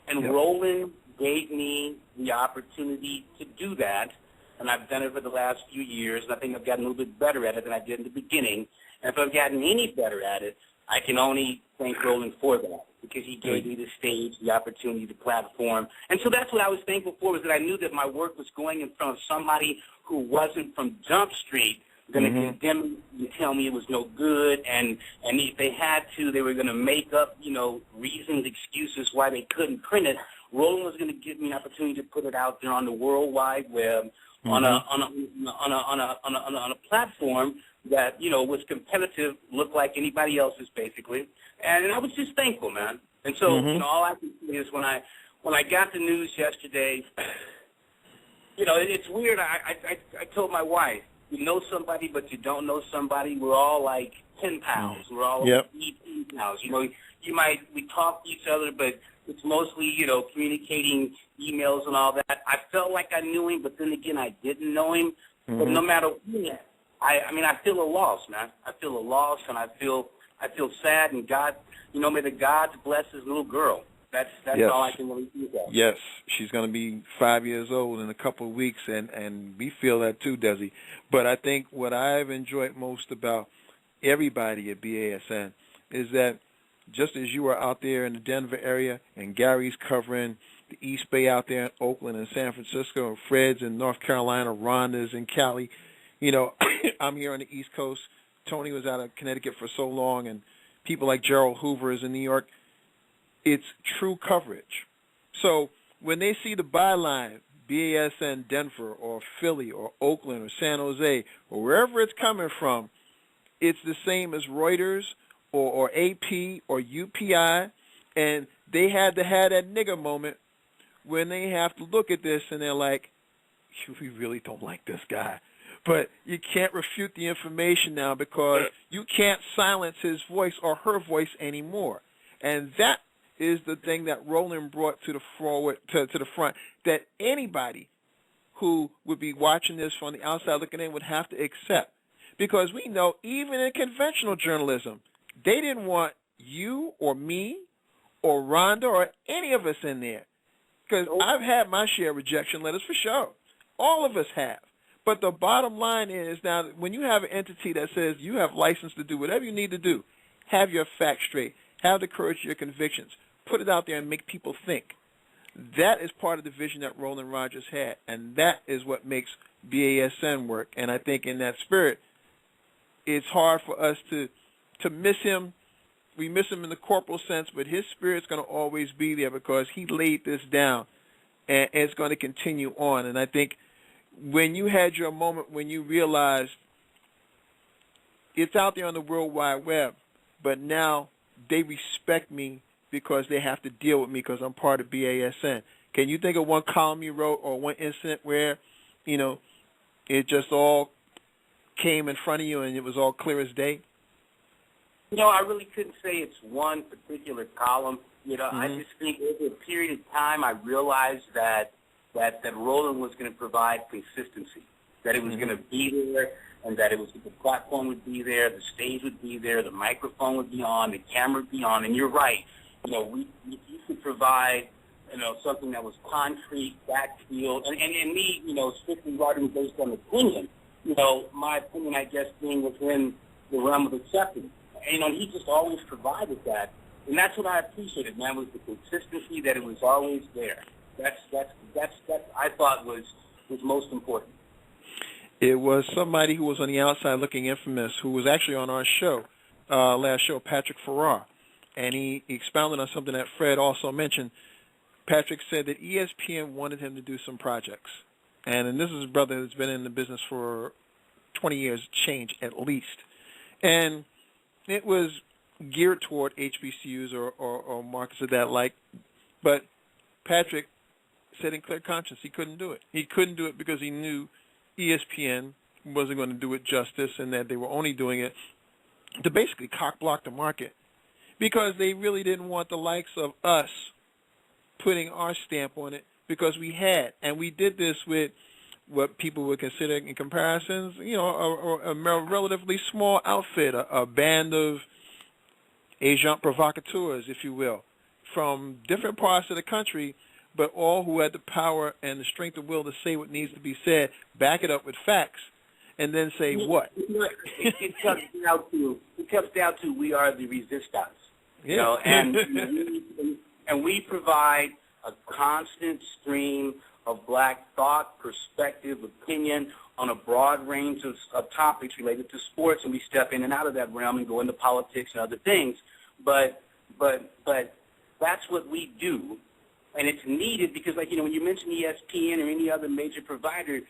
And Roland gave me the opportunity to do that. And I've done it for the last few years, and I think I've gotten a little bit better at it than I did in the beginning. And if I've gotten any better at it, I can only thank Roland for that, because he gave me the stage, the opportunity, the platform. And so that's what I was thankful for, was that I knew that my work was going in front of somebody who wasn't from Jump Street, going to condemn me and tell me it was no good, and if they had to, they were going to make up, reasons, excuses why they couldn't print it. Roland was going to give me an opportunity to put it out there on the World Wide Web, on a platform that was competitive, looked like anybody else's basically, and I was just thankful, man. And so all I can say is when I got the news yesterday, it's weird. I told my wife, you know somebody but you don't know somebody. We're all like pen pals. We're all pen pals. We talk to each other, but it's mostly, communicating emails and all that. I felt like I knew him, but then again, I didn't know him. But no matter what, I feel a loss, man. I feel a loss, and I feel sad. And God, may the gods bless his little girl. That's all I can really do. Yes, she's going to be 5 years old in a couple of weeks, and we feel that too, Desi. But I think what I've enjoyed most about everybody at BASN is that just as you are out there in the Denver area, and Gary's covering the East Bay out there in Oakland and San Francisco, and Fred's in North Carolina, Rhonda's in Cali, I'm here on the East Coast Tony was out of Connecticut for so long, and people like Gerald Hoover is in New York. It's true coverage. So when they see the byline, BASN Denver or Philly or Oakland or San Jose or wherever it's coming from, it's the same as Reuters or AP or UPI, and they had to have that nigger moment when they have to look at this and they're like, we really don't like this guy. But you can't refute the information now because you can't silence his voice or her voice anymore. And that is the thing that Roland brought to the front, that anybody who would be watching this from the outside looking in would have to accept. Because we know even in conventional journalism, they didn't want you or me or Rhonda or any of us in there. Because I've had my share of rejection letters for sure. All of us have. But the bottom line is now when you have an entity that says you have license to do whatever you need to do, have your facts straight, have the courage of your convictions, put it out there and make people think. That is part of the vision that Roland Rogers had, and that is what makes BASN work. And I think in that spirit, it's hard for us to miss him. We miss him in the corporal sense, but his spirit's going to always be there because he laid this down, and it's going to continue on. And I think when you had your moment when you realized it's out there on the World Wide Web, but now they respect me because they have to deal with me because I'm part of BASN. Can you think of one column you wrote or one incident where, it just all came in front of you and it was all clear as day? I really couldn't say it's one particular column. I just think over a period of time I realized that Roland was going to provide consistency, that it was going to be there, and that the platform would be there, the stage would be there, the microphone would be on, the camera would be on. And you're right. You could provide, something that was concrete, backfield, and me, strictly writing based on opinion. My opinion, I guess, being within the realm of acceptance. And he just always provided that, and that's what I appreciated, man, was the consistency, that it was always there. That's I thought was most important. It was somebody who was on the outside looking infamous, who was actually on our show, last show, Patrick Farrar, and he expounded on something that Fred also mentioned. Patrick said that ESPN wanted him to do some projects, and this is a brother who's been in the business for 20 years, change at least, and it was geared toward HBCUs or markets of that like, but Patrick said in clear conscience he couldn't do it. He couldn't do it because he knew ESPN wasn't going to do it justice and that they were only doing it to basically cock-block the market because they really didn't want the likes of us putting our stamp on it because we had. And we did this with what people would consider in comparisons, a relatively small outfit, a band of agent provocateurs, if you will, from different parts of the country, but all who had the power and the strength of will to say what needs to be said, back it up with facts, and then say what? It comes down to we are the resistance. Yeah. And we provide a constant stream of black thought, perspective, opinion on a broad range of topics related to sports, and we step in and out of that realm and go into politics and other things. But that's what we do, and it's needed because, when you mention ESPN or any other major provider,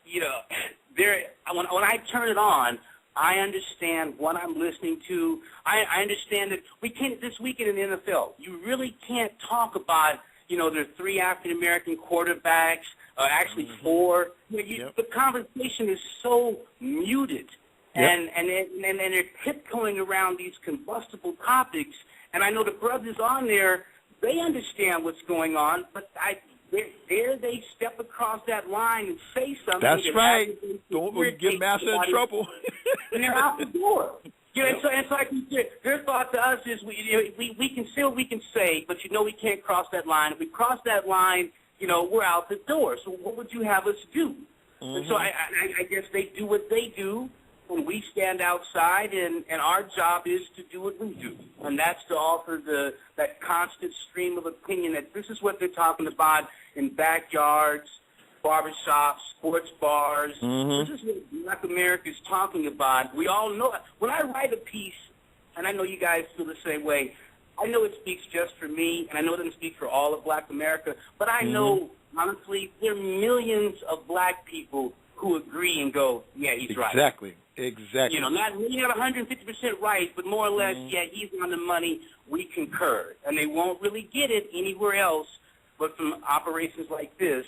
when I turn it on, I understand what I'm listening to. I understand that we can't, this weekend in the NFL, you really can't talk about, there are 3 African-American quarterbacks, actually 4. The conversation is so muted, and they're tiptoeing around these combustible topics. And I know the brothers on there, they understand what's going on, but dare they step across that line and say something? That's right. Don't get Master in trouble. And they're out the door. And so like we said, their thought to us is we can say what we can say, but we can't cross that line. If we cross that line, we're out the door. So what would you have us do? Mm-hmm. And so I guess they do what they do when we stand outside, and our job is to do what we do, and that's to offer that constant stream of opinion that this is what they're talking about in backyards, barbershops, sports bars. Mm-hmm. This is what Black America is talking about. We all know it. When I write a piece, and I know you guys feel the same way, I know it speaks just for me, and I know it doesn't speak for all of Black America, but I know, honestly, there are millions of Black people who agree and go, yeah, he's right. Exactly. You know, not 150% right, but more or less, yeah, he's on the money. We concur. And they won't really get it anywhere else but from operations like this.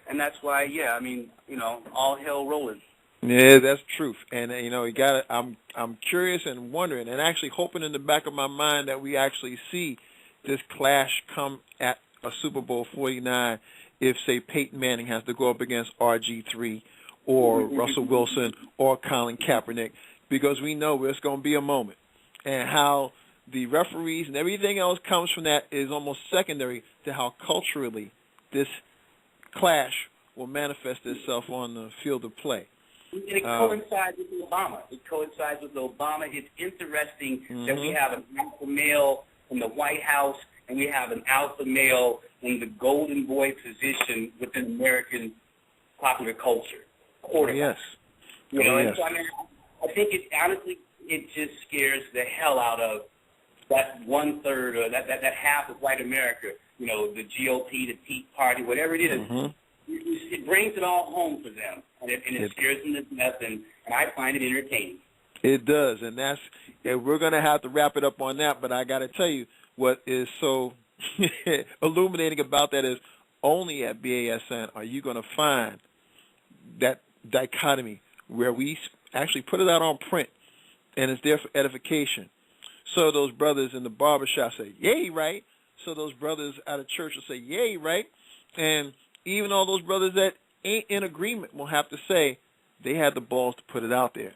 And that's why, yeah, I mean, you know, all hell Roland. Yeah, that's truth. And, you know, I'm curious and wondering and actually hoping in the back of my mind that we actually see this clash come at a Super Bowl 49 if, say, Peyton Manning has to go up against RG3 or Russell Wilson or Colin Kaepernick, because we know there's going to be a moment. And how the referees and everything else comes from that is almost secondary to how culturally this clash will manifest itself on the field of play. And it coincides with Obama. It's interesting that we have an alpha male in the White House and we have an alpha male in the golden boy position within American popular culture. Yes. You know, and so, I mean, I think it just scares the hell out of that 1/3 or that half of white America. You know, the GOP, the Tea Party, whatever it is. It brings it all home for them, and it scares them to death, and I find it entertaining. It does, and we're going to have to wrap it up on that. But I got to tell you, what is so illuminating about that is only at BASN are you going to find that dichotomy where we actually put it out on print and it's there for edification. So those brothers in the barbershop say, yay, right? So those brothers out of church will say, yay, right? And even all those brothers that ain't in agreement will have to say they had the balls to put it out there.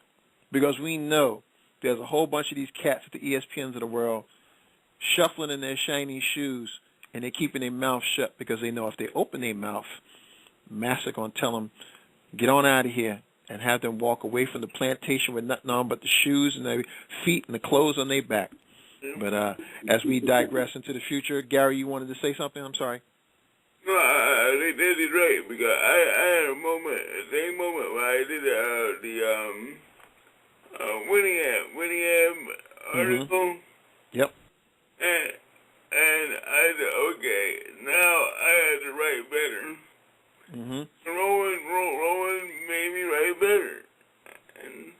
Because we know there's a whole bunch of these cats at the ESPNs of the world shuffling in their shiny shoes, and they're keeping their mouth shut because they know if they open their mouth, Massa going to tell them, get on out of here, and have them walk away from the plantation with nothing on but the shoes and their feet and the clothes on their back. But as we digress into the future, Gary, you wanted to say something? I'm sorry. No, I think that is right, because I had a moment, the same moment when I did the Winningham article. Yep. And I said, okay, now I have to write better. Roland made me write better. And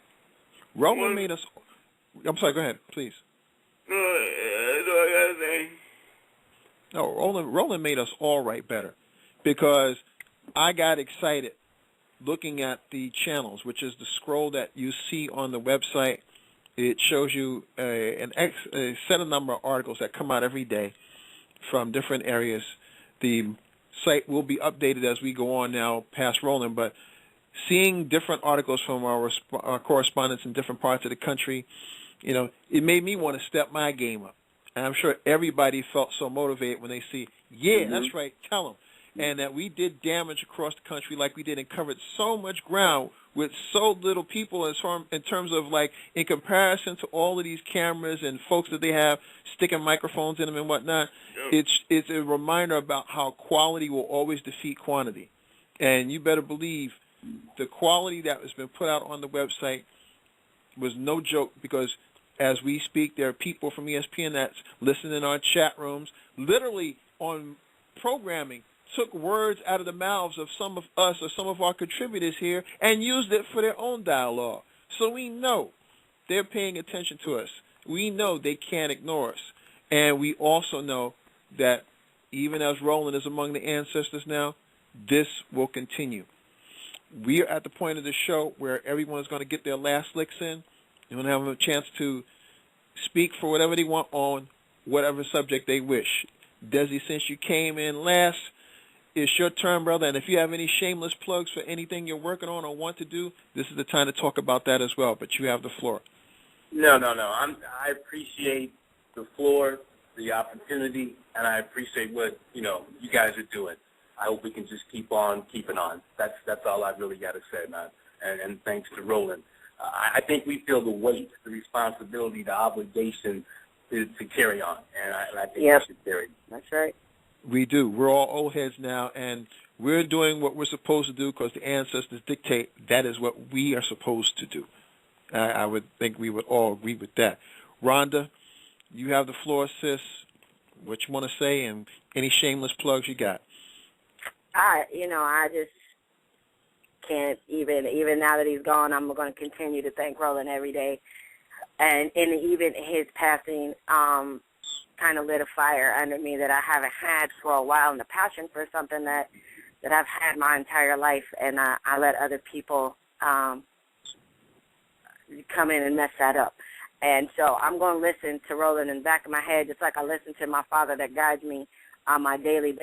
Roland made us. I'm sorry. Go ahead, please. No, that's all I gotta say. No, Roland made us all write better, because I got excited looking at the channels, which is the scroll that you see on the website. It shows you a set of number of articles that come out every day from different areas. The site will be updated as we go on now past Roland, but seeing different articles from our correspondents in different parts of the country, you know, it made me want to step my game up. And I'm sure everybody felt so motivated when they see, that's right, tell them. And that we did damage across the country like we did and covered so much ground with so little people in terms of, like, in comparison to all of these cameras and folks that they have sticking microphones in them and whatnot. It's a reminder about how quality will always defeat quantity. And you better believe the quality that has been put out on the website was no joke, because as we speak, there are people from ESPN that's listening in our chat rooms, literally on programming, took words out of the mouths of some of us or some of our contributors here and used it for their own dialogue. So we know they're paying attention to us. We know they can't ignore us. And we also know that even as Roland is among the ancestors now, this will continue. We are at the point of the show where everyone is going to get their last licks in. You're going to have a chance to speak for whatever they want on whatever subject they wish. Desi, since you came in last, it's your turn, brother. And if you have any shameless plugs for anything you're working on or want to do, this is the time to talk about that as well. But you have the floor. No. I appreciate the floor, the opportunity, and I appreciate what you guys are doing. I hope we can just keep on keeping on. That's all I really got to say, man. And thanks to Roland. I think we feel the weight, the responsibility, the obligation to carry on, and I think we should carry. That's right. We do. We're all old heads now, and We're doing what we're supposed to do because the ancestors dictate that is what we are supposed to do. I would think we would all agree with that. Rhonda, you have the floor, sis. What you want to say and any shameless plugs you got? I just can't even now that he's gone, I'm going to continue to thank Roland every day. And even his passing kind of lit a fire under me that I haven't had for a while, and the passion for something that I've had my entire life, and I let other people come in and mess that up. And so I'm going to listen to Roland in the back of my head, just like I listen to my father that guides me on my daily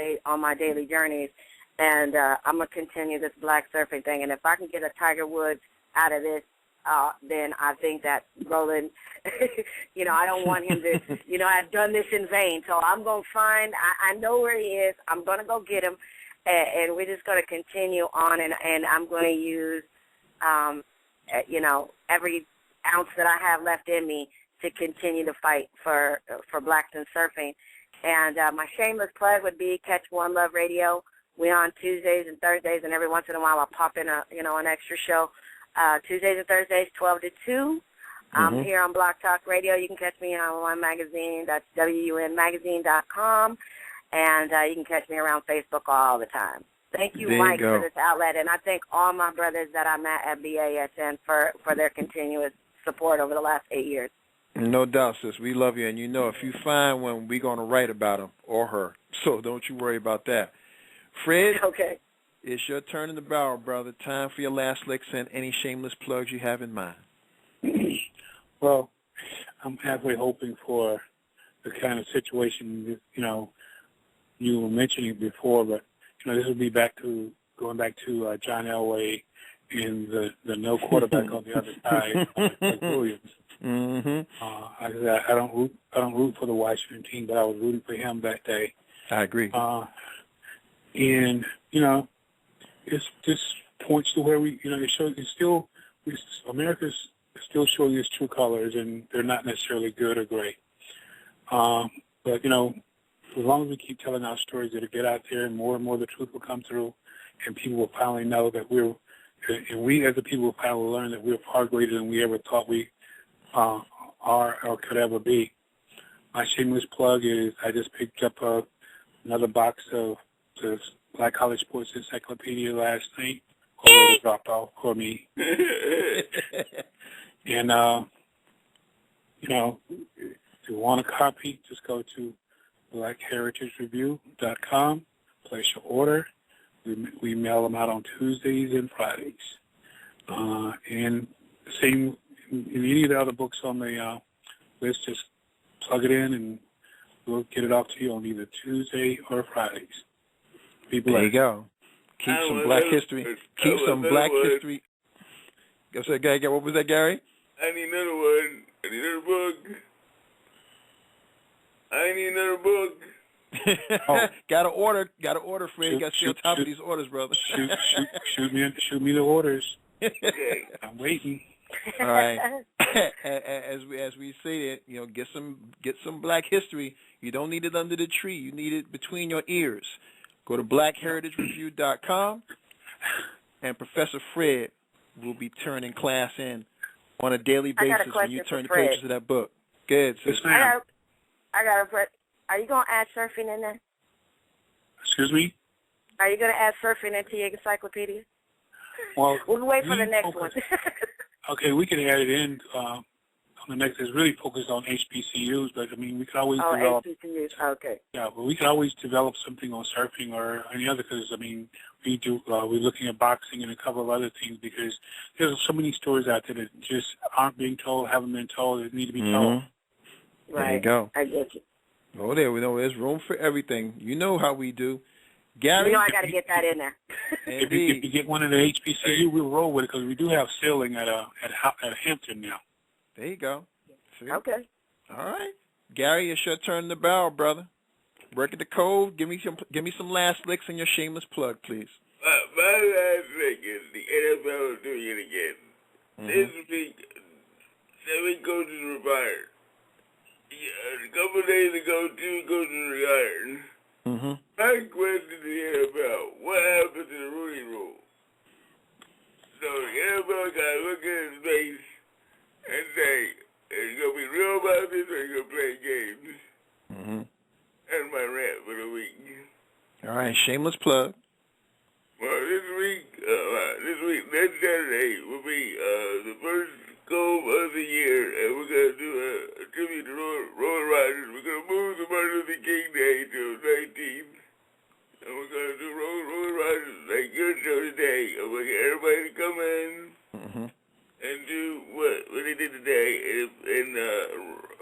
journeys. And I'm going to continue this black surfing thing. And if I can get a Tiger Woods out of this, then I think that Roland, I don't want him to, I've done this in vain. So I'm going to I know where he is. I'm going to go get him. And we're just going to continue on. And I'm going to use, every ounce that I have left in me to continue to fight for blacks in surfing. And my shameless plug would be Catch One Love Radio. We're on Tuesdays and Thursdays, and every once in a while I'll pop in an extra show. Tuesdays and Thursdays, 12 to 2. Here on Block Talk Radio. You can catch me on One Magazine. That's WUNmagazine.com. And you can catch me around Facebook all the time. Thank you, Mike, for this outlet. And I thank all my brothers that I met at BASN for their continuous support over the last 8 years. No doubt, sis. We love you. And if you find one, we're going to write about him or her. So don't you worry about that. Fred, okay. It's your turn in the barrel, brother. Time for your last licks and any shameless plugs you have in mind. Well, I'm halfway hoping for the kind of situation that, you were mentioning before, but, this would be going back to John Elway and the no quarterback on the other side, like Williams. I don't root for the Washington team, but I was rooting for him that day. I agree. And this points to where America's still showing its true colors, and they're not necessarily good or great. But as long as we keep telling our stories, it'll get out there, and more the truth will come through, and people will finally know that we as a people will finally learn that we're far greater than we ever thought we are or could ever be. My shameless plug is I just picked up another box of the Black College Sports Encyclopedia last night. Already dropped off for me. And, if you want a copy, just go to BlackHeritageReview.com, place your order. We mail them out on Tuesdays and Fridays. And same in any of the other books on the list, just plug it in and we'll get it off to you on either Tuesday or Fridays. Be blessed. There you go. Keep some black history. Keep some black history. What was that, Gary? I need another one. I need another book. I need another book. Gotta order, Fred. Got to stay on top of these orders, brother. Shoot me the orders. Okay. I'm waiting. All right. As we say that, get some black history. You don't need it under the tree. You need it between your ears. Go to BlackHeritageReview.com, and Professor Fred will be turning class in on a daily basis when you turn the pages of that book. Good. Yes, ma'am. I got a question. Are you going to add surfing in there? Excuse me? Are you going to add surfing into your encyclopedia? Well, we'll wait for the next one. Okay, we can add it in on the next. It's really focused on HBCUs, but we could always develop. HBCUs. Okay. Yeah, but we could always develop something on surfing or any other because we do. We're looking at boxing and a couple of other things because there's so many stories out there that just aren't being told, haven't been told, that need to be told. Right. There you go. I get you. Oh, there we know. There's room for everything. You know how we do. Gary? I got to get that in there. If you get one of the HBCU, we'll roll with it because we do have sailing at Hampton now. There you go. See? Okay. All right. Gary, it's your turn in the barrel, brother. Work at the code. Give me some last licks and your shameless plug, please. My last lick is the NFL doing it again. This week, 7 coaches retired. A couple of days ago, 2 coaches retired. Mm-hmm. My question to the NFL, what happened to the Rooney Rule? So the NFL got to look at his face and say, are you going to be real about this or are you going to play games? Mm-hmm. That's my rant for the week. All right, shameless plug. Well, this week, next Saturday, will be the first Comb of the year, and we're going to do a tribute to Roland Rogers. We're going to move the Martin Luther King Day to the 19th, and we're going to do Roland Rogers like your show today. I'm going to get everybody to come in and do what they did today. And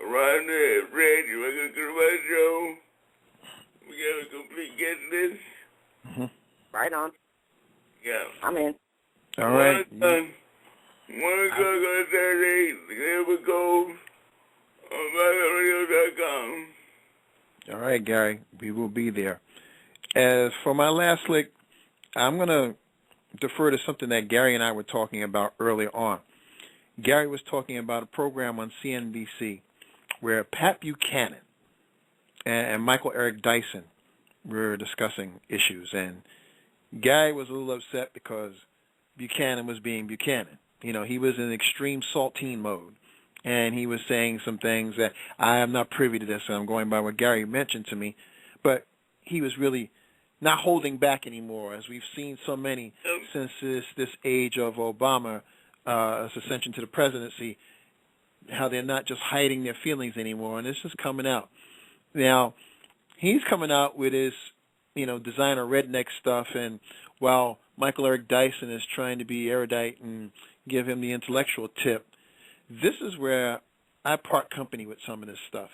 Ron and Fred, you're going to come to my show. We got a complete guest list. Right on. Yeah. I'm in. All right. 1 o'clock on Saturday, the Clever Cove on BlackRadio.com. All right, Gary. We will be there. As for my last lick, I'm going to defer to something that Gary and I were talking about earlier on. Gary was talking about a program on CNBC where Pat Buchanan and Michael Eric Dyson were discussing issues, and Gary was a little upset because Buchanan was being Buchanan. You know, he was in extreme saltine mode, and he was saying some things that I am not privy to this, and I'm going by what Gary mentioned to me, but he was really not holding back anymore, as we've seen so many since this age of Obama's ascension to the presidency, how they're not just hiding their feelings anymore, and this is coming out. Now, he's coming out with his, designer redneck stuff, and while Michael Eric Dyson is trying to be erudite and give him the intellectual tip, this is where I part company with some of this stuff.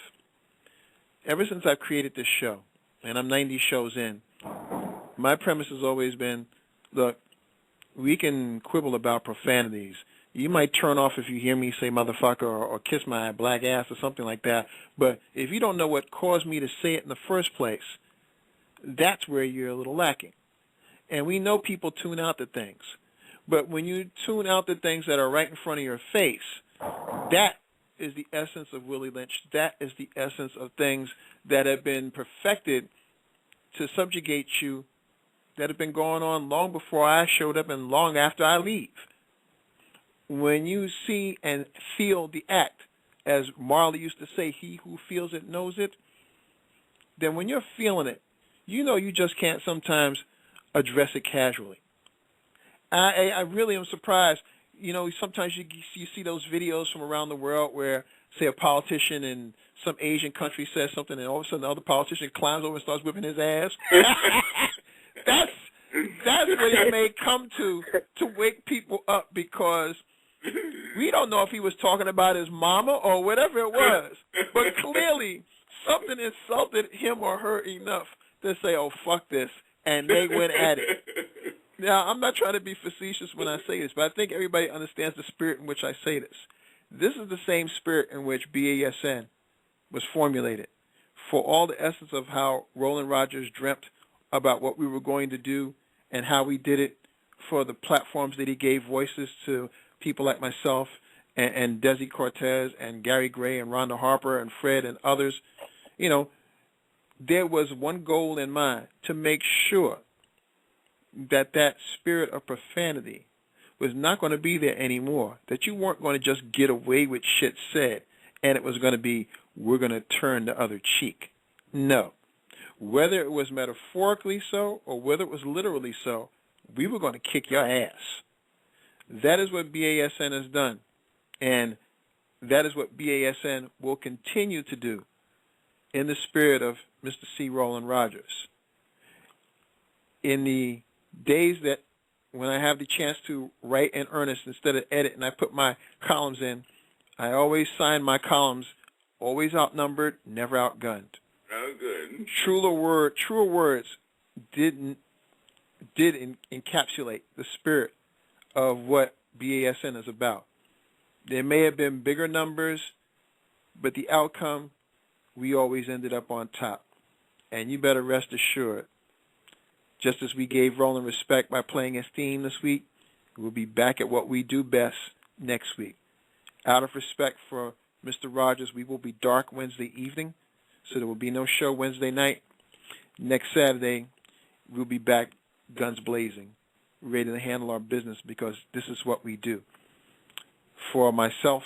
Ever since I've created this show, and I'm 90 shows in, my premise has always been, look, we can quibble about profanities. You might turn off if you hear me say motherfucker or kiss my black ass or something like that, but if you don't know what caused me to say it in the first place, that's where you're a little lacking. And we know people tune out the things. But when you tune out the things that are right in front of your face, that is the essence of Willie Lynch. That is the essence of things that have been perfected to subjugate you, that have been going on long before I showed up and long after I leave. When you see and feel the act, as Marley used to say, he who feels it knows it, then when you're feeling it, you just can't sometimes address it casually. I really am surprised. Sometimes you see those videos from around the world where, say, a politician in some Asian country says something, and all of a sudden the other politician climbs over and starts whipping his ass. That's what it may come to wake people up, because we don't know if he was talking about his mama or whatever it was, but clearly something insulted him or her enough to say, oh, fuck this, and they went at it. Now, I'm not trying to be facetious when I say this, but I think everybody understands the spirit in which I say this. This is the same spirit in which BASN was formulated. For all the essence of how Roland Rogers dreamt about what we were going to do and how we did it, for the platforms that he gave voices to people like myself and Desi Cortez and Gary Gray and Rhonda Harper and Fred and others, there was one goal in mind: to make sure that spirit of profanity was not going to be there anymore, that you weren't going to just get away with shit said, and it was going to be, we're going to turn the other cheek. No. Whether it was metaphorically so or whether it was literally so, we were going to kick your ass. That is what BASN has done, and that is what BASN will continue to do in the spirit of Mr. C. Roland Rogers. In the days that when I have the chance to write in earnest instead of edit, and I put my columns in, I always sign my columns, always outnumbered, never outgunned. Oh, good. Truer words did encapsulate the spirit of what BASN is about. There may have been bigger numbers, but the outcome, we always ended up on top. And you better rest assured, just as we gave Roland respect by playing his theme this week, we'll be back at what we do best next week. Out of respect for Mr. Rogers, we will be dark Wednesday evening, so there will be no show Wednesday night. Next Saturday, we'll be back guns blazing, ready to handle our business because this is what we do. For myself